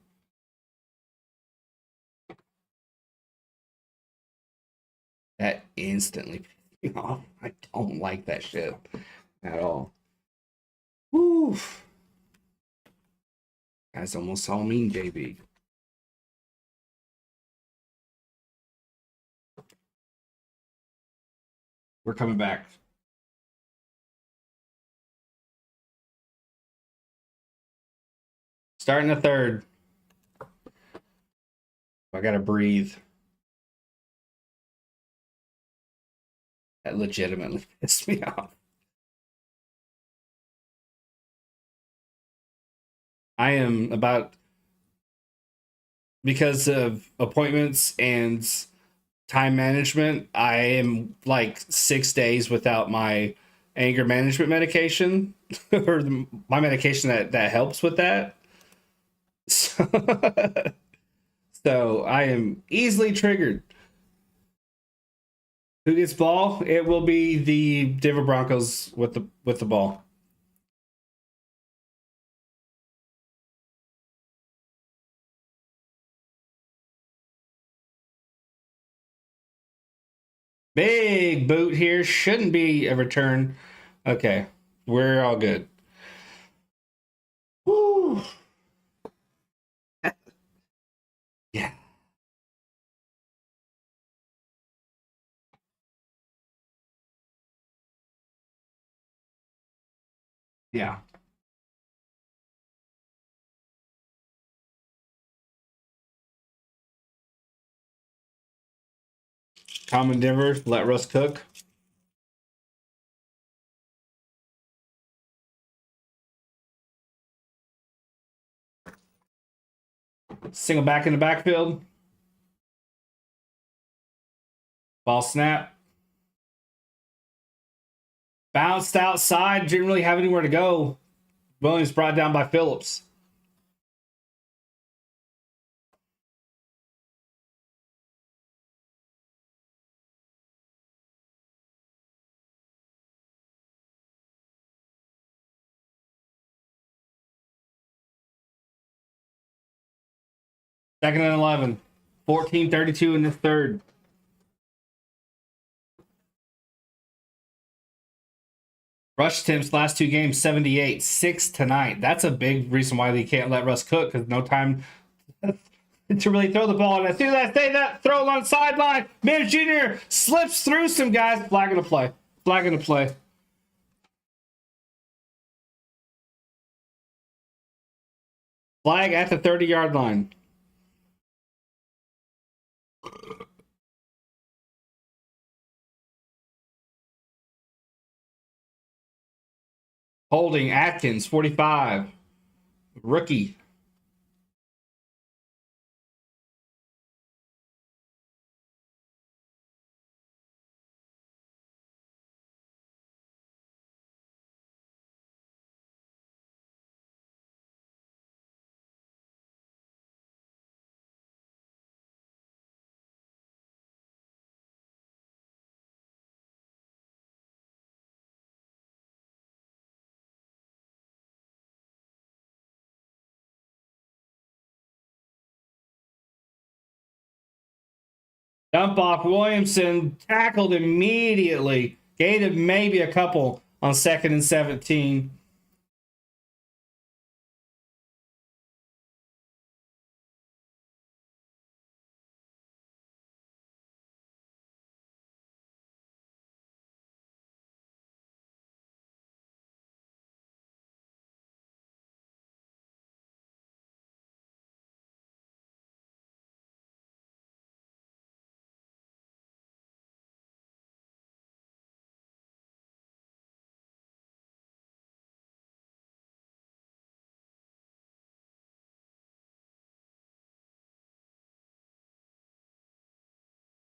That instantly pissed me off. I don't like that shit at all. Woo. That's almost all mean, JB. We're coming back. Starting the third. I gotta breathe. That legitimately pissed me off. I am about, because of appointments and time management, I am like 6 days without my anger management medication or my medication that helps with that. So, so I am easily triggered. Who gets ball? It will be the Denver Broncos with the ball. Big boot here. Shouldn't be a return. Okay. We're all good. Woo. Yeah. Yeah. Common Denver. Let Russ cook. Single back in the backfield. Ball snap. Bounced outside. Didn't really have anywhere to go. Williams brought down by Phillips. Second and 11. 14-32 in the third. Rush attempts last two games, 78, 6 tonight. That's a big reason why they can't let Russ cook, because no time to really throw the ball. And as soon as I say that, throw on the sideline, Mims Jr. slips through some guys. Flag in the play. Flag in the play. Flag at the 30-yard line. Holding Atkins, 45. Rookie. Dump off Williamson, tackled immediately. Gained him maybe a couple on 2nd and 17.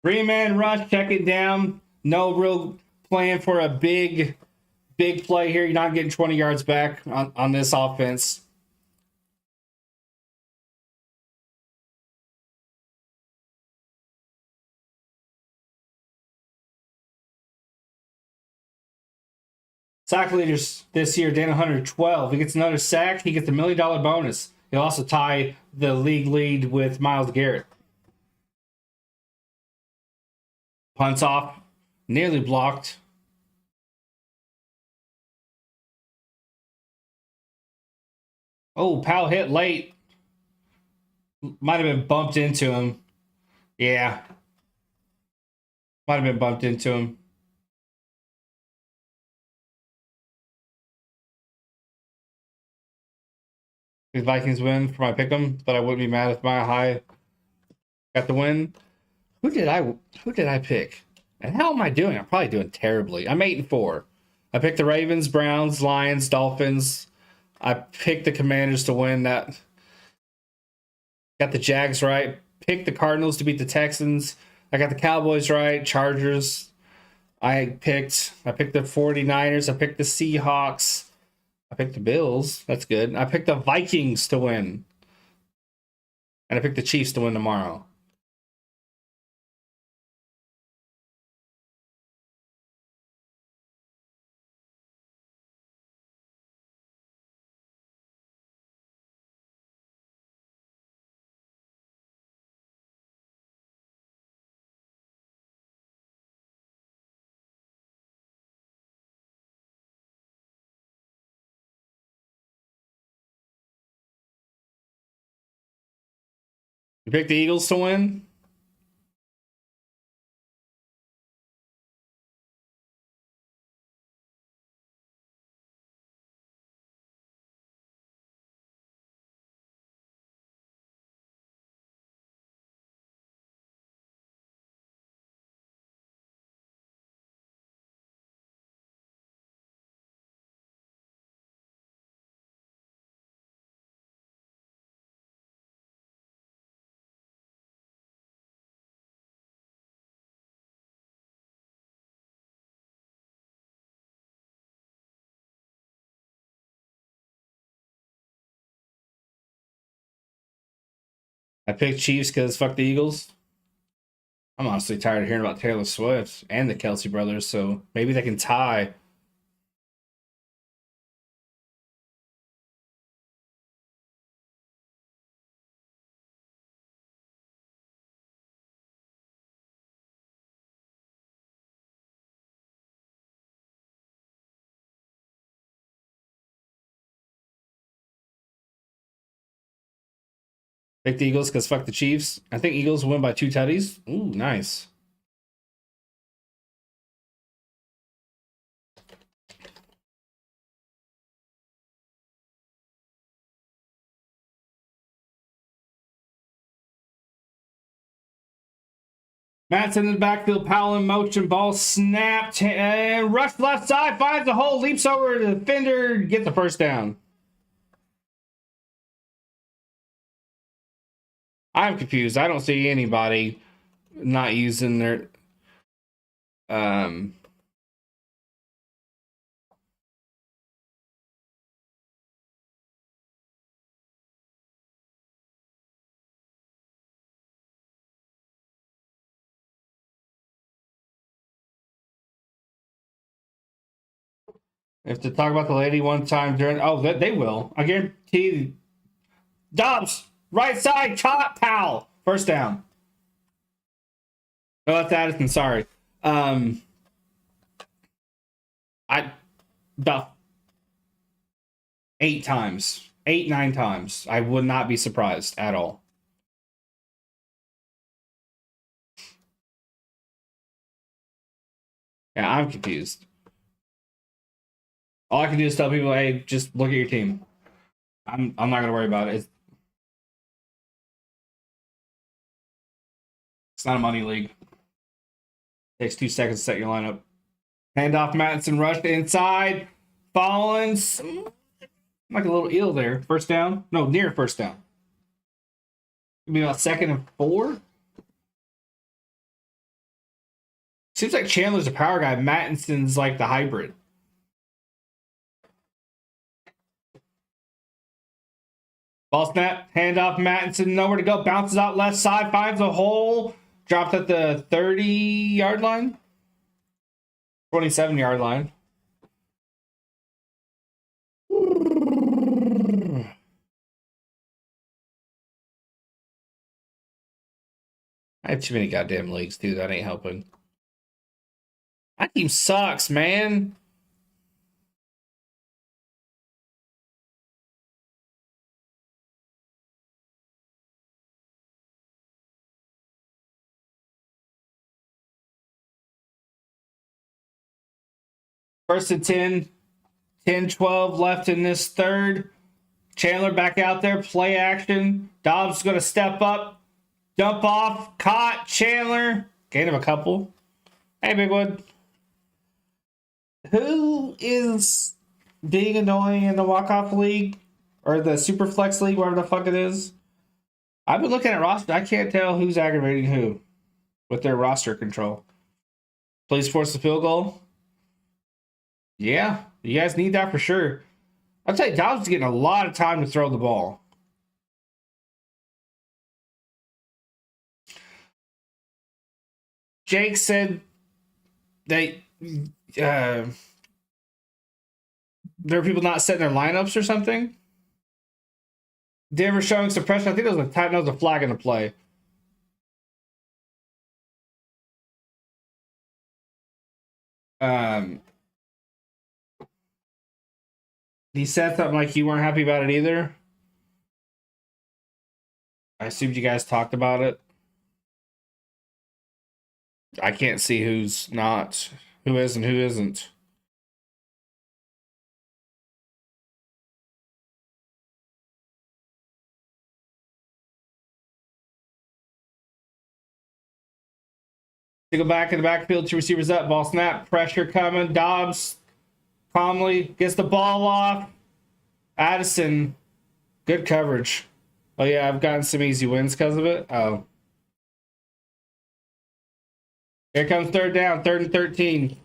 Three-man rush, check it down. No real plan for a big play here. You're not getting 20 yards back on this offense. Sack leaders this year, Dana Hunter, 12. He gets another sack. He gets $1 million bonus. He'll also tie the league lead with Myles Garrett. Punts off. Nearly blocked. Oh, Powell hit late. Might have been bumped into him. Yeah. Might have been bumped into him. The Vikings win for my pick'em, but I wouldn't be mad if my high got the win. Who did I pick? And how am I doing? I'm probably doing terribly. I'm 8-4. I picked the Ravens, Browns, Lions, Dolphins. I picked the Commanders to win that. Got the Jags right. Picked the Cardinals to beat the Texans. I got the Cowboys right. Chargers. I picked the 49ers. I picked the Seahawks. I picked the Bills. That's good. I picked the Vikings to win. And I picked the Chiefs to win tomorrow. You picked the Eagles to win? I picked Chiefs because fuck the Eagles. I'm honestly tired of hearing about Taylor Swift and the Kelsey brothers, so maybe they can tie. Pick the Eagles because fuck the Chiefs. I think Eagles win by 2 tutties. Ooh, nice. Matt's in the backfield, Powell in motion, ball snapped, and rush left side, finds the hole, leaps over the defender, gets the first down. I'm confused. I don't see anybody not using their if to talk about the lady one time during they will. I guarantee Dobbs, right side, caught Powell. First down. No, that's Addison, sorry. I about 8 times. 8, 9 times. I would not be surprised at all. Yeah, I'm confused. All I can do is tell people, hey, just look at your team. I'm not gonna worry about it. It's not a money league. Takes 2 seconds to set your lineup. Handoff, Mattinson rush to inside. Following like a little eel there. First down. No, near first down. Maybe about 2nd and 4. Seems like Chandler's a power guy. Mattinson's like the hybrid. Ball snap, handoff, Mattinson, nowhere to go. Bounces out left side, finds a hole. Dropped at the 30-yard line. 27-yard line. I have too many goddamn leagues, too. That ain't helping. My team sucks, man. First and 10. 10, 12 left in this third. Chandler back out there. Play action. Dobbs going to step up. Dump off. Caught. Chandler. Gain of a couple. Hey, Bigwood. Who is being annoying in the walk-off league? Or the super flex league, whatever the fuck it is? I've been looking at roster. I can't tell who's aggravating who with their roster control. Please force the field goal. Yeah, you guys need that for sure. I'll tell you, Dobbs is getting a lot of time to throw the ball. Jake said they there are people not setting their lineups or something. Denver showing suppression. I think it was a flag in the play. He said something like you weren't happy about it either. I assumed you guys talked about it. I can't see who's not, who is and who isn't. To go back in the backfield, two receivers up, ball snap, pressure coming. Dobbs calmly gets the ball off. Addison, good coverage. Oh yeah, I've gotten some easy wins because of it. Oh. Here comes third down, 3rd and 13.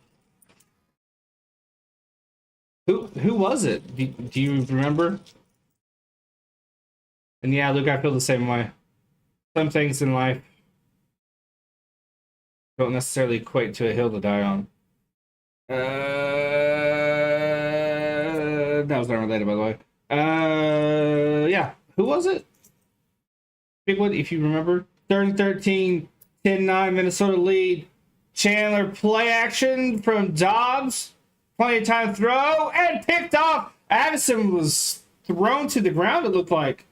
Who was it? Do you remember? And yeah, Luke, I feel the same way. Some things in life don't necessarily equate to a hill to die on. That was not related, by the way. Yeah. Who was it? Bigwood, if you remember. 3rd and 13, 10-9, Minnesota lead. Chandler play action from Dobbs. Plenty of time to throw and picked off. Addison was thrown to the ground, it looked like.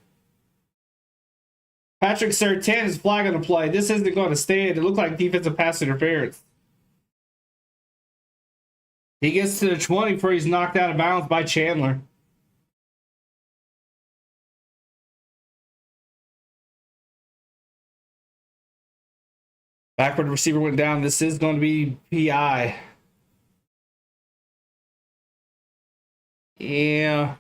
Patrick Surtain is flag on the play. This isn't going to stand. It looked like defensive pass interference. He gets to the 20 before he's knocked out of bounds by Chandler. Backward receiver went down. This is going to be PI. Yeah.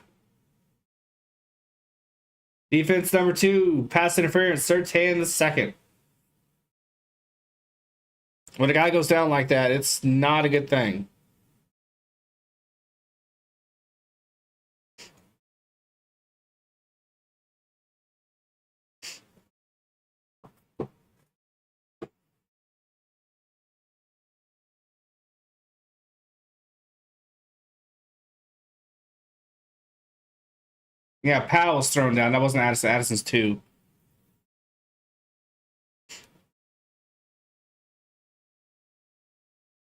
Defense number 2, pass interference, Surtain the second. When a guy goes down like that, it's not a good thing. Yeah, Powell was thrown down. That wasn't Addison. Addison's 2.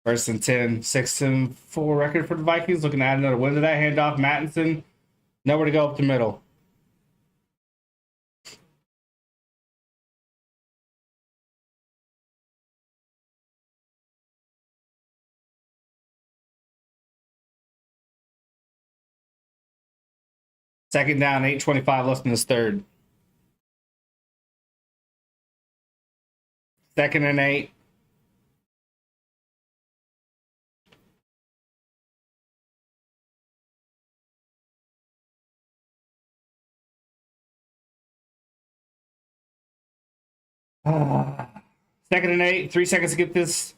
First and 10, 6-4 record for the Vikings. Looking to add another win to that. Handoff, Mattinson. Nowhere to go up the middle. Second down, 8:25 left in this third. 2nd and 8. Second and 8. 3 seconds to get this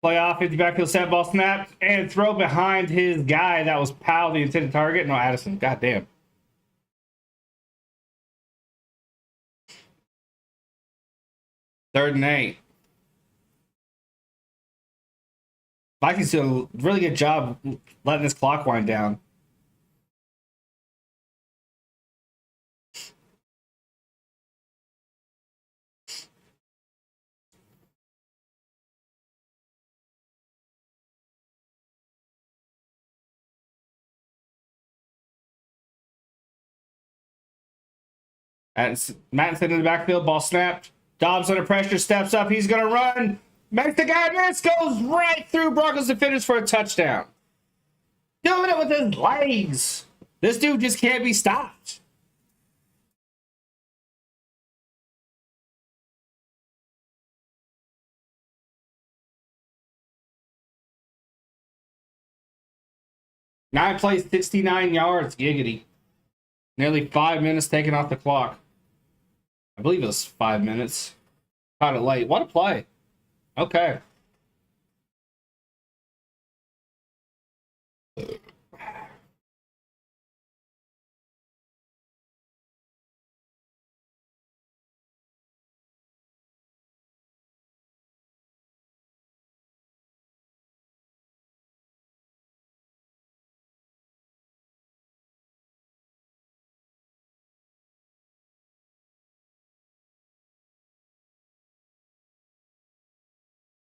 play off. 50 backfield set, ball snapped, and throw behind his guy. That was Powell, the intended target. No, Addison. Goddamn. Third and 8. Vikings do a really good job letting this clock wind down. Mattinson in the backfield, ball snapped. Dobbs under pressure, steps up. He's going to run. Makes the guy miss, goes right through Broncos defenders for a touchdown. Doing it with his legs. This dude just can't be stopped. Nine plays, 69 yards. Giggity. Nearly 5 minutes taken off the clock. I believe it was 5 minutes. Caught it late. What a play. Okay.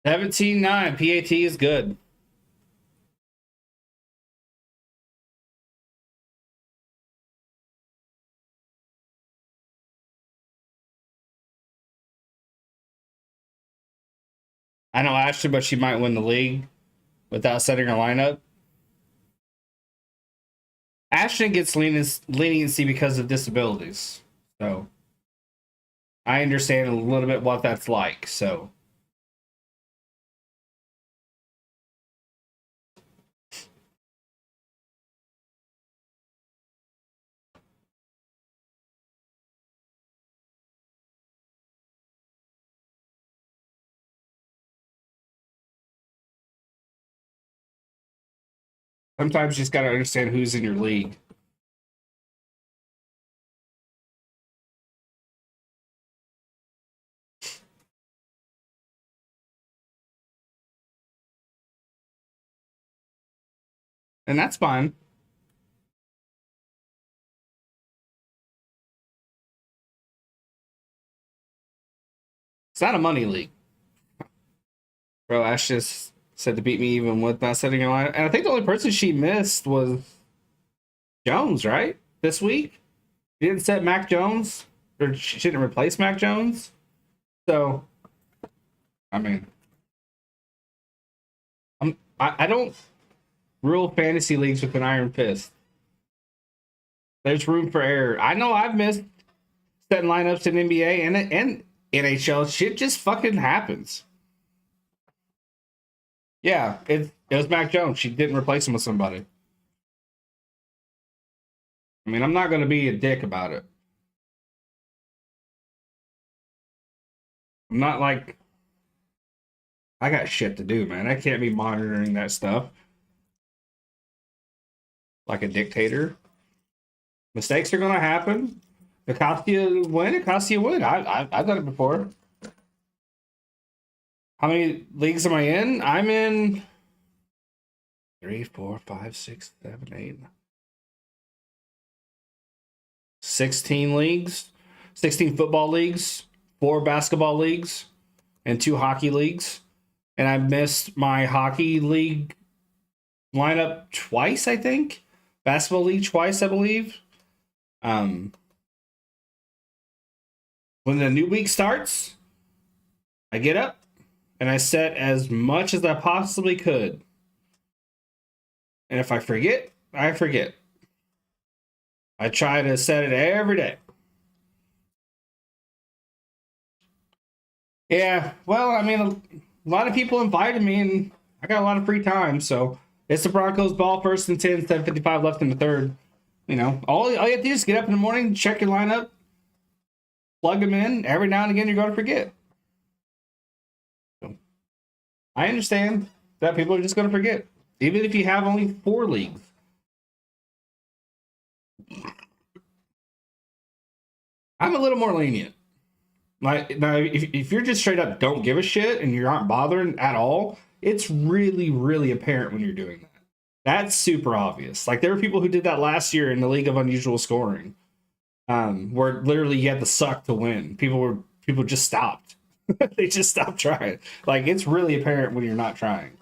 $17-9. PAT is good. I know Ashton, but she might win the league without setting her lineup. Ashton gets leniency because of disabilities. So I understand a little bit what that's like. So sometimes you just got to understand who's in your league. And that's fine. It's not a money league. Bro, Ash just said to beat me even with not setting her line. And I think the only person she missed was Jones, right? This week? She didn't set Mac Jones, or she didn't replace Mac Jones. So, I mean, I don't rule fantasy leagues with an iron fist. There's room for error. I know I've missed setting lineups in NBA and NHL. Shit just fucking happens. Yeah, it was Mac Jones. She didn't replace him with somebody. I mean, I'm not going to be a dick about it. I'm not like, I got shit to do, man. I can't be monitoring that stuff like a dictator. Mistakes are going to happen. It costs you win. It costs you win. I've done it before. How many leagues am I in? I'm in 3, 4, 5, 6, 7, 8, 16 leagues, 16 football leagues, 4 basketball leagues, and 2 hockey leagues. And I missed my hockey league lineup twice, I think. Basketball league twice, I believe. When the new week starts, I get up and I set as much as I possibly could. And if I forget, I forget. I try to set it every day. Yeah, well, I mean, a lot of people invited me, and I got a lot of free time, so it's the Broncos ball, 1st and 10, 7:55 left in the third. You know, all you have to do is get up in the morning, check your lineup, plug them in. Every now and again, you're going to forget. So, I understand that people are just going to forget, even if you have only 4 leagues. I'm a little more lenient. Like, now, if you're just straight up don't give a shit and you aren't bothering at all, it's really, really apparent when you're doing that. That's super obvious. Like, there were people who did that last year in the League of Unusual Scoring, where literally you had to suck to win. People just stopped. They just stopped trying. Like, it's really apparent when you're not trying.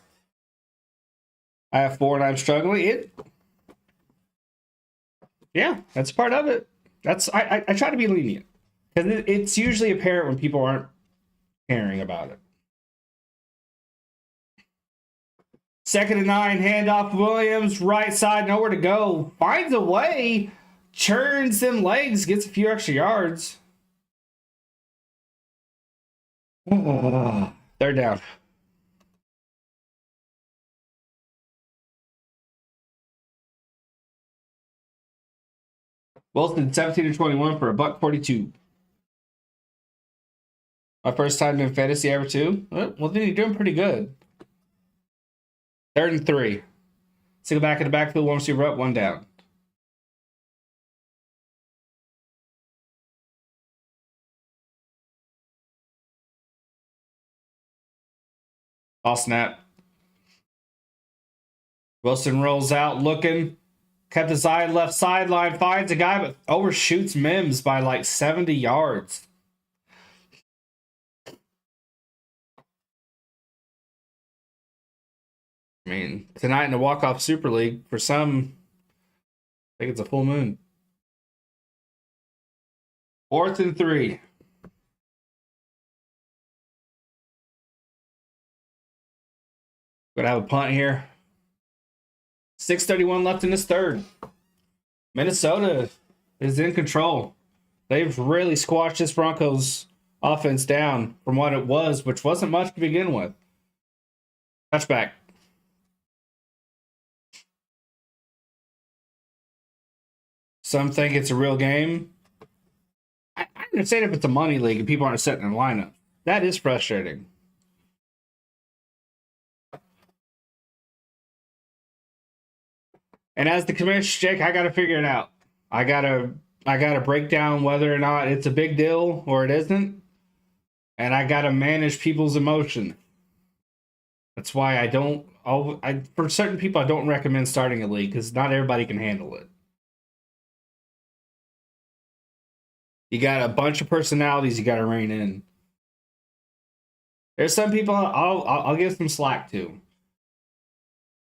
I have 4 and I'm struggling. Yeah, that's part of it. I try to be lenient because it's usually apparent when people aren't caring about it. 2nd and 9, handoff Williams, right side, nowhere to go. Finds a way, churns them legs, gets a few extra yards. 3rd down. Wilson 17-21 for $142. My first time in fantasy ever too. Well, then you're doing pretty good. 3rd and 3. Single back in the backfield, 1 receiver up, 1 down. All snap. Wilson rolls out, looking. Kept his eye left sideline, finds a guy, but overshoots Mims by like 70 yards. I mean, tonight in the walk-off Super League, for some, I think it's a full moon. 4th and 3. Gonna have a punt here. 6:31 left in this third. Minnesota is in control. They've really squashed this Broncos offense down from what it was, which wasn't much to begin with. Touchback. Some think it's a real game. I understand if it's a money league and people aren't setting a lineup. That is frustrating. And as the commissioner, Jake, I got to figure it out. I gotta break down whether or not it's a big deal or it isn't, and I gotta manage people's emotion. That's why for certain people, I don't recommend starting a league because not everybody can handle it. You got a bunch of personalities you got to rein in. There's some people I'll give some slack to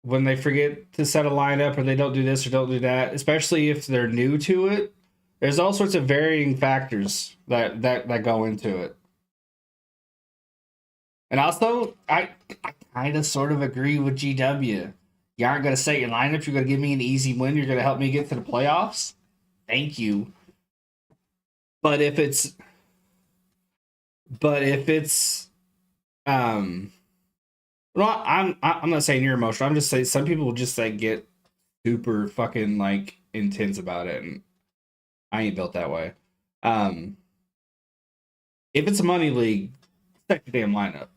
when they forget to set a lineup or they don't do this or don't do that, especially if they're new to it. There's all sorts of varying factors that go into it. And also, I kind of sort of agree with GW. You aren't going to set your lineup. You're going to give me an easy win. You're going to help me get to the playoffs. Thank you. But if it's well, I'm not saying you're emotional. I'm just saying some people will just like get super fucking like intense about it, and I ain't built that way. If it's a money league, set your damn lineup.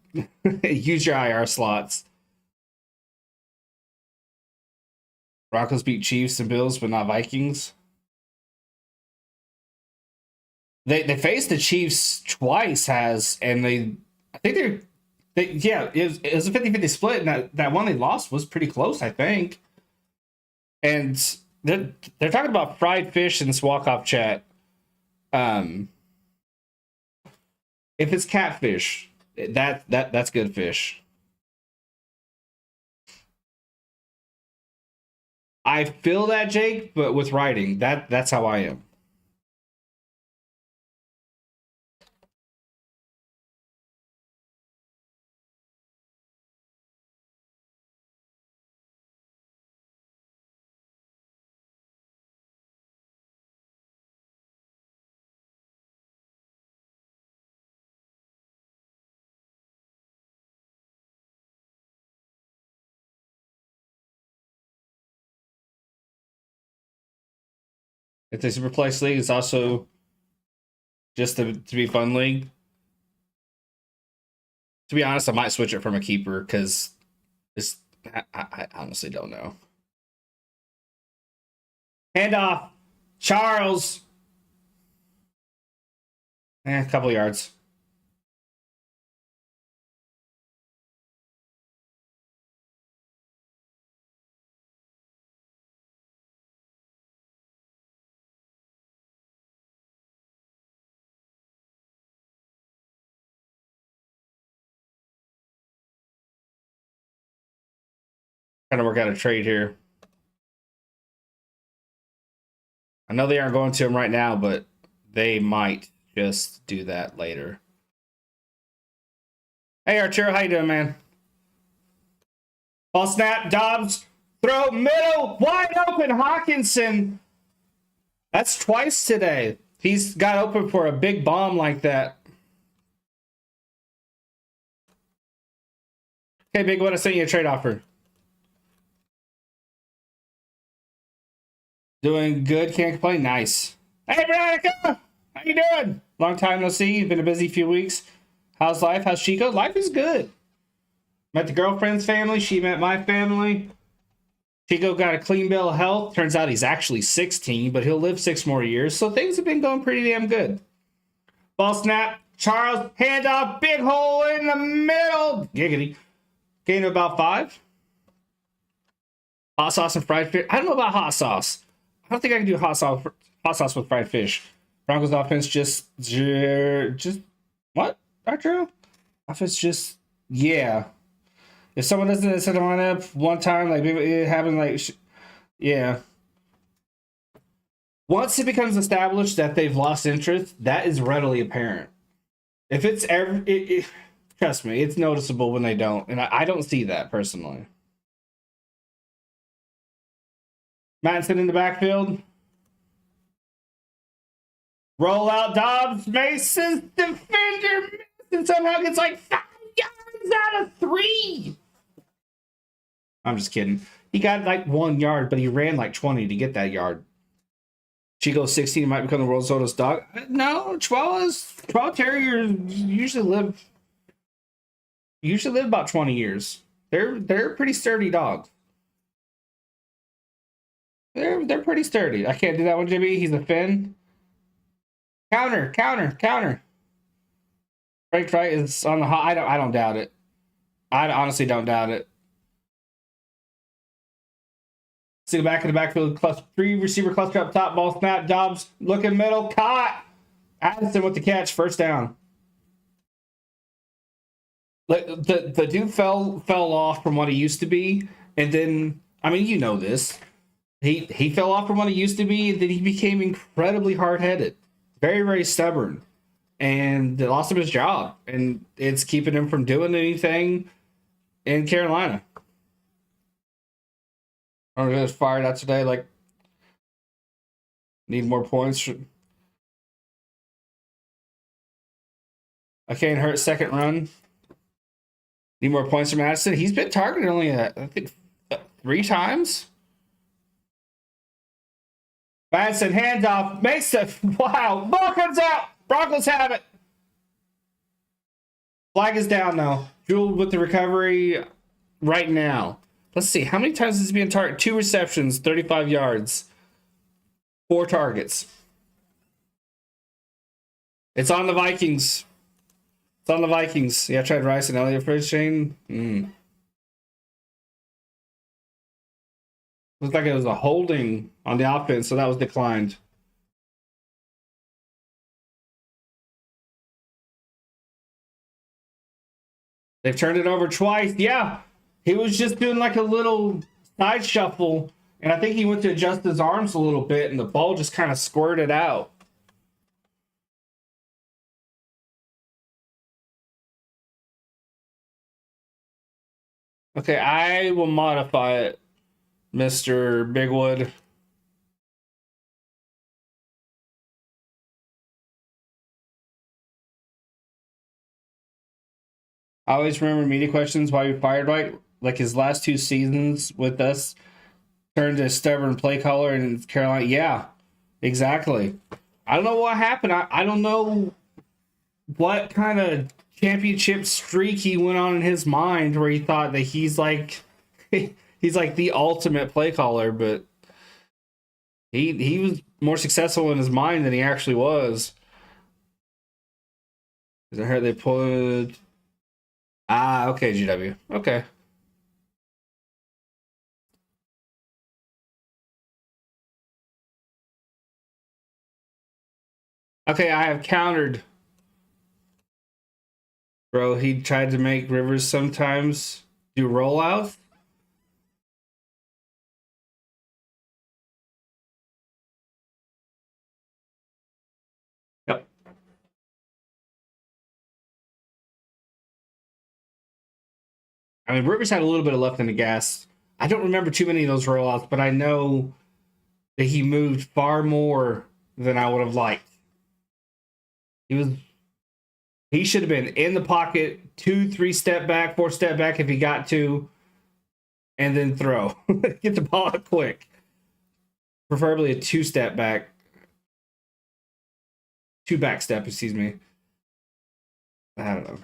Use your IR slots. Broncos beat Chiefs and Bills, but not Vikings. They faced the Chiefs twice, and I think it was a 50-50 split, and that one they lost was pretty close, I think. And they're talking about fried fish in this walk-off chat. If it's catfish, that's good fish. I feel that, Jake, but with writing, that's how I am. If the Super Place League is also just to be fun league, to be honest, I might switch it from a keeper because I honestly don't know. Handoff, Charles. A couple yards. Trying to work out a trade here. I know they aren't going to him right now, but they might just do that later. Hey, Arturo, how you doing, man? Ball snap, Dobbs, throw, middle, wide open, Hawkinson. That's twice today. He's got open for a big bomb like that. Okay, Big One, I sent you a trade offer. Doing good, can't complain. Nice. Hey, Veronica, how you doing? Long time no see. Been a busy few weeks. How's life? How's Chico? Life is good. Met the girlfriend's family. She met my family. Chico got a clean bill of health. Turns out he's actually 16, but he'll live 6 more years. So things have been going pretty damn good. Ball snap. Charles, handoff, big hole in the middle. Giggity. Gain of about 5. Hot sauce and fried fish. I don't know about hot sauce. I don't think I can do hot sauce with fried fish. Broncos offense just what? Arturo? Offense just, yeah. If someone doesn't set a lineup one time, like it happened, like, yeah. Once it becomes established that they've lost interest, that is readily apparent. If it's trust Trust me, it's noticeable when they don't, and I don't see that personally. Madison in the backfield. Roll out Dobbs, Mason's defender, and somehow gets like 5 yards out of 3. I'm just kidding. He got like 1 yard, but he ran like 20 to get that yard. Chico 16 might become the world's oldest dog. No, Chihuahua Terriers usually live about 20 years. They're pretty sturdy dogs. They're pretty sturdy. I can't do that one, Jimmy. He's a Finn. Counter. Frank Wright is on the hot. I don't doubt it. I honestly don't doubt it. See the back of the backfield, 3 receiver cluster up top, ball snap, Dobbs looking middle, caught. Addison with the catch, first down. The dude fell off from what he used to be, and then I mean you know this. He fell off from what he used to be, and then he became incredibly hard-headed, very, very stubborn, and they lost him his job, and it's keeping him from doing anything in Carolina. I'm gonna fired out today. Like, need more points. I can't hurt second run. Need more points from Madison. He's been targeted only, I think, 3 times. Madison, handoff. Mesa. Wow. Ball comes out. Broncos have it. Flag is down, though. Jewel with the recovery right now. Let's see. How many times is he being targeted? 2 receptions, 35 yards. 4 targets. It's on the Vikings. It's on the Vikings. Yeah, I tried Rice and Elliott for Shane. Looks like it was a holding on the offense, so that was declined. They've turned it over twice. Yeah, he was just doing like a little side shuffle, and I think he went to adjust his arms a little bit, and the ball just kind of squirted out. Okay, I will modify it, Mr. Bigwood. I always remember media questions why we fired White. Like his last 2 seasons with us turned to a stubborn play caller in Carolina. Yeah, exactly. I don't know what happened. I don't know what kind of championship streak he went on in his mind where he thought that he's like the ultimate play caller, but he was more successful in his mind than he actually was. I heard they put okay, GW. Okay. Okay, I have countered. Bro, he tried to make Rivers sometimes do rollouts. Yep. I mean, Rivers had a little bit of left in the gas. I don't remember too many of those rollouts, but I know that he moved far more than I would have liked. He should have been in the pocket, 2-3 step back, 4 step back if he got to, and then throw. Get the ball out quick. Preferably a 2 step back. 2 back step, excuse me. I don't know.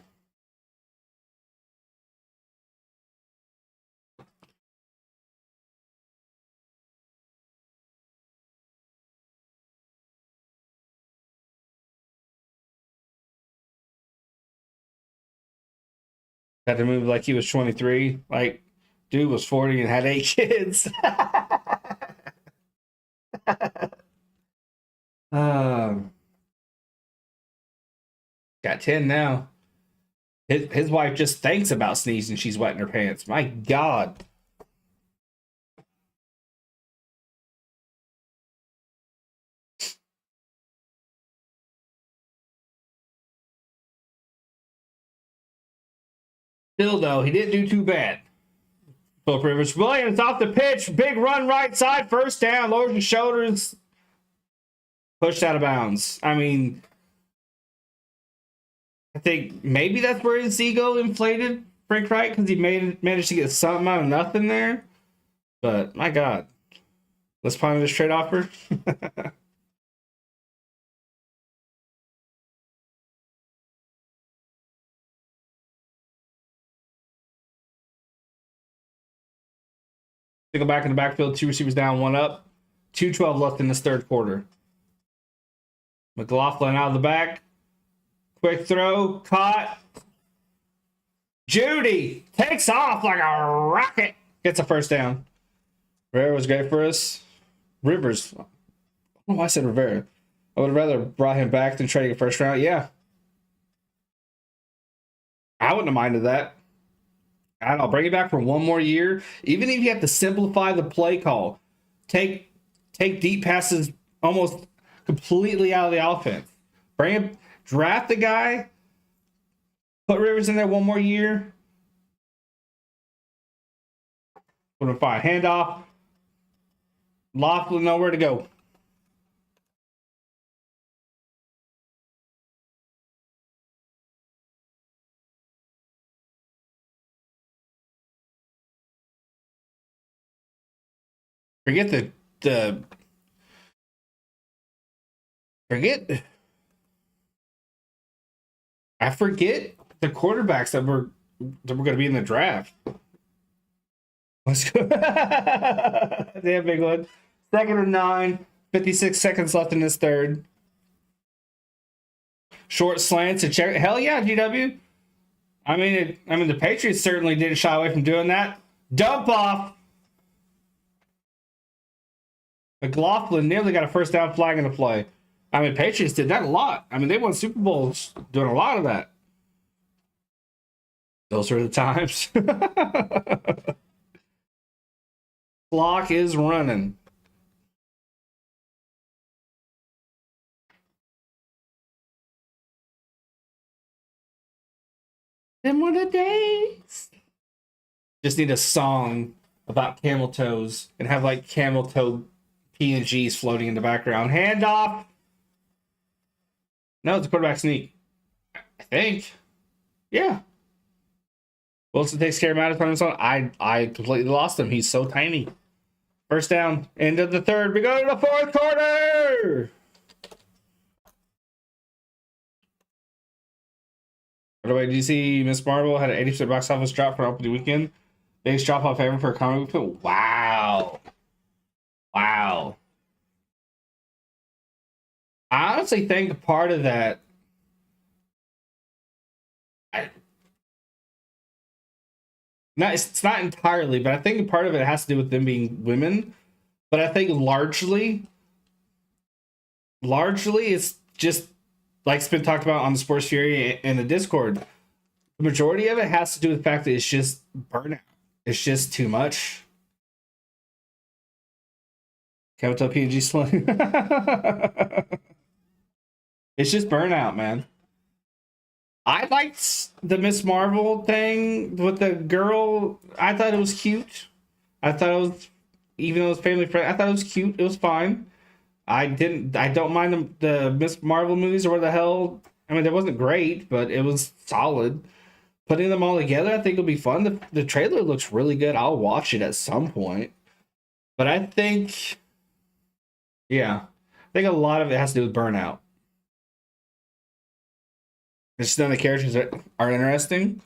Had to move like he was 23. Like, dude was 40 and had 8 kids. Got 10 now. His wife just thinks about sneezing. She's wetting her pants. My God. Still, though, he didn't do too bad. Philip Rivers Williams off the pitch. Big run right side. First down. Lowers his shoulders. Pushed out of bounds. I mean, I think maybe that's where his ego inflated, Frank Wright, because he managed to get something out of nothing there. But, my God. Let's ponder this trade offer. Go back in the backfield, 2 receivers down, 1 up. 2:12 left in this third quarter. McLaughlin out of the back. Quick throw, caught. Judy takes off like a rocket. Gets a first down. Rivera was great for us. Rivers. I don't know why I said Rivera. I would have rather brought him back than trading a first round. Yeah. I wouldn't have minded that. I'll bring it back for 1 more year. Even if you have to simplify the play call, take deep passes almost completely out of the offense. Bring him, draft the guy, put Rivers in there 1 more year. Put him fine. Handoff. Laughlin nowhere to go. Forget I forget the quarterbacks that were going to be in the draft. Let's go. Damn big one. 2nd and 9. 56 seconds left in this third. Short slant to check. Hell yeah, GW. I mean, the Patriots certainly didn't shy away from doing that. Dump off. McLaughlin nearly got a first down flag in the play. I mean, Patriots did that a lot. I mean, they won Super Bowls doing a lot of that. Those are the times. Clock is running. Them were the days. Just need a song about camel toes and have like camel toe PNGs floating in the background. Handoff. No, it's a quarterback sneak. I think. Yeah. Wilson takes care of Mattis on his own. I completely lost him. He's so tiny. First down. End of the third. We go to the fourth quarter. By the way, did you see Miss Marvel had an 80% box office drop for opening weekend? Biggest drop off ever for a comic book film? Wow. Wow. I honestly think part of that, it's not entirely, but I think part of it has to do with them being women. But I think largely it's just like it's been talked about on the Sports Fury and the Discord. The majority of it has to do with the fact that it's just burnout. It's just too much. Capital PNG slang. It's just burnout, man. I liked the Miss Marvel thing with the girl. I thought it was cute. I thought it was, even though it was family friendly, I thought it was cute. It was fine. I don't mind the Miss Marvel movies or what the hell. I mean, it wasn't great, but it was solid. Putting them all together, I think it'll be fun. The trailer looks really good. I'll watch it at some point. But I think, yeah, I think a lot of it has to do with burnout. It's just none of the characters are interesting.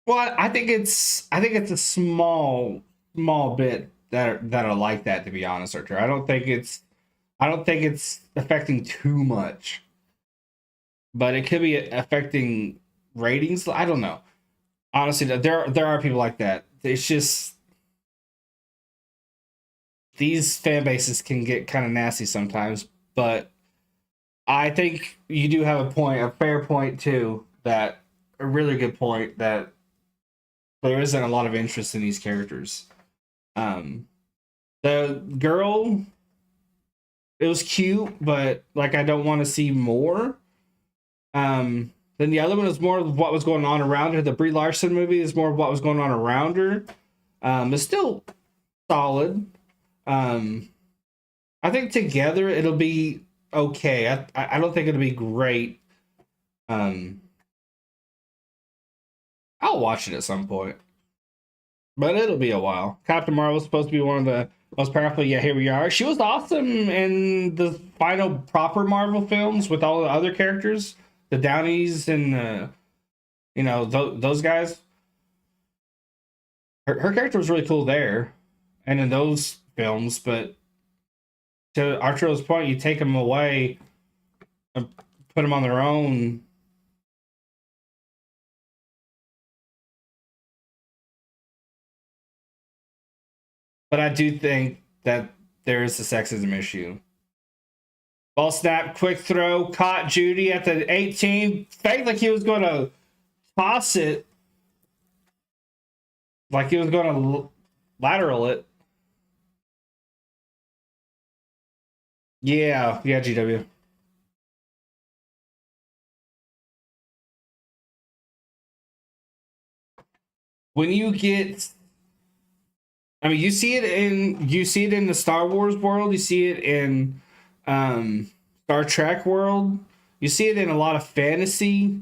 Well, I think it's a small bit that are like that, to be honest, Archer. I don't think it's affecting too much. But it could be affecting ratings. I don't know. Honestly, there are people like that. It's just these fan bases can get kind of nasty sometimes, but I think you do have a fair point too, a really good point that there isn't a lot of interest in these characters. The girl, it was cute, but like I don't want to see more. Then the other one is more of what was going on around her. The Brie Larson movie is more of what was going on around her. It's still solid. I think together it'll be okay. I don't think it'll be great. I'll watch it at some point, but it'll be a while. Captain Marvel's supposed to be one of the most powerful. Yeah, here we are. She was awesome in the final proper Marvel films with all the other characters, the Downies and those guys. Her character was really cool there, and in those films. But to Arturo's point, you take them away and put them on their own. But I do think that there is a sexism issue. Ball snap, quick throw, caught Judy at the 18. Faked like he was going to toss it. Like he was going to lateral it. Yeah, GW. When you get, I mean, you see it in the Star Wars world, you see it in Star Trek world, you see it in a lot of fantasy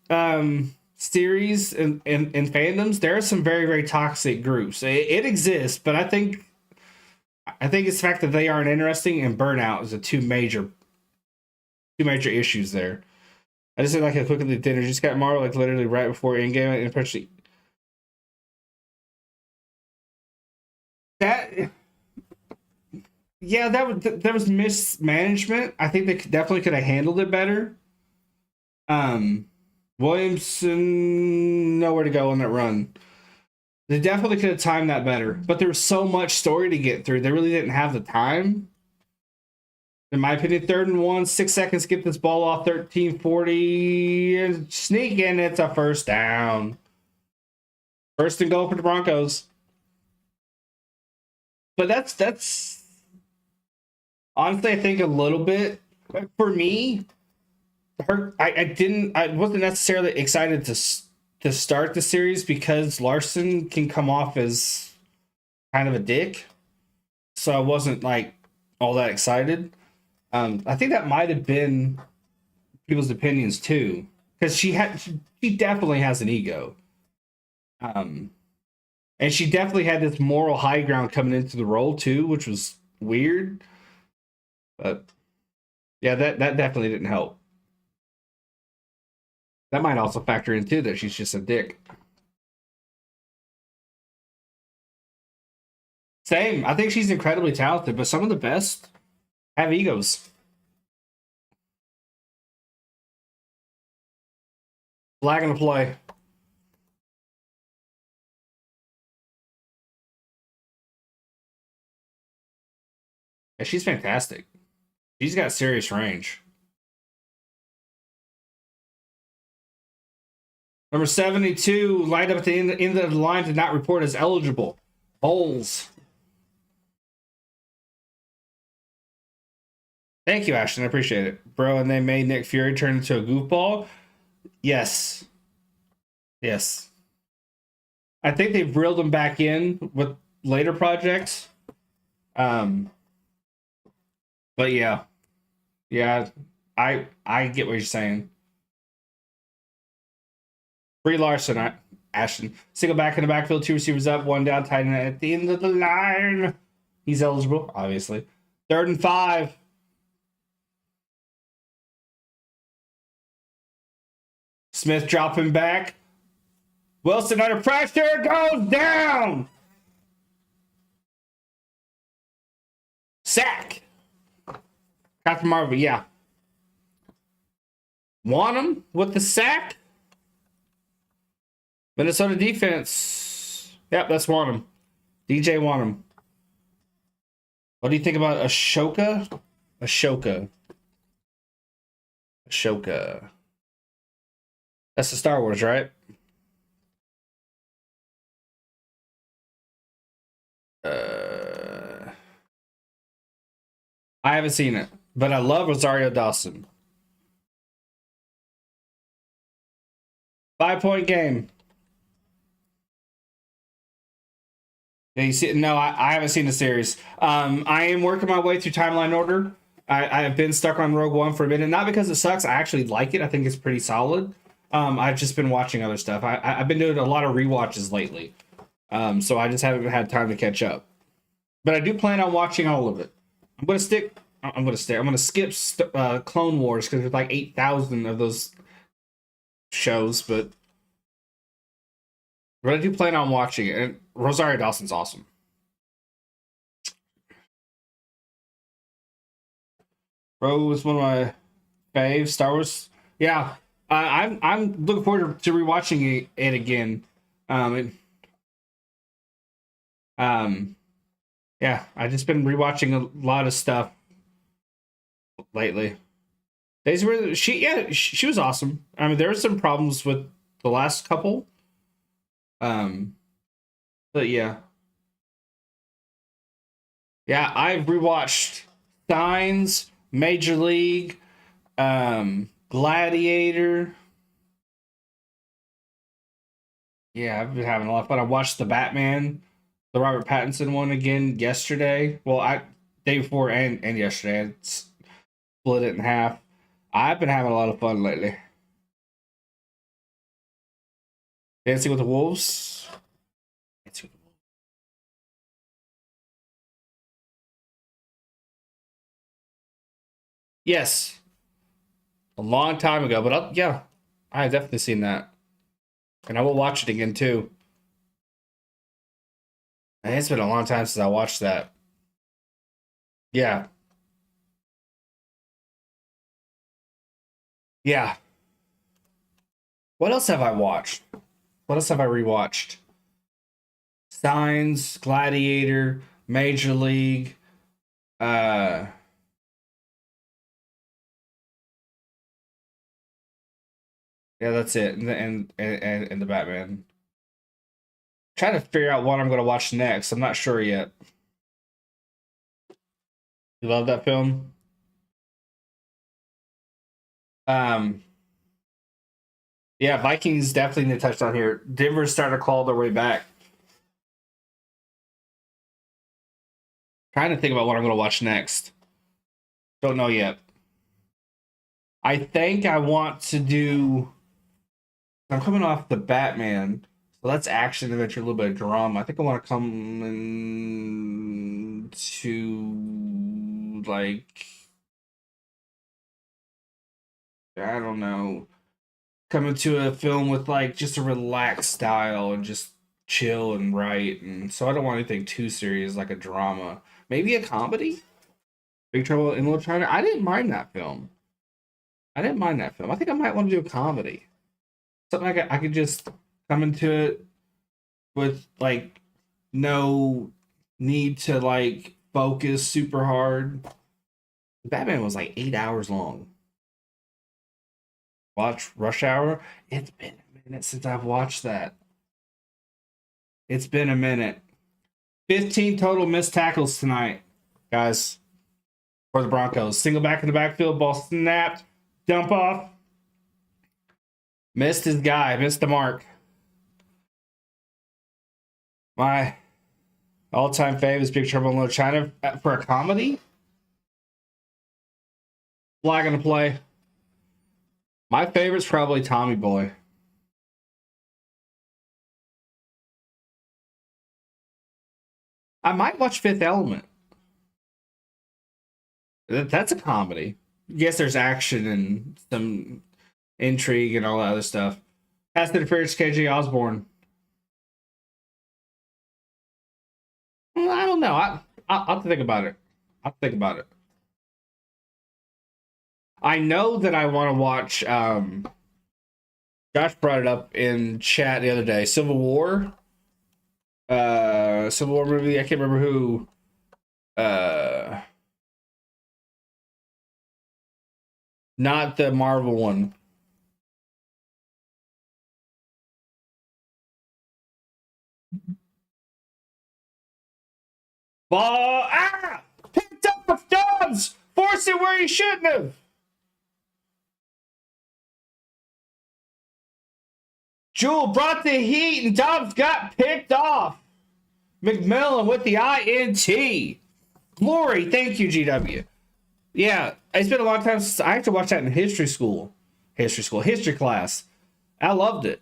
series and fandoms. There are some very, very toxic groups. It exists, but I think it's the fact that they aren't interesting, and burnout is the two major issues there. I just said like a quick at the dinner. Just got Marvel like literally right before Endgame, and especially that. Yeah, that was mismanagement. I think they definitely could have handled it better. Williamson nowhere to go on that run. They definitely could have timed that better, but there was so much story to get through. They really didn't have the time. In my opinion, 3rd and 1, 6 seconds, get this ball off 13-40, and sneak in. It's a first down. 1st and goal for the Broncos. But that's honestly, I think a little bit for me. I wasn't necessarily excited to start the series because Larson can come off as kind of a dick, so I wasn't like all that excited. I think that might have been people's opinions too, because she definitely has an ego, and she definitely had this moral high ground coming into the role too, which was weird. But yeah, that definitely didn't help. That might also factor in too that she's just a dick. Same. I think she's incredibly talented, but some of the best have egos. Flag on the play. Yeah, she's fantastic. She's got serious range. Number 72, lined up at the end of the line, did not report as eligible. Bowles. Thank you, Ashton. I appreciate it. Bro, and they made Nick Fury turn into a goofball? Yes. Yes. I think they've reeled him back in with later projects. But yeah. Yeah, I get what you're saying. Brie Larson, Ashton. Single back in the backfield, 2 receivers up, 1 down, tight end at the end of the line. He's eligible, obviously. 3rd and 5. Smith dropping back. Wilson under pressure, goes down. Sack. Captain Marvel, yeah. Want him with the sack? Minnesota defense. Yep, that's Wanham. DJ Wanham. What do you think about Ashoka? Ashoka. That's the Star Wars, right? I haven't seen it, but I love Rosario Dawson. 5-point game. Yeah, you see, no, I haven't seen the series. I am working my way through Timeline Order. I have been stuck on Rogue One for a minute, not because it sucks. I actually like it. I think it's pretty solid. I've just been watching other stuff. I've been doing a lot of rewatches lately, so I just haven't had time to catch up. But I do plan on watching all of it. I'm gonna skip Clone Wars because there's like 8,000 of those shows, but I do plan on watching it. And Rosario Dawson's awesome. Rogue was one of my faves. Star Wars, yeah. I'm looking forward to rewatching it again. Yeah, I've just been rewatching a lot of stuff lately. Days where she was awesome. I mean, there were some problems with the last couple. But yeah. Yeah, I've rewatched Signs, Major League, Gladiator. Yeah, I've been having a lot of fun. I watched the Batman, the Robert Pattinson one again yesterday. Well, day before and yesterday. I split it in half. I've been having a lot of fun lately. Dancing with the Wolves. Dancing with the Wolves. Yes, a long time ago, but yeah, I've definitely seen that, and I will watch it again too. And it's been a long time since I watched that. Yeah, yeah. What else have I watched? What else have I rewatched? Signs, Gladiator, Major League. Uh, yeah, that's it. And the Batman. Trying to figure out what I'm going to watch next. I'm not sure yet. You love that film? Um, yeah, Vikings definitely need to touch on here. Denver's starting to claw their way back. Trying to think about what I'm going to watch next. Don't know yet. I think I want to do. I'm coming off the Batman, so that's action, adventure, a little bit of drama. I think I want to come into like I don't know, come into a film with like just a relaxed style and just chill and write. And so I don't want anything too serious like a drama. Maybe a comedy. Big Trouble in Little China. I didn't mind that film. I didn't mind that film. I think I might want to do a comedy. Something I could just come into it with like no need to like focus super hard. Batman was like 8 hours long. Watch Rush Hour. It's been a minute since I've watched that. It's been a minute. 15 total missed tackles tonight, guys, for the Broncos. Single back in the backfield, ball snapped, dump off. Missed his guy, missed the mark. My all-time fave is Big Trouble in Little China for a comedy. Flag on the play. My favorite's probably Tommy Boy. I might watch Fifth Element. That's a comedy. Yes, there's action and some intrigue and all that other stuff. Pass interference, KJ Osborne. Well, I don't know. I'll have to think about it. I'll think about it. I know that I want to watch. Josh brought it up in chat the other day. Civil War. Civil War movie. I can't remember who. Not the Marvel one. Ball. Picked up with Dobbs. Forced it where he shouldn't have. Jewel brought the heat, and Dobbs got picked off. McMillan with the INT. Glory. Thank you, GW. Yeah, it's been a long time since I had to watch that in history class. I loved it.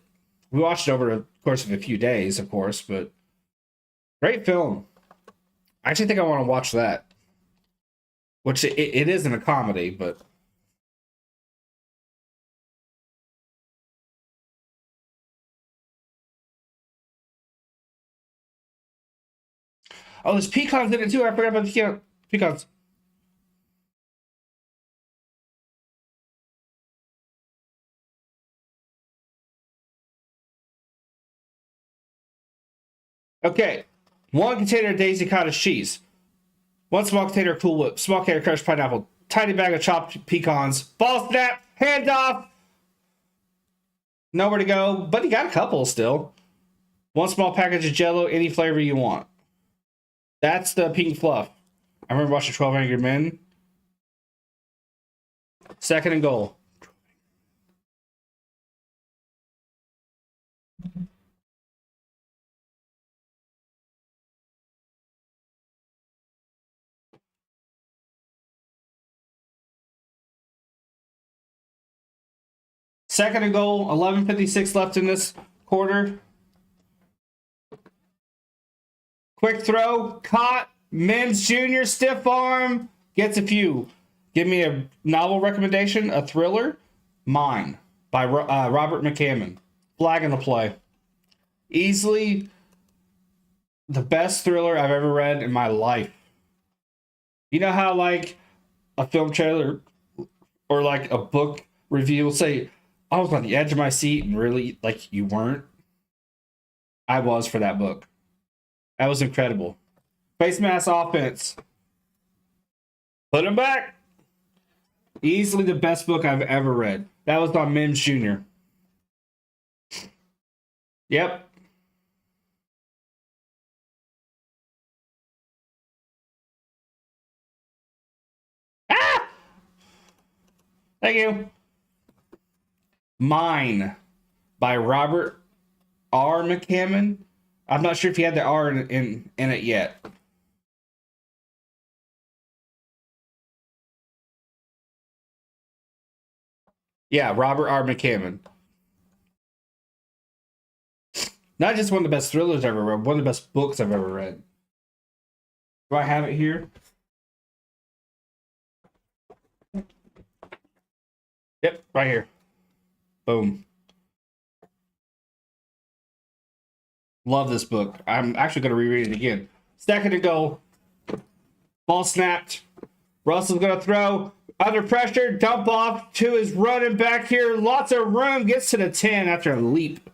We watched it over the course of a few days, of course, but great film. I actually think I want to watch that. Which it isn't a comedy, but... Oh, there's pecans in it too. I forgot about the pecans. Okay. 1 container of Daisy Cottage cheese. 1 small container of Cool Whip. Small container of crushed pineapple. Tiny bag of chopped pecans. Ball snap. Handoff. Nowhere to go. But you got a couple still. 1 small package of Jell-O. Any flavor you want. That's the pink fluff. I remember watching 12 Angry Men. 2nd and goal. Second and goal, 11:56 left in this quarter. Quick throw, caught. Mims Jr. stiff arm. Gets a few. Give me a novel recommendation, a thriller. Mine by Robert McCammon. Flag in the play. Easily the best thriller I've ever read in my life. You know how like a film trailer or like a book review will say, I was on the edge of my seat and really like you weren't? I was for that book. That was incredible. Face mask offense. Put him back. Easily the best book I've ever read. That was by Mims Jr. Yep. Ah! Thank you. Mine by Robert R. McCammon. I'm not sure if he had the R in it yet. Yeah, Robert R. McCammon. Not just one of the best thrillers I've ever read, one of the best books I've ever read. Do I have it here? Yep, right here. Boom. Love this book. I'm actually going to reread it again. 2nd and goal. Ball snapped. Russell's going to throw. Under pressure. Dump off to his running back here. Lots of room. Gets to the 10 after a leap.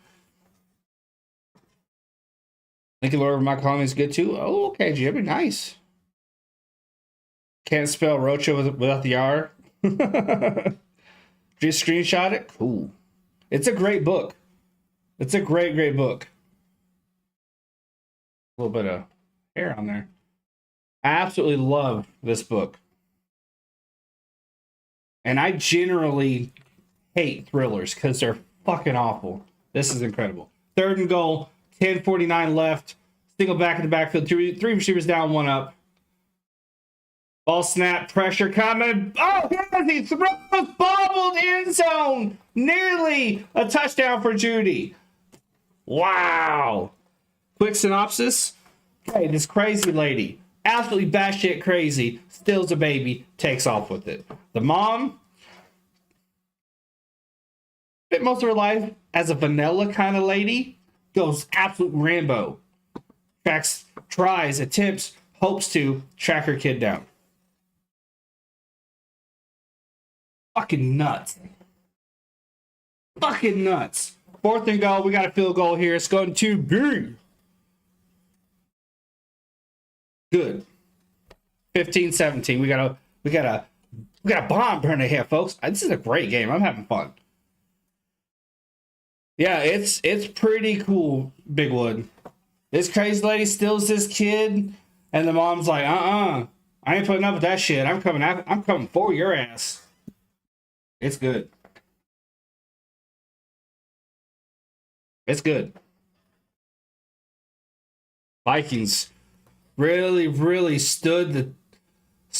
Thank you, Lord. Michael Holmes is good too. Oh, okay, Jimmy. Nice. Can't spell rocha without the R. Just screenshot it. Cool. It's a great book. It's a great book. A little bit of hair on there. I absolutely love this book. And I generally hate thrillers because they're fucking awful. This is incredible. 3rd and goal. 10:49 left. Single back in the backfield. Three receivers down, 1 up. Ball snap. Pressure coming. Oh, he throws. Bobbled end zone. Nearly a touchdown for Judy. Wow. Quick synopsis. Okay, this crazy lady, absolutely batshit crazy, steals a baby, takes off with it. The mom spent most of her life as a vanilla kind of lady, goes absolute Rambo. Tries, attempts, hopes to track her kid down. Fucking nuts. Fucking nuts. 4th and goal. We got a field goal here. It's going to be good. 15-17. We got a bomb burning here, folks. This is a great game. I'm having fun. Yeah, it's pretty cool, Bigwood. This crazy lady steals this kid, and the mom's like, I ain't putting up with that shit. I'm coming for your ass. It's good. It's good. Vikings really stood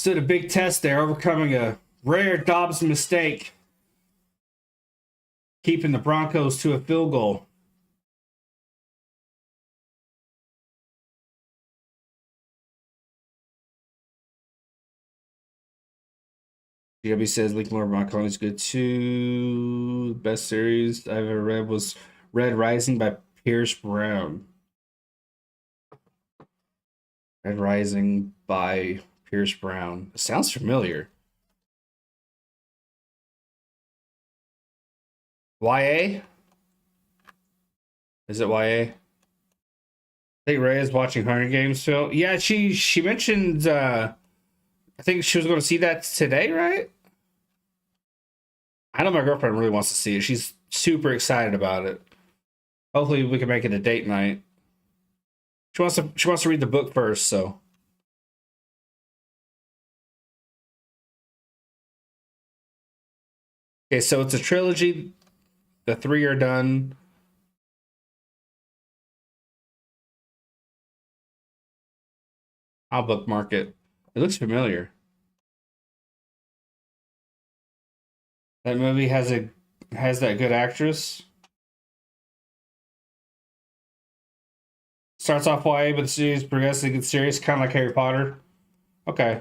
a big test there, overcoming a rare Dobbs mistake, keeping the Broncos to a field goal. GW says Lincoln Lord Rock is good too. The best series I've ever read was Red Rising by Pierce Brown. Red Rising by Pierce Brown. It sounds familiar. YA? Is it YA? I think Ray is watching Hunger Games, Phil. Yeah, she mentioned I think she was going to see that today, right? I know my girlfriend really wants to see it. She's super excited about it. Hopefully we can make it a date night. She wants to read the book first, so. Okay, so it's a trilogy. The 3 are done. I'll bookmark it. It looks familiar. That movie has that good actress. Starts off YA, but the series progressively gets serious, kind of like Harry Potter. Okay.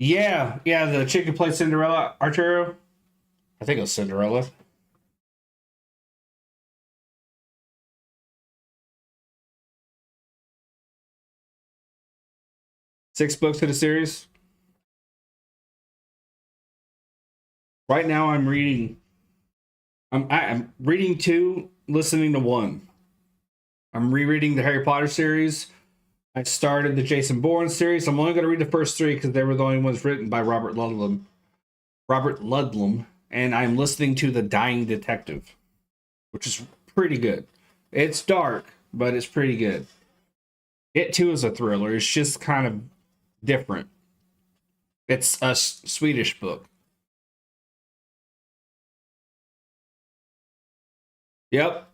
Yeah, the chick who played Cinderella, Arturo. I think it was Cinderella. Six books in the series. Right now, I'm reading. I'm reading 2, listening to 1. I'm rereading the Harry Potter series. I started the Jason Bourne series. I'm only going to read the first 3 because they were the only ones written by Robert Ludlum. And I'm listening to The Dying Detective, which is pretty good. It's dark, but it's pretty good. It too is a thriller. It's just kind of different. It's a Swedish book. Yep.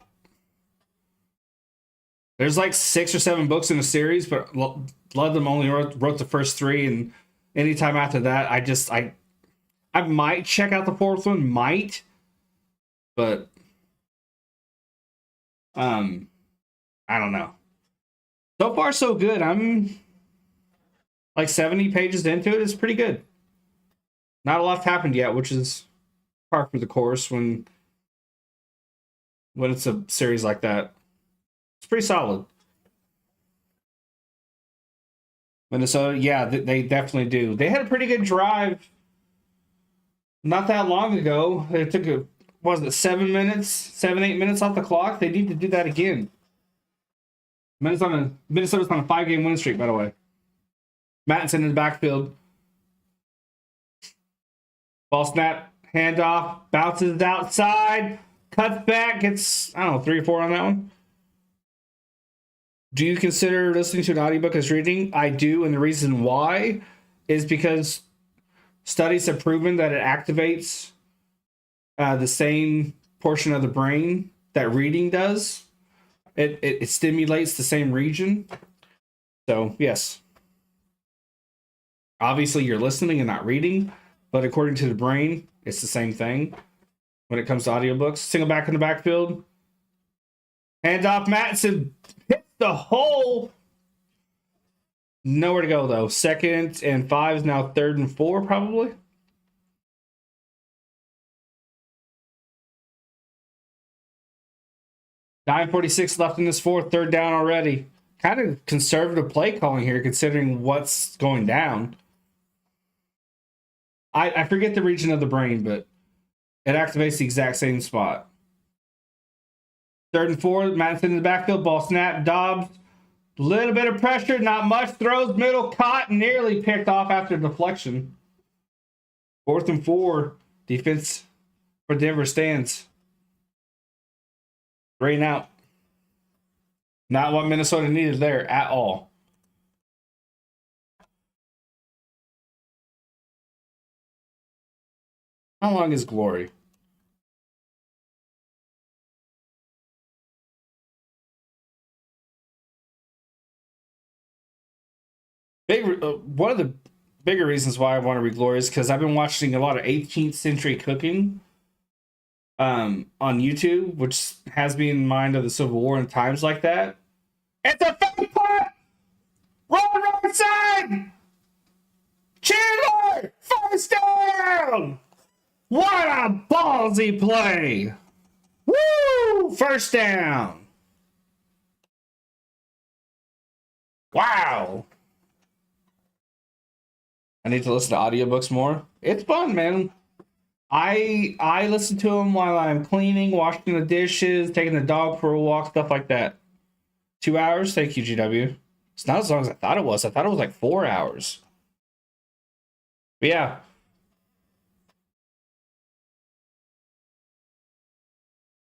There's like 6 or 7 books in the series, but Ludlum only wrote the first 3, and anytime after that, I might check out the 4th one, but I don't know. So far, so good. I'm like 70 pages into it. It's pretty good. Not a lot's happened yet, which is par for the course when it's a series like that. It's pretty solid. Minnesota, yeah, they definitely do. They had a pretty good drive not that long ago. It took was it 7 minutes, 7-8 minutes off the clock? They need to do that again. Minnesota's on a 5-game win streak, by the way. Mattinson in the backfield. Ball snap, handoff, bounces outside, cuts back, gets, 3 or 4 on that one. Do you consider listening to an audiobook as reading? I do, and the reason why is because studies have proven that it activates the same portion of the brain that reading does. It stimulates the same region. So, yes. Obviously, you're listening and not reading, but according to the brain, it's the same thing when it comes to audiobooks. Single back in the backfield. Handoff, Mattinson hits the hole. Nowhere to go, though. 2nd and 5 is now 3rd and 4, probably. $9:46 left in this 4th, 3rd down already. Kind of conservative play calling here, considering what's going down. I forget the region of the brain, but it activates the exact same spot. 3rd and 4, Madison in the backfield, ball snap, Dobbs. Little bit of pressure, not much. Throws middle, caught, nearly picked off after deflection. 4th and 4, defense for Denver stands. Rain out. Not what Minnesota needed there at all. How long is Glory? One of the bigger reasons why I want to read Glory is because I've been watching a lot of 18th century cooking on YouTube, which has me in mind of the Civil War and times like that. It's a fake pot! Run right side! Chandler! First down! What a ballsy play! Woo! First down! Wow! I need to listen to audiobooks more. It's fun, man. I listen to them while I'm cleaning, washing the dishes, taking the dog for a walk, stuff like that. 2 hours? Thank you, GW. It's not as long as I thought it was. I thought it was like 4 hours. But yeah.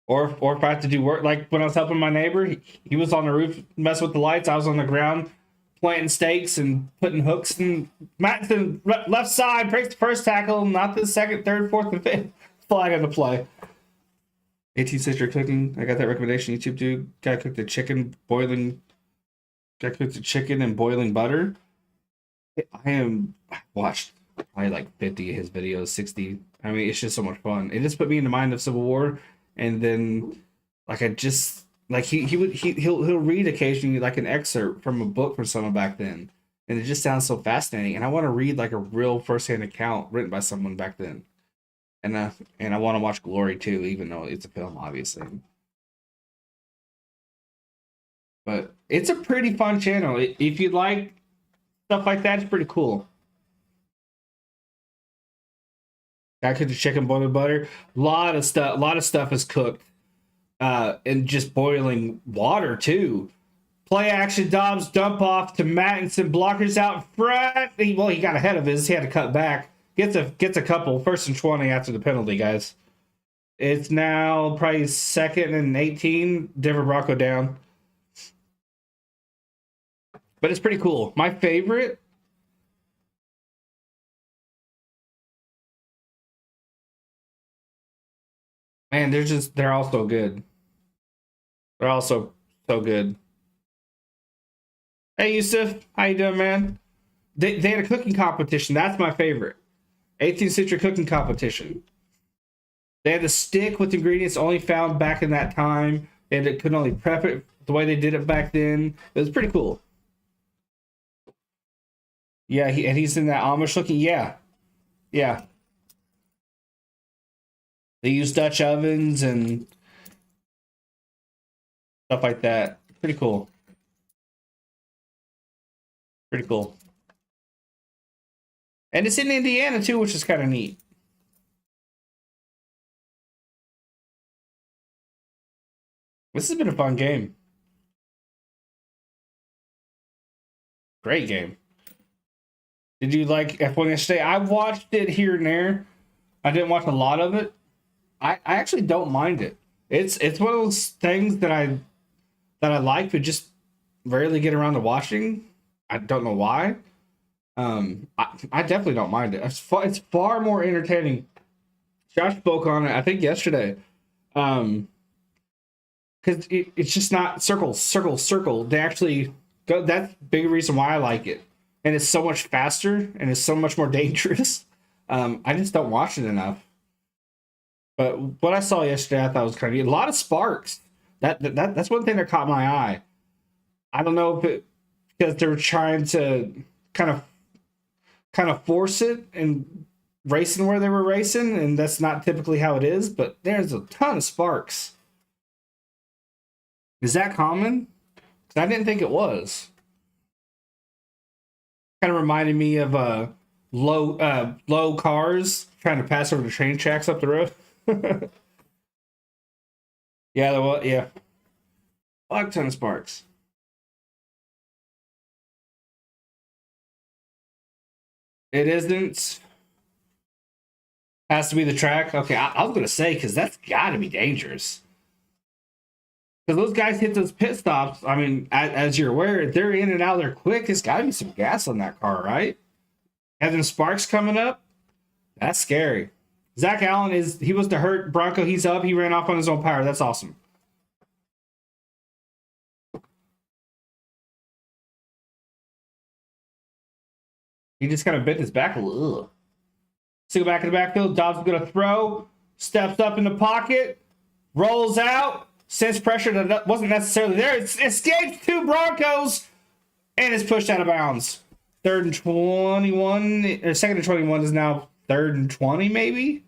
Or if I had to do work, like when I was helping my neighbor, he was on the roof messing with the lights. I was on the ground planting stakes and putting hooks. And Matson, left side, breaks the first tackle, not the second, third, fourth, and fifth. Flag on the play. 18th century cooking. I got that recommendation. YouTube dude. Guy cooked the chicken boiling. Guy cooked the chicken and boiling butter. I watched probably like 50 of his videos, 60. I mean, it's just so much fun. It just put me in the mind of Civil War. And then, like, I just like he'll read occasionally like an excerpt from a book from someone back then, and it just sounds so fascinating. And I want to read like a real firsthand account written by someone back then. And I want to watch Glory too, even though it's a film, obviously. But it's a pretty fun channel. If you like stuff like that, it's pretty cool. I cooked the chicken boiled butter. A lot of stuff is cooked. And just boiling water too. Play action, Dobbs dump off to Mattinson, blockers out front. He got ahead of his. He had to cut back. Gets a couple. 1st and 20 after the penalty, guys. It's now probably 2nd and 18. Denver Bronco down. But it's pretty cool. My favorite. Man, they're all so good. They're also so good. Hey, Yusuf. How you doing, man? They had a cooking competition. That's my favorite. 18th century cooking competition. They had a stick with ingredients only found back in that time, and it could only prep it the way they did it back then. It was pretty cool. Yeah, he's in that Amish looking. Yeah. They use Dutch ovens and stuff like that. Pretty cool. Pretty cool. And it's in Indiana too, which is kind of neat. This has been a fun game. Great game. Did you like F1 yesterday? I watched it here and there. I didn't watch a lot of it. I actually don't mind it. It's one of those things that I like, but just rarely get around to watching. I don't know why. I definitely don't mind it. It's far more entertaining. Josh spoke on it, I think yesterday. Because it's just not circle. They actually go. That's the big reason why I like it, and it's so much faster and it's so much more dangerous. I just don't watch it enough. But what I saw yesterday, I thought was kind of neat. A lot of sparks. That's one thing that caught my eye. I don't know if it because they were trying to kind of force it and racing where they were racing, and that's not typically how it is. But there's a ton of sparks. Is that common? Because I didn't think it was. Kind of reminded me of low cars trying to pass over the train tracks up the road. Yeah, there was, yeah. A ton of sparks. It isn't. Has to be the track. Okay, I was gonna say because that's got to be dangerous. Because those guys hit those pit stops. I mean, as you're aware, if they're in and out there quick, there's got to be some gas on that car, right? Having sparks coming up, that's scary. Zach Allen he was the hurt Bronco. He's up. He ran off on his own power. That's awesome. He just kind of bent his back a little. Single back in the backfield. Dobbs is going to throw. Steps up in the pocket. Rolls out. Sends pressure that wasn't necessarily there. It escapes two Broncos. And is pushed out of bounds. 3rd and 21. Or 2nd and 21 is now 3rd and 20 maybe?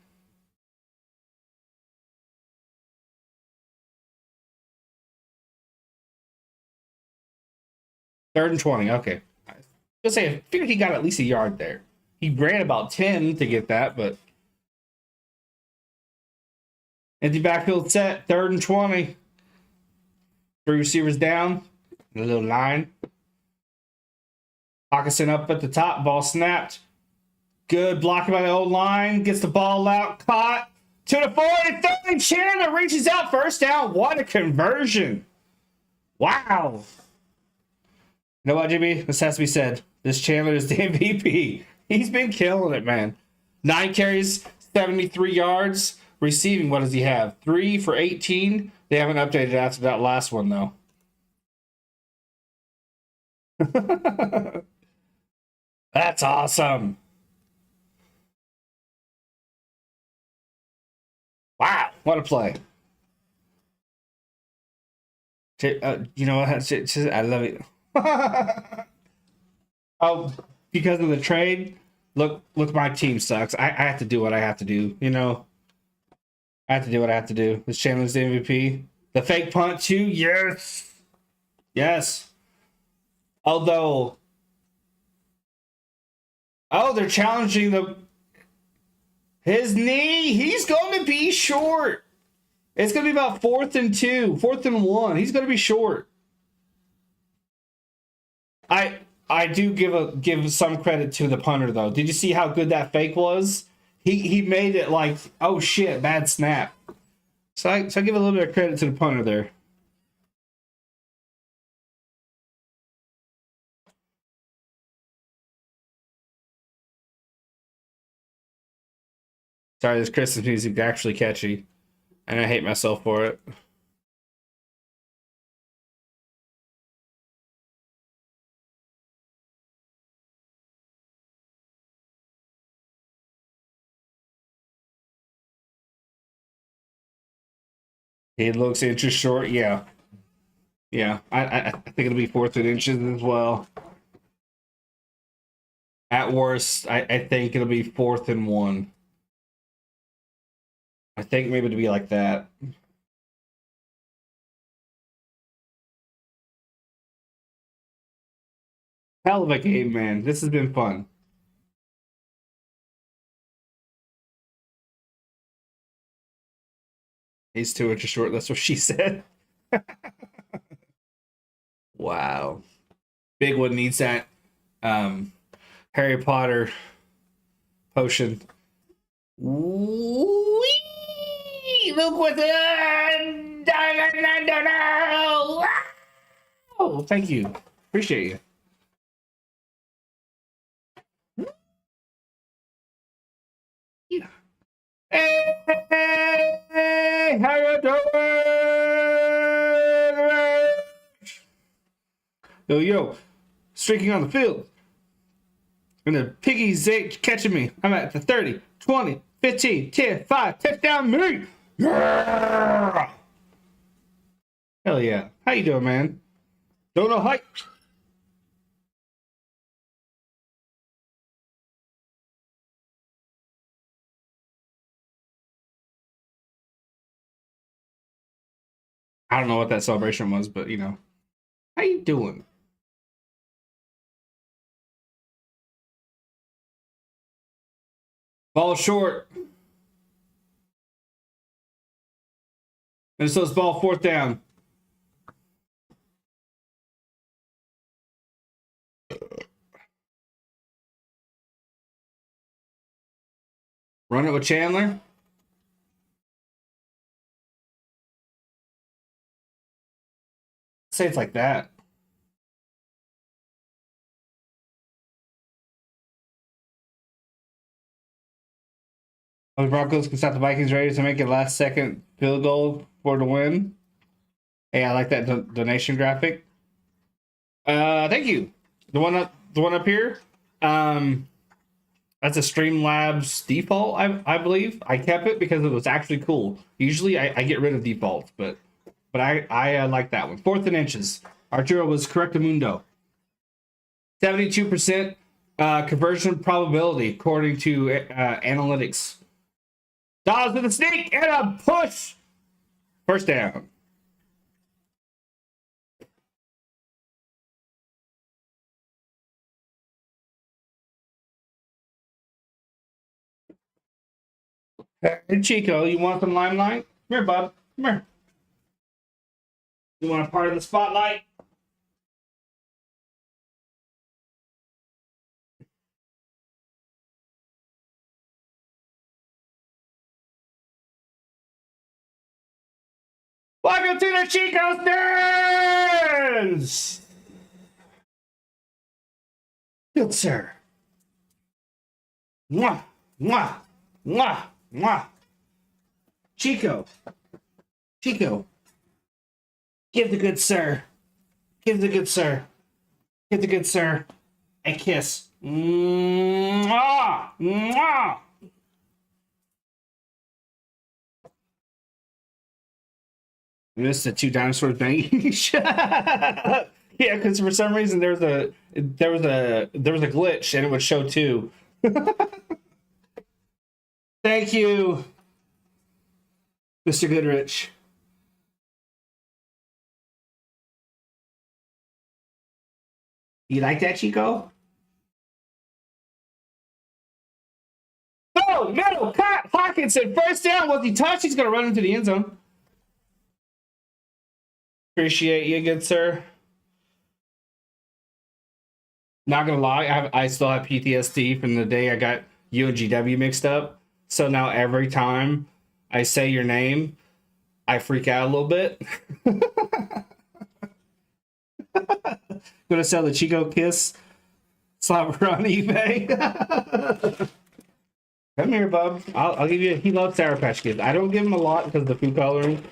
Third and 20. Okay. Just say, I figured he got at least a yard there. He ran about 10 to get that, but empty backfield set, 3rd and 20. 3 receivers down, a little line. Hawkinson up at the top, ball snapped. Good blocking by the old line, gets the ball out, caught. To the 40, 30, Chandler reaches out, first down. What a conversion. Wow. You know what, Jimmy? This has to be said. This Chandler is the MVP. He's been killing it, man. 9 carries, 73 yards. Receiving, what does he have? 3 for 18. They haven't updated after that last one, though. That's awesome. Wow, what a play. You know what? I love it. Oh, because of the trade, look, my team sucks. I have to do what I have to do, you know. I have to do what I have to do. This Chandler's the MVP. The fake punt too, yes. Yes. Although, they're challenging his knee. He's going to be short. It's going to be about 4th and 2, 4th and 1. He's going to be short. I do give some credit to the punter though. Did you see how good that fake was? He made it like, oh shit, bad snap. So I give a little bit of credit to the punter there. Sorry, this Christmas music is actually catchy, and I hate myself for it. It looks inches short, yeah. Yeah, I think it'll be 4th and inches as well. At worst, I think it'll be 4th and 1. I think maybe it'll be like that. Hell of a game, man. This has been fun. He's 2 inches short. That's what she said. Wow. Big one needs that Harry Potter potion. Whee! Look what oh, thank you. Appreciate you. Yeah. Hey, how you doing? Yo, streaking on the field. And the piggies ain't catching me. I'm at the 30, 20, 15, 10, 5, touchdown me. Yeah! Hell yeah. How you doing, man? Don't know hype. I don't know what that celebration was, but you know. How you doing? Ball short. And so it's ball 4th down. Run it with Chandler. Say it's like that. The Broncos can stop the Vikings ready to make a last-second field goal for the win. Hey, I like that donation graphic. Thank you. The one up here. That's a Streamlabs default, I believe. I kept it because it was actually cool. Usually I get rid of defaults, but I like that one. 4th and inches. Arturo was Correctamundo. 72% conversion probability according to analytics. Dobbs with a sneak and a push. First down. Hey, Chico, you want some limelight? Come here, bud. Come here. You want a part of the spotlight? Welcome to the Chico Stands! Good sir. Mwah, mwah, mwah, mwah. Chico. Chico. Give the good sir. Give the good sir. Give the good sir a kiss. Mwah, mwah. Missed the 2 dinosaurs banging. Yeah, because for some reason there was a glitch and it would show 2. Thank you, Mr. Goodrich. You like that, Chico? Oh, middle cut. Hawkinson, first down. Was he touched? He's going to run into the end zone. Appreciate you, good sir. Not gonna lie, I still have PTSD from the day I got you and GW mixed up. So now every time I say your name, I freak out a little bit. Gonna sell the Chico Kiss slapper on eBay. Come here, bub. I'll give you. He loves Sour Patch Kids. I don't give him a lot because of the food coloring,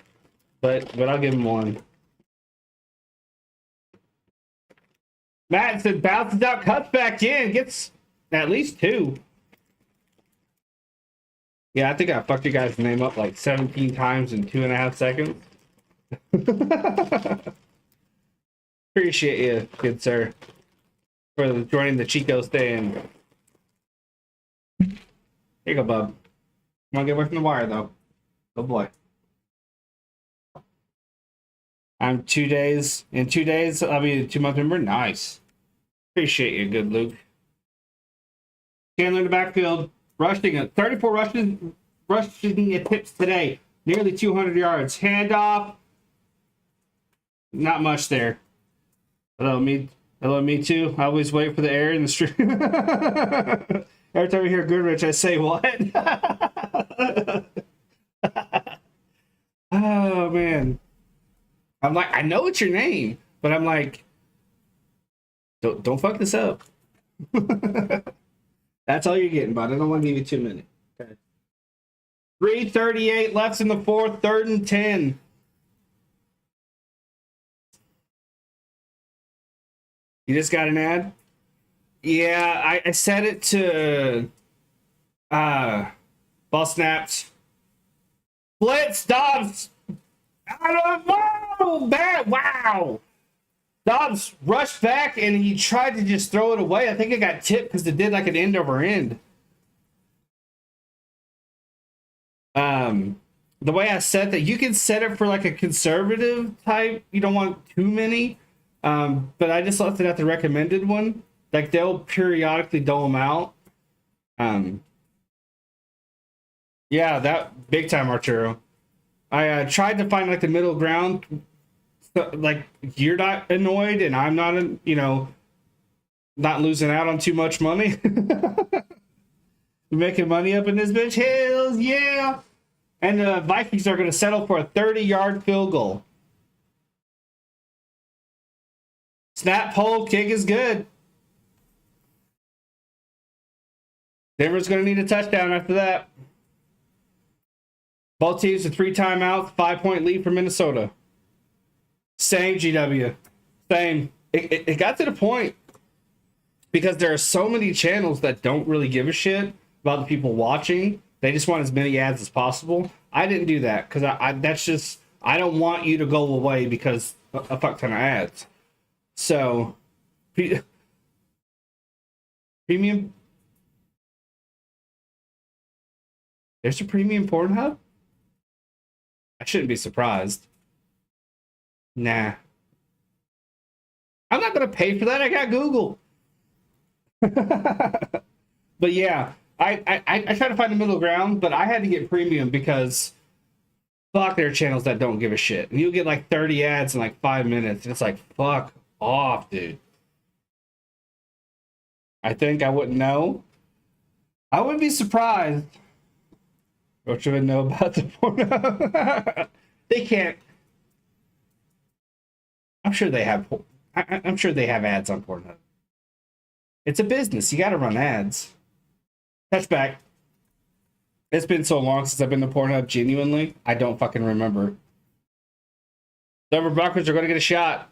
but I'll give him one. Matt said bounces out, cuts back in, gets at least 2. Yeah, I think I fucked your guys' name up like 17 times in 2.5 seconds. Appreciate you, good sir, for joining the Chico stand. Here you go, bub. Come on, get away from the wire, though. Good boy. I'm 2 days. In 2 days, I'll be a 2-month member. Nice. Appreciate you, good Luke. Chandler in the backfield, rushing at 34 rushing attempts today. Nearly 200 yards. Handoff. Not much there. Hello, me too. I always wait for the air in the street. Every time I hear Goodrich, I say what? Oh, man. I'm like, I know it's your name, but I'm like, don't fuck this up. That's all you're getting, bud. I don't want to give you 2 minutes. Okay. 3:38 left in the 4th, 3rd and 10. You just got an ad? Yeah, I set it to ball snaps. Blitz, Dobbs. I don't know. Bad. Wow. Dobbs rushed back and he tried to just throw it away. I think it got tipped because it did like an end over end. The way I set that, you can set it for like a conservative type. You don't want too many. But I just left it at the recommended one. Like they'll periodically dole them out. Yeah, that big time, Arturo. I tried to find like the middle ground. So, like you're not annoyed and I'm not, not losing out on too much money. Making money up in this bitch. Hells yeah. And the Vikings are going to settle for a 30-yard field goal. Snap, pole, kick is good. Denver's going to need a touchdown after that. Both teams with 3 timeouts, 5-point lead for Minnesota. Same, GW. Same. It got to the point. because there are so many channels that don't really give a shit about the people watching. They just want as many ads as possible. I didn't do that because that's just, I don't want you to go away because a fuck ton of ads. So premium, there's a premium Pornhub. I shouldn't be surprised. Nah, I'm not gonna pay for that. I got Google. But yeah, I try to find the middle ground, but I had to get premium because fuck, there are channels that don't give a shit. And you'll get like 30 ads in like 5 minutes. And it's like, fuck off, dude. I think I wouldn't know. I wouldn't be surprised. What you would know about the porno? They can't. I'm sure they have. I'm sure they have ads on Pornhub. It's a business. You got to run ads. Touchback. It's been so long since I've been to Pornhub. Genuinely, I don't fucking remember. Denver Broncos are going to get a shot.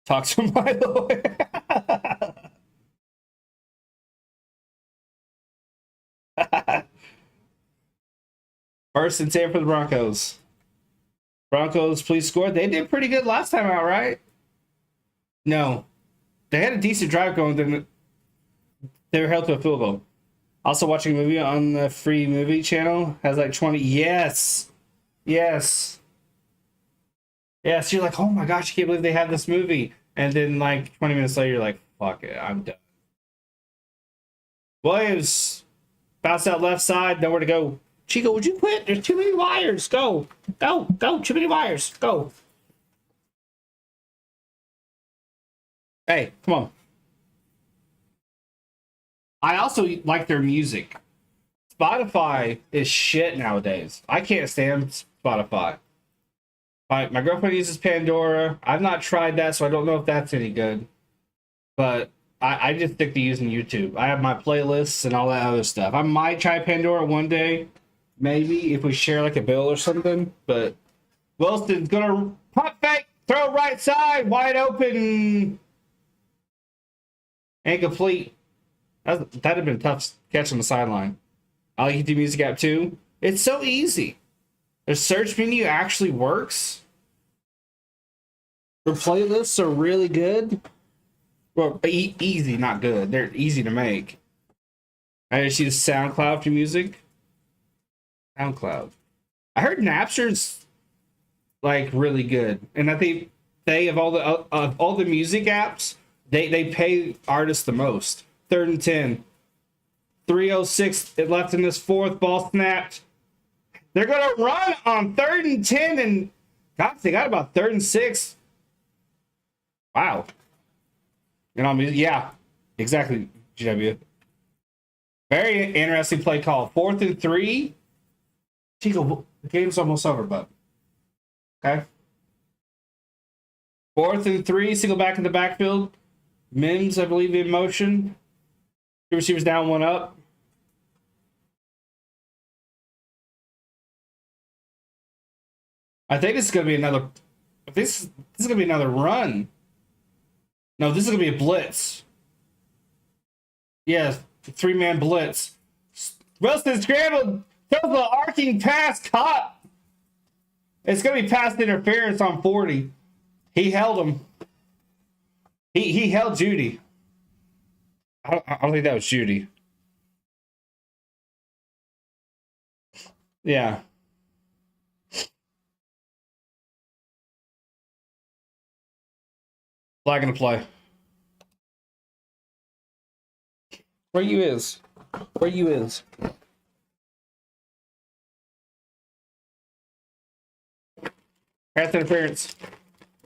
Talk to Milo. First and 10 for the Broncos. Broncos, please score. They did pretty good last time out, right? No. They had a decent drive going, then they were held to a field goal. Also watching a movie on the free movie channel. Has like 20. Yes. Yes. Yes. You're like, oh my gosh, I can't believe they have this movie. And then like 20 minutes later, you're like, fuck it, I'm done. Williams. Bounce out left side. Nowhere to go. Chico, would you quit? There's too many wires. Go. Go. Go. Too many wires. Go. Hey, come on. I also like their music. Spotify is shit nowadays. I can't stand Spotify. My girlfriend uses Pandora. I've not tried that, so I don't know if that's any good. But I just stick to using YouTube. I have my playlists and all that other stuff. I might try Pandora one day. Maybe if we share like a bill or something. But Wilson's gonna pump fake, throw right side, wide open. Incomplete. That'd have been a tough catch on the sideline. I like YouTube Music app too. It's so easy. The search menu actually works. The playlists are really good. Well, easy, not good. They're easy to make. I just use SoundCloud for music. SoundCloud. I heard Napster's like really good, and I think they of all the music apps, they pay artists the most. 3rd and 10. 3:06 it left in this fourth. Ball snapped. They're gonna run on 3rd and 10, and gosh, they got about 3rd and 6. Wow. And on music, yeah, exactly. GW. Very interesting play call. 4th and 3. Chico, the game's almost over, bud. Okay. 4th and 3. Single back in the backfield. Mims, I believe, in motion. Two receivers down, one up. I think this is gonna be another. This is gonna be another run. No, this is gonna be a blitz. Yeah, 3-man blitz. Wilson scrambled, throws the arcing pass, caught. It's gonna be pass interference on 40. He held him. He held Judy. I don't think that was Judy. Yeah. Flag in the play. Where you is? Where you is? Pass interference.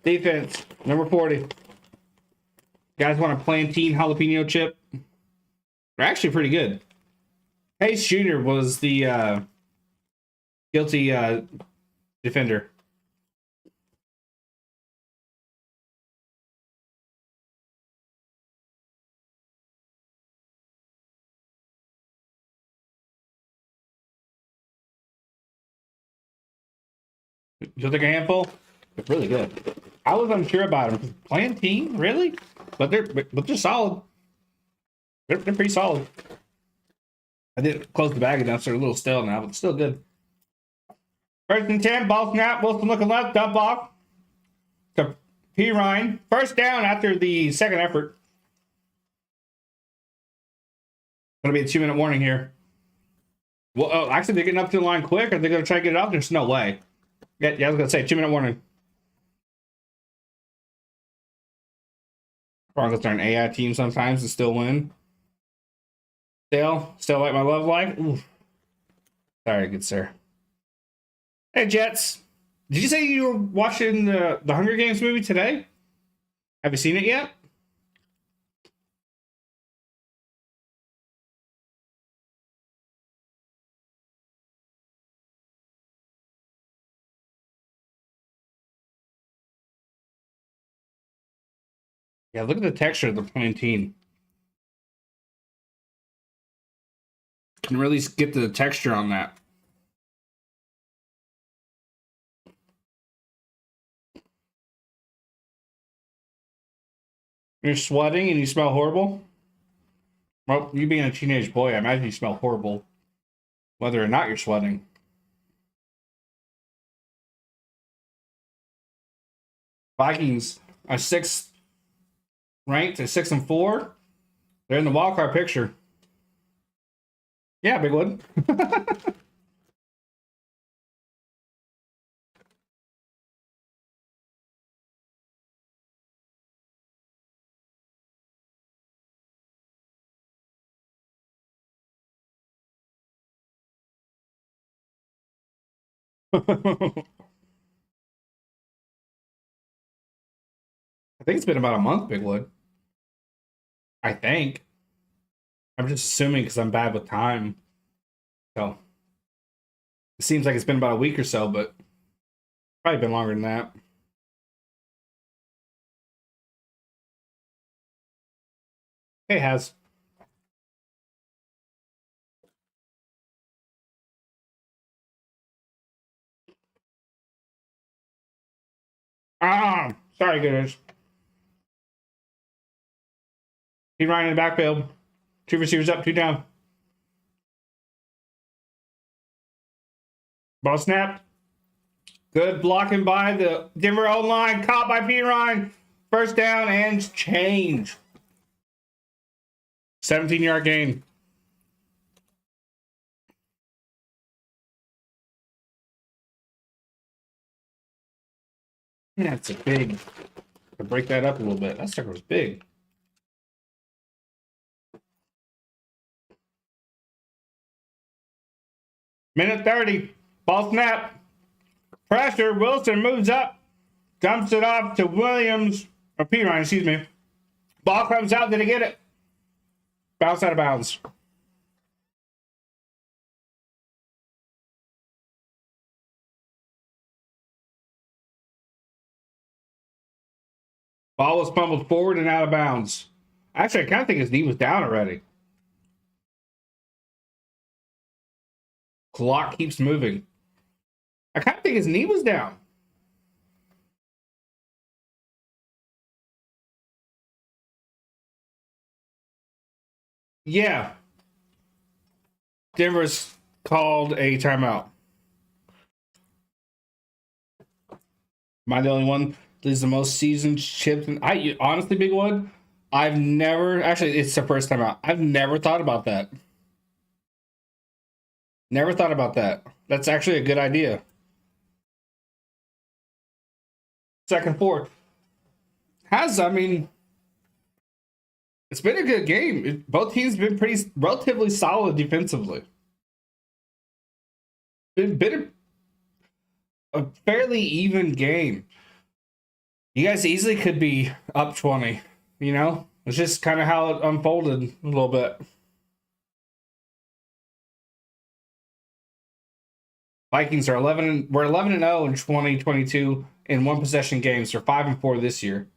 Defense. Number 40. Guys want a plantain jalapeno chip? They're actually pretty good. Hayes Jr. was the guilty defender. You'll take a handful? It's really good. I was unsure about them. Playing team, really? But they're solid. They're pretty solid. I didn't close the bag enough, so they're a little stale now, but still good. 1st and 10, ball snap. Wilson looking left, dump off to P. Ryan. First down after the second effort. Gonna be a 2-minute warning here. Well, actually, they're getting up to the line quick. Are they gonna try to get it up? There's no way. Yeah, I was gonna say 2-minute warning. Broncos are an AI team sometimes and still win. Still like my love life. Oof. Sorry, good sir. Hey, Jets. Did you say you were watching the Hunger Games movie today? Have you seen it yet? Yeah, look at the texture of the plantain. Can really get the texture on that. You're sweating and you smell horrible? Well, you being a teenage boy, I imagine you smell horrible, whether or not you're sweating. Vikings are 6th ranked at 6-4. They're in the wild card picture. Yeah, big one. I think it's been about a month, Bigwood. I think. I'm just assuming because I'm bad with time. So it seems like it's been about a week or so, but probably been longer than that. It has. Sorry, goodness. He's running in the backfield. 2 receivers up, 2 down. Ball snap. Good blocking by the Denver O-line. Caught by P. Ryan. First down and change. 17-yard gain. Yeah, it's a big. To break that up a little bit. That sucker was big. Minute 30. Ball snap. Pressure. Wilson moves up. Dumps it off to Williams. Or P. Ryan, excuse me. Ball comes out. Did he get it? Bounce out of bounds. Ball was fumbled forward and out of bounds. Actually, I kind of think his knee was down already. Clock keeps moving. I kind of think his knee was down. Yeah. Denver's called a timeout. Am I the only one that's the most seasoned chipped? I honestly, Big One, I've never actually. It's the first time out. I've never thought about that. Never thought about that. That's actually a good idea. 2nd, 4. I mean, it's been a good game. Both teams been pretty relatively solid defensively. Been a fairly even game. You guys easily could be up 20. You know, it's just kind of how it unfolded a little bit. Vikings are 11. We're 11-0 in 2022 in one possession games. They're 5-4 this year.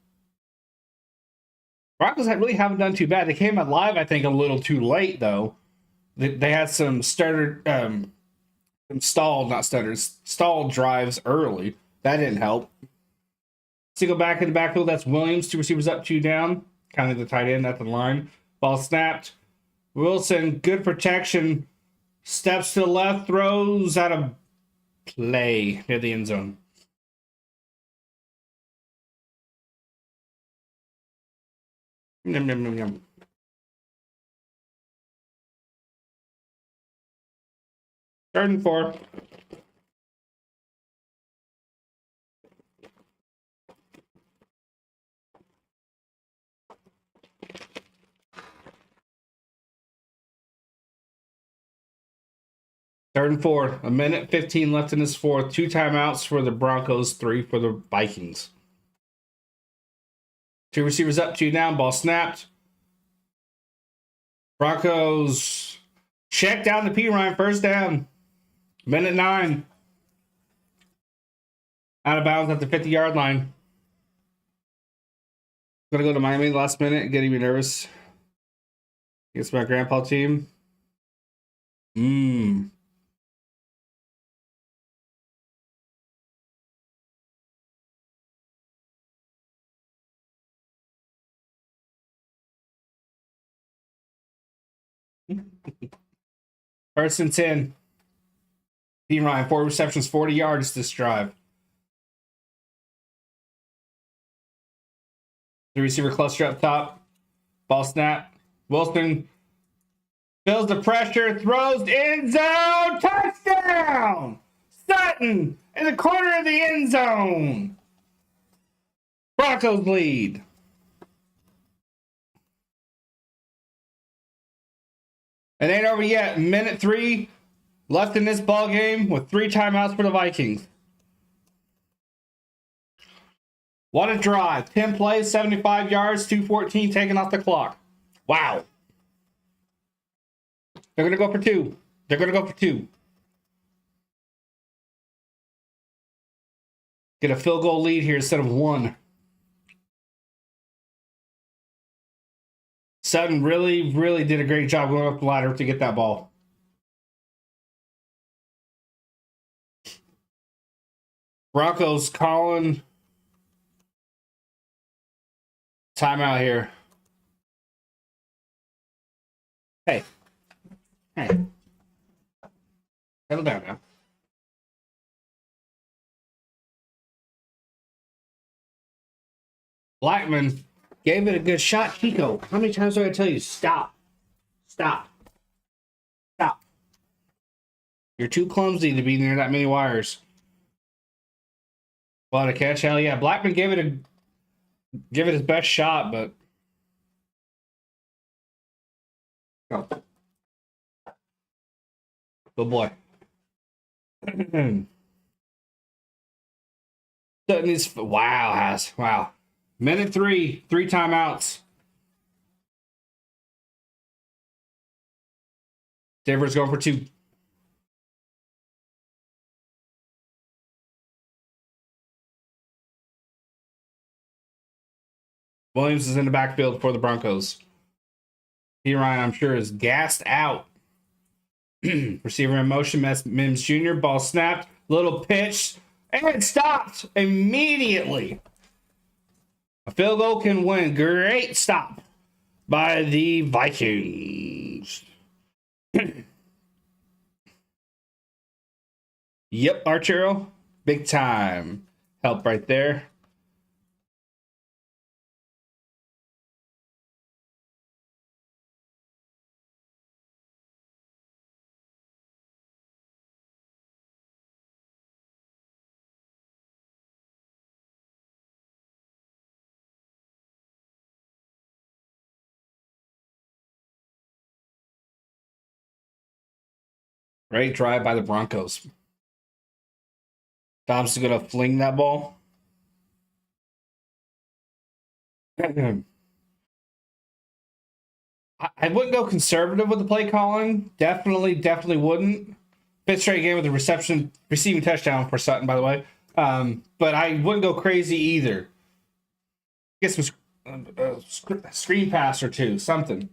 Broncos really haven't done too bad. They came out live, I think, a little too late though. They had some stalled drives early. That didn't help. Single back in the backfield. That's Williams. Two receivers up, two down. Kind of the tight end at the line. Ball snapped. Wilson, good protection. Steps to the left. Throws out of play near the end zone. Yum, yum, yum, yum. Third and 4. Third and 4. A minute 15 left in this fourth. 2 timeouts for the Broncos, 3 for the Vikings. 2 receivers up, 2 down. Ball snapped. Broncos check down the P line. First down. Minute 9. Out of bounds at the 50-yard line. Gonna go to Miami last minute. Getting me nervous against my grandpa team. First and 10. P Ryan, 4 receptions, 40 yards this drive. The receiver cluster up top. Ball snap. Wilson feels the pressure, throws end zone, touchdown! Sutton in the corner of the end zone. Broncos lead. It ain't over yet. Minute 3 left in this ball game with 3 timeouts for the Vikings. What a drive. 10 plays, 75 yards, 2:14 taken off the clock. Wow. They're going to go for 2. They're going to go for 2. Get a field goal lead here instead of 1. Sutton really, really did a great job going up the ladder to get that ball. Broncos calling timeout here. Hey. Settle down now. Blackman gave it a good shot. Chico, how many times do I tell you? Stop. Stop. Stop. You're too clumsy to be near that many wires. What a catch. Hell yeah. Blackman gave it his best shot, but oh. Good boy. Wow. Minute 3, 3 timeouts. Denver's going for 2. Williams is in the backfield for the Broncos. P. Ryan, I'm sure, is gassed out. Receiver in motion, Mims Jr. Ball snapped. Little pitch. And stopped immediately. A field goal can win. Great stop by the Vikings. Yep, Archero. Big time help right there. Great drive by the Broncos. Dobbs is going to fling that ball. I wouldn't go conservative with the play calling. Definitely wouldn't. 5th straight game with a receiving touchdown for Sutton, by the way. But I wouldn't go crazy either. Get some screen pass or 2, something.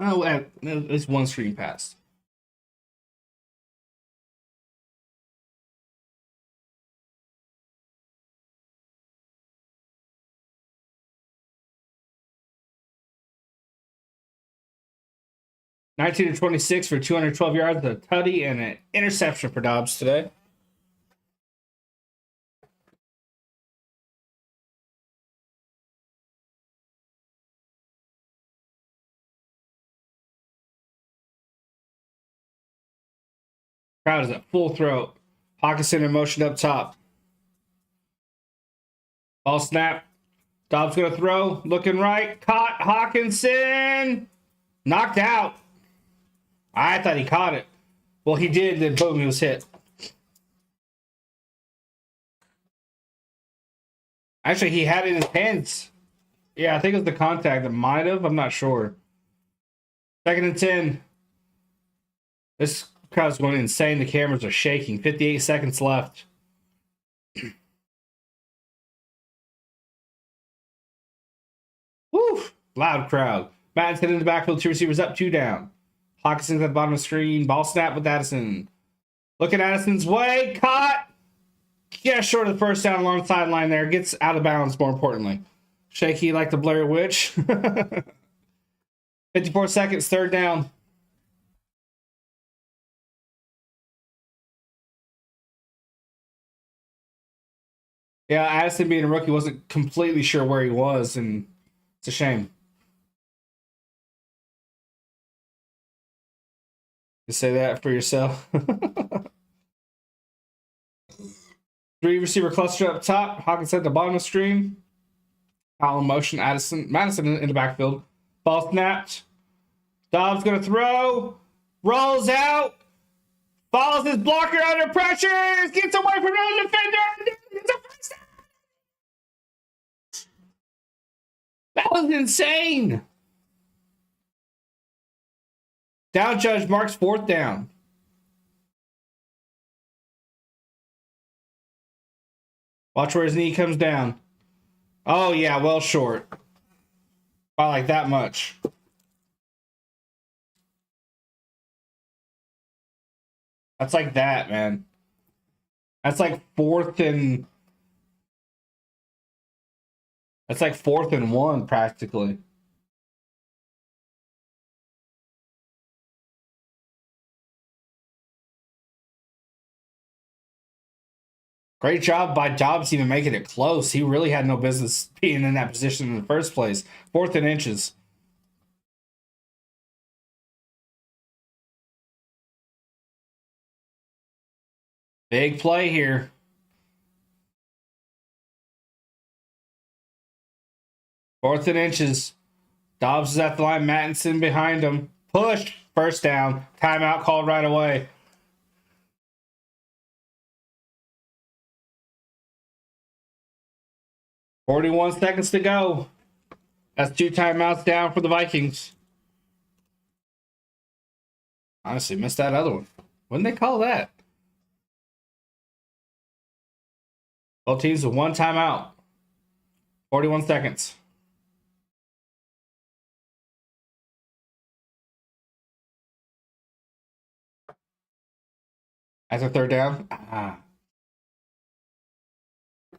Oh, at least 1 screen pass. 19 to 26 for 212 yards, a tutty, and an interception for Dobbs today. Crowd is at full throat. Hawkinson in motion up top. Ball snap. Dobbs going to throw. Looking right. Caught. Hawkinson. Knocked out. I thought he caught it. Well, he did. Then boom, he was hit. Actually, he had it in his hands. Yeah, I think it was the contact that might have. I'm not sure. 2nd and 10. This crowd's going insane. The cameras are shaking. 58 seconds left. Woo! Loud crowd. Madden's hit in the backfield. 2 receivers up, 2 down. Hawkinson's at the bottom of the screen. Ball snap with Addison. Look at Addison's way. Caught. Yeah, short of the first down along the sideline there. Gets out of bounds, more importantly. Shaky like the Blair Witch. 54 seconds, 3rd down. Yeah, Addison being a rookie wasn't completely sure where he was, and it's a shame. You say that for yourself. 3 receiver cluster up top. Hawkins at the bottom of the screen. Foul in motion. Madison in the backfield. Ball snapped. Dobbs going to throw. Rolls out. Follows his blocker under pressure. Gets away from another defender. It's a first down. That was insane. Down judge marks 4th down. Watch where his knee comes down. Oh, yeah, well short. By like that much. That's like that, man. That's like 4th and... That's like 4th and 1, practically. Great job by Dobbs even making it close. He really had no business being in that position in the first place. 4th and inches. Big play here. Fourth and inches. Dobbs is at the line. Mattinson behind him. Push. First down. Timeout called right away. .41 seconds to go. That's 2 timeouts down for the Vikings. Honestly, missed that other one. When did they call that? Both teams with 1 timeout. 41 seconds. As a 3rd down.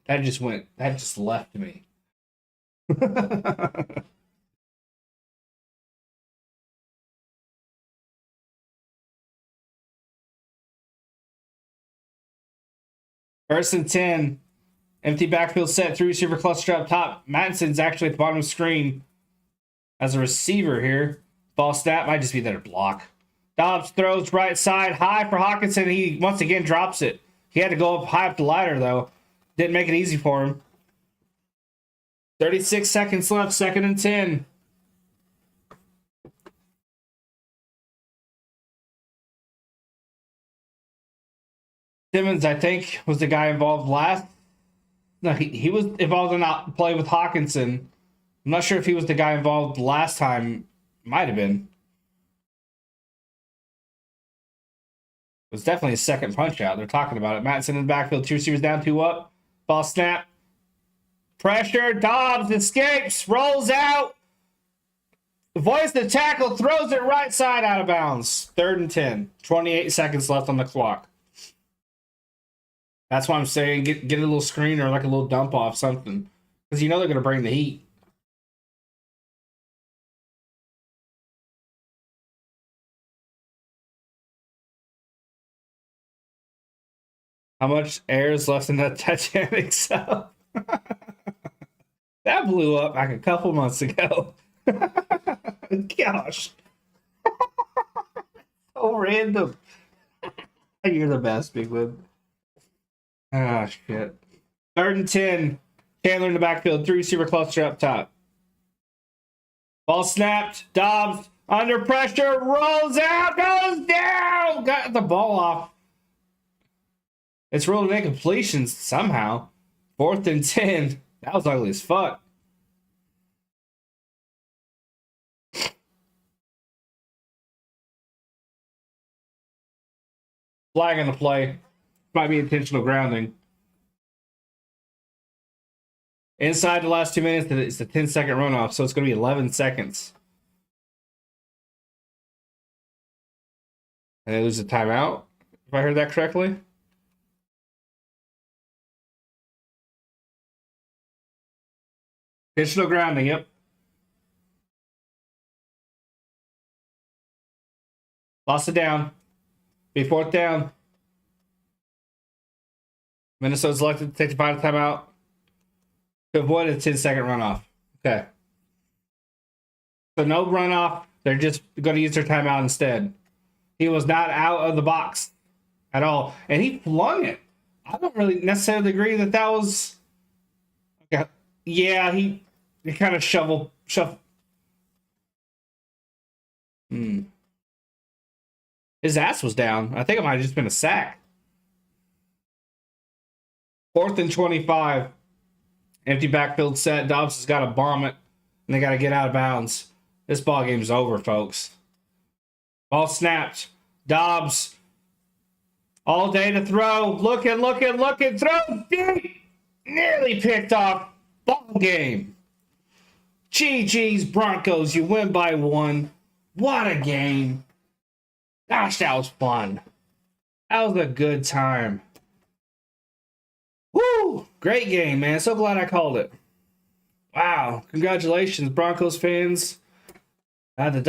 That just left me. First and 10. Empty backfield set. 3 receiver cluster up top. Mattinson's actually at the bottom of the screen as a receiver here. Ball snap. Might just be there to block. Dobbs throws right side. High for Hawkinson. He once again drops it. He had to go up high up the ladder, though. Didn't make it easy for him. 36 seconds left. 2nd and 10. Simmons, I think, was the guy involved last. No, he was involved in that play with Hawkinson. I'm not sure if he was the guy involved last time. Might have been. It was definitely a second punch out. They're talking about it. Mattinson in the backfield. 2 receivers down, 2 up. Ball snap. Pressure. Dobbs escapes. Rolls out. Avoids the tackle. Throws it right side out of bounds. 3rd and 10. 28 seconds left on the clock. That's why I'm saying get a little screen or like a little dump off something. Because you know they're going to bring the heat. How much air is left in that Titanic cell? That blew up like a couple months ago. Gosh. So random. You're the best, Bigwood. Ah, shit. 3rd and 10. Chandler in the backfield. 3 receiver cluster up top. Ball snapped. Dobbs under pressure. Rolls out. Goes down. Got the ball off. It's rolling incompletions somehow. 4th and 10. That was ugly as fuck. Flag on the play. Might be intentional grounding. Inside the last 2 minutes, it's a 10-second runoff, so it's going to be 11 seconds. And they lose a timeout, if I heard that correctly. Intentional grounding, yep. Lost it down. Be 4th down. Minnesota's elected to take the final timeout to avoid a 10-second runoff. Okay. So no runoff. They're just going to use their timeout instead. He was not out of the box at all. And he flung it. I don't really necessarily agree that that was... Okay. Yeah, he kind of shuffle. His ass was down. I think it might have just been a sack. 4th and 25. Empty backfield set. Dobbs has got to bomb it, and they got to get out of bounds. This ball game's over, folks. Ball snapped. Dobbs all day to throw. Looking. Throw deep. Nearly picked off. Ball game. GG's Broncos. You win by 1. What a game. Gosh, that was fun. That was a good time. Woo! Great game, man. So glad I called it. Wow. Congratulations, Broncos fans. The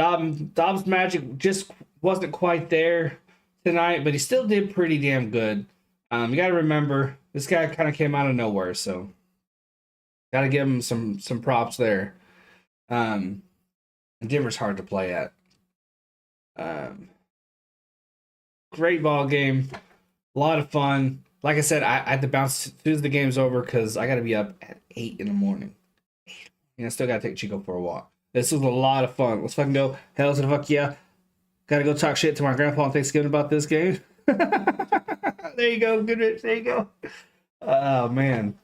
Dobbs magic just wasn't quite there tonight, but he still did pretty damn good. You got to remember, this guy kind of came out of nowhere, so got to give him some props there. And Denver's hard to play at. Great ball game. A lot of fun. Like I said, I had to bounce as soon as the game's over because I got to be up at 8 in the morning. And I still got to take Chico for a walk. This was a lot of fun. Let's fucking go. Hell to the fuck yeah. Got to go talk shit to my grandpa on Thanksgiving about this game. There you go. Good Rich. There you go. Oh, man.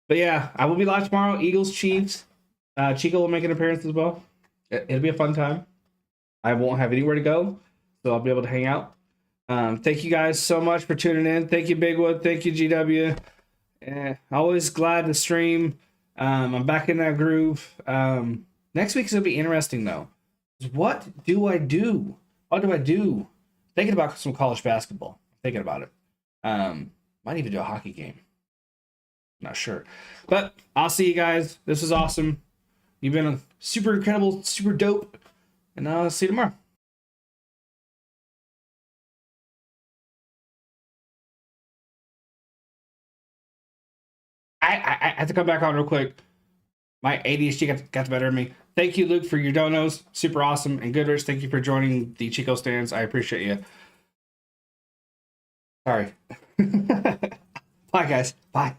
But yeah, I will be live tomorrow. Eagles, Chiefs. Chico will make an appearance as well. It'll be a fun time. I won't have anywhere to go, so I'll be able to hang out. Thank you guys so much for tuning in. Thank you, Bigwood. Thank you, GW. Always glad to stream. I'm back in that groove. Next week's going to be interesting, though. What do I do? What do I do? Thinking about some college basketball. Thinking about it. Might even do a hockey game. Not sure. But I'll see you guys. This was awesome. You've been super incredible, super dope. And I'll see you tomorrow. I have to come back on real quick. My ADHD got the better of me. Thank you, Luke, for your donos. Super awesome. And Goodrich, thank you for joining the Chico stands. I appreciate you. Sorry. Bye, guys. Bye.